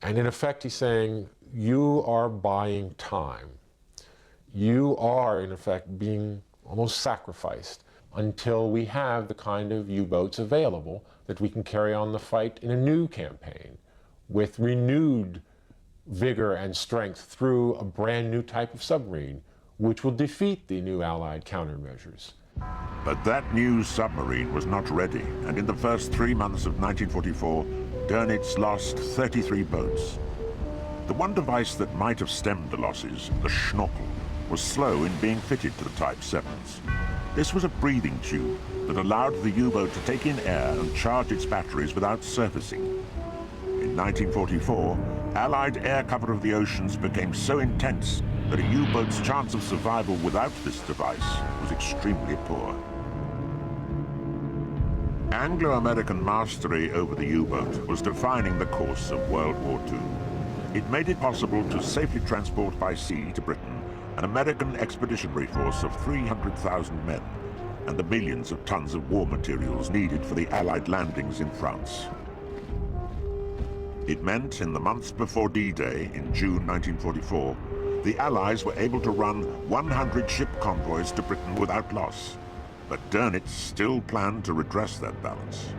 And in effect, he's saying, you are buying time. You are, in effect, being almost sacrificed until we have the kind of U-boats available that we can carry on the fight in a new campaign with renewed vigor and strength through a brand new type of submarine, which will defeat the new Allied countermeasures. But that new submarine was not ready, and in the first 3 months of 1944, Dönitz lost 33 boats. The one device that might have stemmed the losses, the schnorkel, was slow in being fitted to the Type 7s. This was a breathing tube that allowed the U-boat to take in air and charge its batteries without surfacing. In 1944, Allied air cover of the oceans became so intense that a U-boat's chance of survival without this device was extremely poor. Anglo-American mastery over the U-boat was defining the course of World War II. It made it possible to safely transport by sea to Britain an American expeditionary force of 300,000 men and the millions of tons of war materials needed for the Allied landings in France. It meant in the months before D-Day in June 1944, the Allies were able to run 100 ship convoys to Britain without loss. But Dönitz still planned to redress that balance.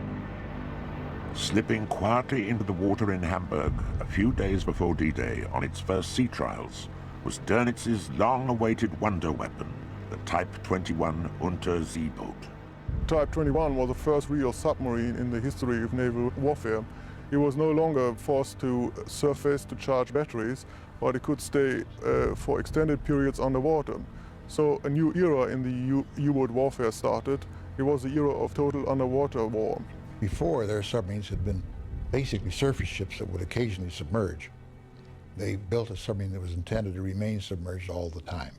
Slipping quietly into the water in Hamburg a few days before D-Day on its first sea trials was Dönitz's long-awaited wonder weapon, the Type 21 Unterseeboot. Type 21 was the first real submarine in the history of naval warfare. It was no longer forced to surface to charge batteries, but it could stay for extended periods underwater. So a new era in the U-boat warfare started. It was the era of total underwater war. Before, their submarines had been basically surface ships that would occasionally submerge. They built a submarine that was intended to remain submerged all the time.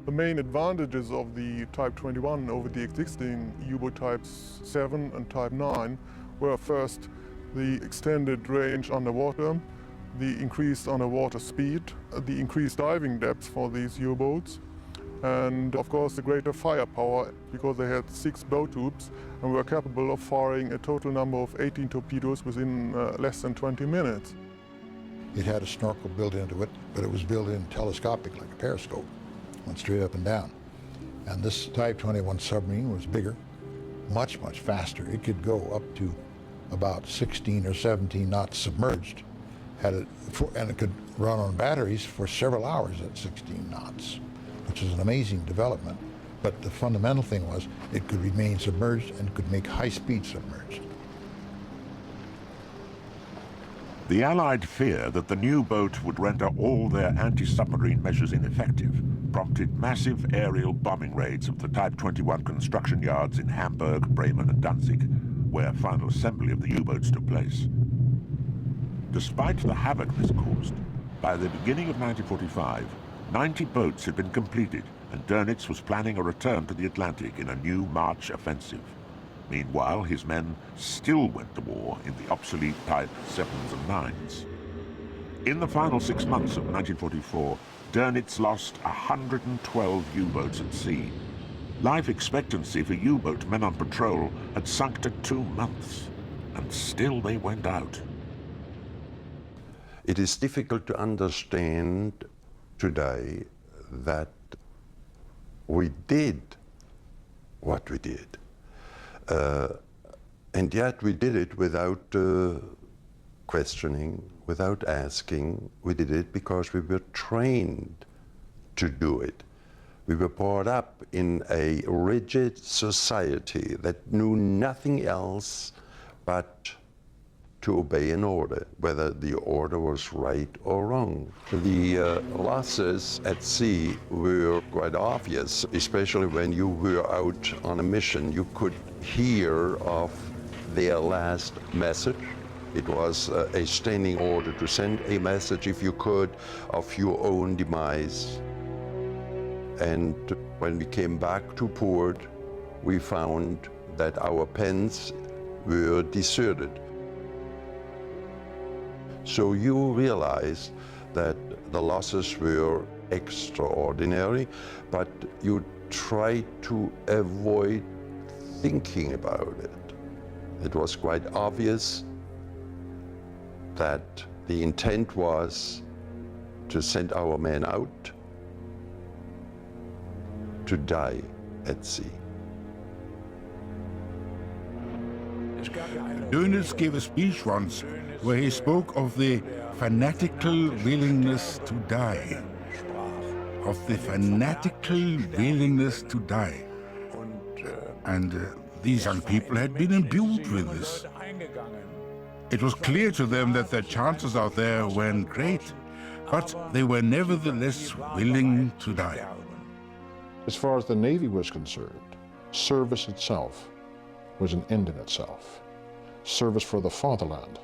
The main advantages of the Type 21 over the existing U-boat Types 7 and Type 9 were first the extended range underwater, the increased underwater speed, the increased diving depth for these U-boats, and of course the greater firepower, because they had 6 bow tubes and were capable of firing a total number of 18 torpedoes within less than 20 minutes. It had a snorkel built into it, but it was built in telescopic like a periscope, went straight up and down. And this Type 21 submarine was bigger, much, much faster. It could go up to about 16 or 17 knots submerged, and it could run on batteries for several hours at 16 knots, which is an amazing development. But the fundamental thing was it could remain submerged and could make high-speed submerged. The Allied fear that the new boat would render all their anti-submarine measures ineffective prompted massive aerial bombing raids of the Type 21 construction yards in Hamburg, Bremen and Danzig, where final assembly of the U-boats took place. Despite the havoc this caused, by the beginning of 1945, 90 boats had been completed, and Dönitz was planning a return to the Atlantic in a new March offensive. Meanwhile, his men still went to war in the obsolete Type 7s and 9s. In the final 6 months of 1944, Dönitz lost 112 U-boats at sea. Life expectancy for U-boat men on patrol had sunk to 2 months, and still they went out. It is difficult to understand today that we did what we did. And yet we did it without questioning, without asking. We did it because we were trained to do it. We were brought up in a rigid society that knew nothing else but to obey an order, whether the order was right or wrong. The losses at sea were quite obvious, especially when you were out on a mission. You could hear of their last message. It was a standing order to send a message, if you could, of your own demise. And when we came back to port, we found that our pens were deserted. So you realize that the losses were extraordinary, but you try to avoid thinking about it. It was quite obvious that the intent was to send our men out to die at sea. Dönitz gave a speech once where he spoke of the fanatical willingness to die. Of the fanatical willingness to die. And these young people had been imbued with this. It was clear to them that their chances out there weren't great, but they were nevertheless willing to die. As far as the Navy was concerned, service itself was an end in itself. Service for the fatherland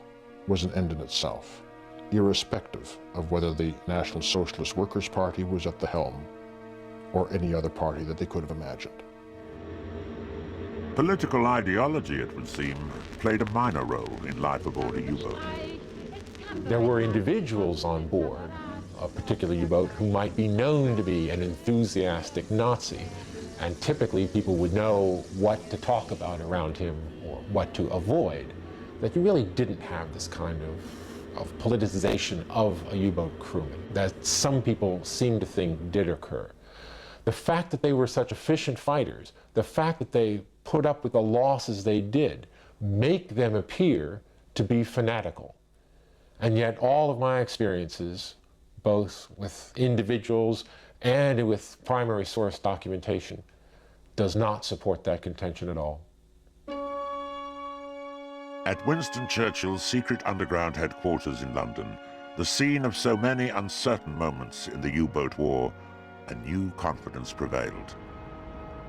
was an end in itself, irrespective of whether the National Socialist Workers' Party was at the helm or any other party that they could have imagined. Political ideology, it would seem, played a minor role in life aboard a U-boat. There were individuals on board a particular U-boat who might be known to be an enthusiastic Nazi, and typically people would know what to talk about around him or what to avoid. That you really didn't have this kind of politicization of a U-boat crewman that some people seem to think did occur. The fact that they were such efficient fighters, the fact that they put up with the losses they did, make them appear to be fanatical. And yet all of my experiences, both with individuals and with primary source documentation, does not support that contention at all. At Winston Churchill's secret underground headquarters in London, the scene of so many uncertain moments in the U-boat war, a new confidence prevailed.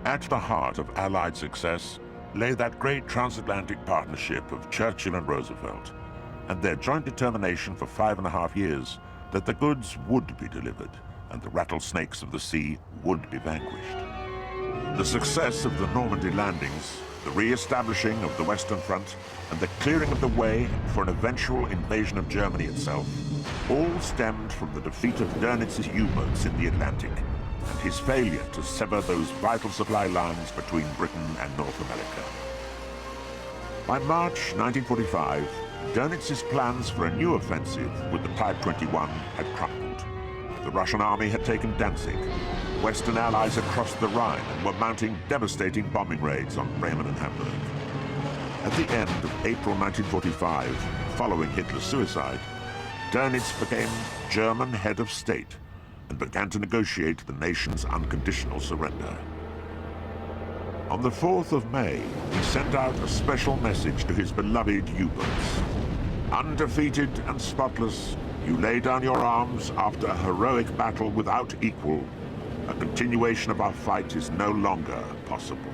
At the heart of Allied success lay that great transatlantic partnership of Churchill and Roosevelt, and their joint determination for 5.5 years that the goods would be delivered and the rattlesnakes of the sea would be vanquished. The success of the Normandy landings, the re-establishing of the Western Front, and the clearing of the way for an eventual invasion of Germany itself, all stemmed from the defeat of Dönitz's U-boats in the Atlantic, and his failure to sever those vital supply lines between Britain and North America. By March 1945, Dönitz's plans for a new offensive with the Type 21 had crumbled. The Russian army had taken Danzig. Western allies had crossed the Rhine and were mounting devastating bombing raids on Bremen and Hamburg. At the end of April 1945, following Hitler's suicide, Dönitz became German head of state and began to negotiate the nation's unconditional surrender. On the 4th of May, he sent out a special message to his beloved U-boats. Undefeated and spotless, you lay down your arms after a heroic battle without equal. A continuation of our fight is no longer possible.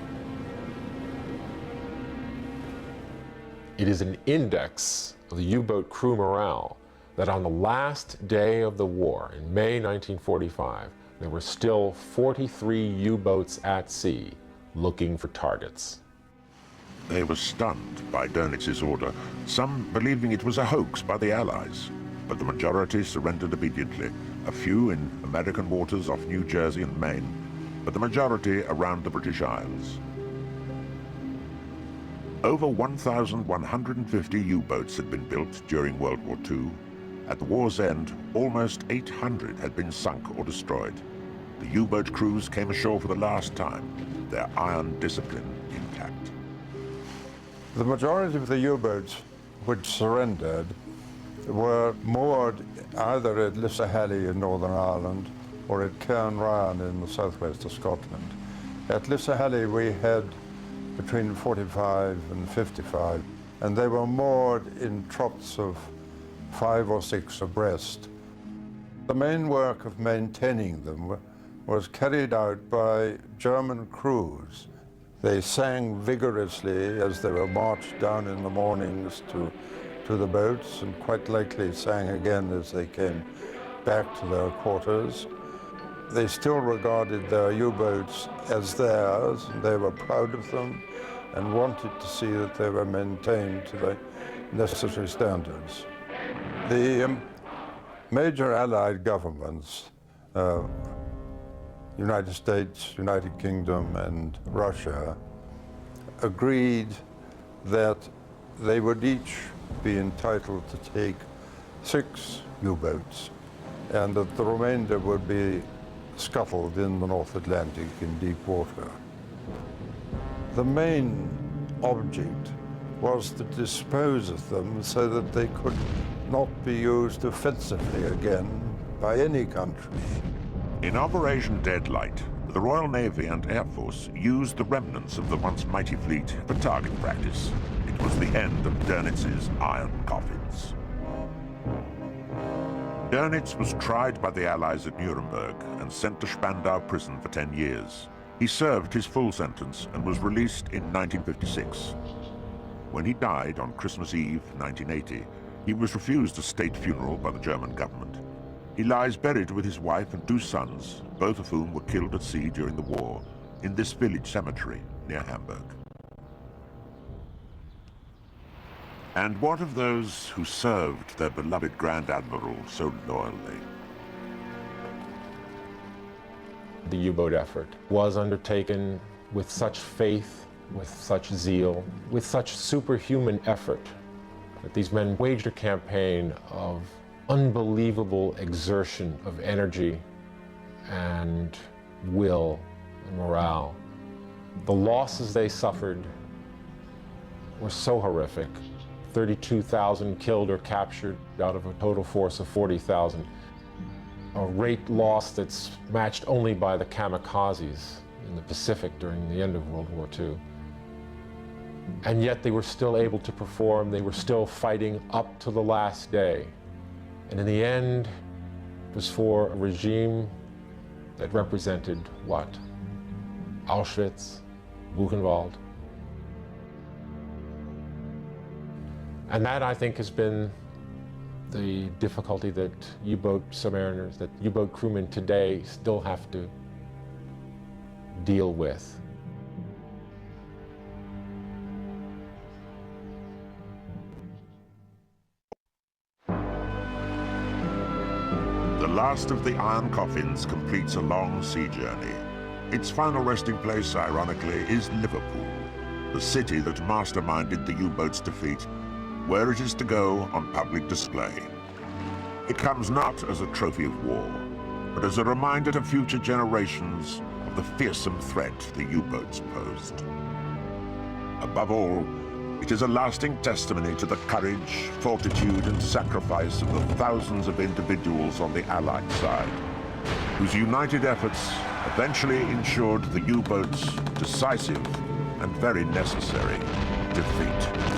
It is an index of the U-boat crew morale that on the last day of the war, in May 1945, there were still 43 U-boats at sea looking for targets. They were stunned by Dönitz's order, some believing it was a hoax by the Allies. But the majority surrendered immediately, a few in American waters off New Jersey and Maine, but the majority around the British Isles. Over 1,150 U-boats had been built during World War II. At the war's end, almost 800 had been sunk or destroyed. The U-boat crews came ashore for the last time, their iron discipline intact. The majority of the U-boats which surrendered were moored either at Lissahallie in Northern Ireland or at Cairn Ryan in the southwest of Scotland. At Lissahallie we had between 45 and 55, and they were moored in trots of 5 or 6 abreast. The main work of maintaining them was carried out by German crews. They sang vigorously as they were marched down in the mornings to the boats, and quite likely sang again as they came back to their quarters. They still regarded their U-boats as theirs, and they were proud of them and wanted to see that they were maintained to the necessary standards. The major Allied governments, United States, United Kingdom, and Russia, agreed that they would each be entitled to take 6 U-boats, and that the remainder would be scuttled in the North Atlantic in deep water. The main object was to dispose of them so that they could not be used offensively again by any country. In Operation Deadlight, the Royal Navy and Air Force used the remnants of the once mighty fleet for target practice. It was the end of Dönitz's iron coffins. Dönitz was tried by the Allies at Nuremberg and sent to Spandau prison for 10 years. He served his full sentence and was released in 1956. When he died on Christmas Eve, 1980, he was refused a state funeral by the German government. He lies buried with his wife and 2 sons, both of whom were killed at sea during the war, in this village cemetery near Hamburg. And what of those who served their beloved Grand Admiral so loyally? The U-boat effort was undertaken with such faith, with such zeal, with such superhuman effort, that these men waged a campaign of unbelievable exertion of energy and will and morale. The losses they suffered were so horrific. 32,000 killed or captured out of a total force of 40,000. A rate loss that's matched only by the kamikazes in the Pacific during the end of World War II. And yet they were still able to perform. They were still fighting up to the last day. And in the end, it was for a regime that represented what? Auschwitz, Buchenwald. And that, I think, has been the difficulty that U-boat submariners, that U-boat crewmen today still have to deal with. The last of the iron coffins completes a long sea journey. Its final resting place, ironically, is Liverpool, the city that masterminded the U-boat's defeat, where it is to go on public display. It comes not as a trophy of war, but as a reminder to future generations of the fearsome threat the U-boats posed. Above all, it is a lasting testimony to the courage, fortitude, and sacrifice of the thousands of individuals on the Allied side, whose united efforts eventually ensured the U-boats' decisive and very necessary defeat.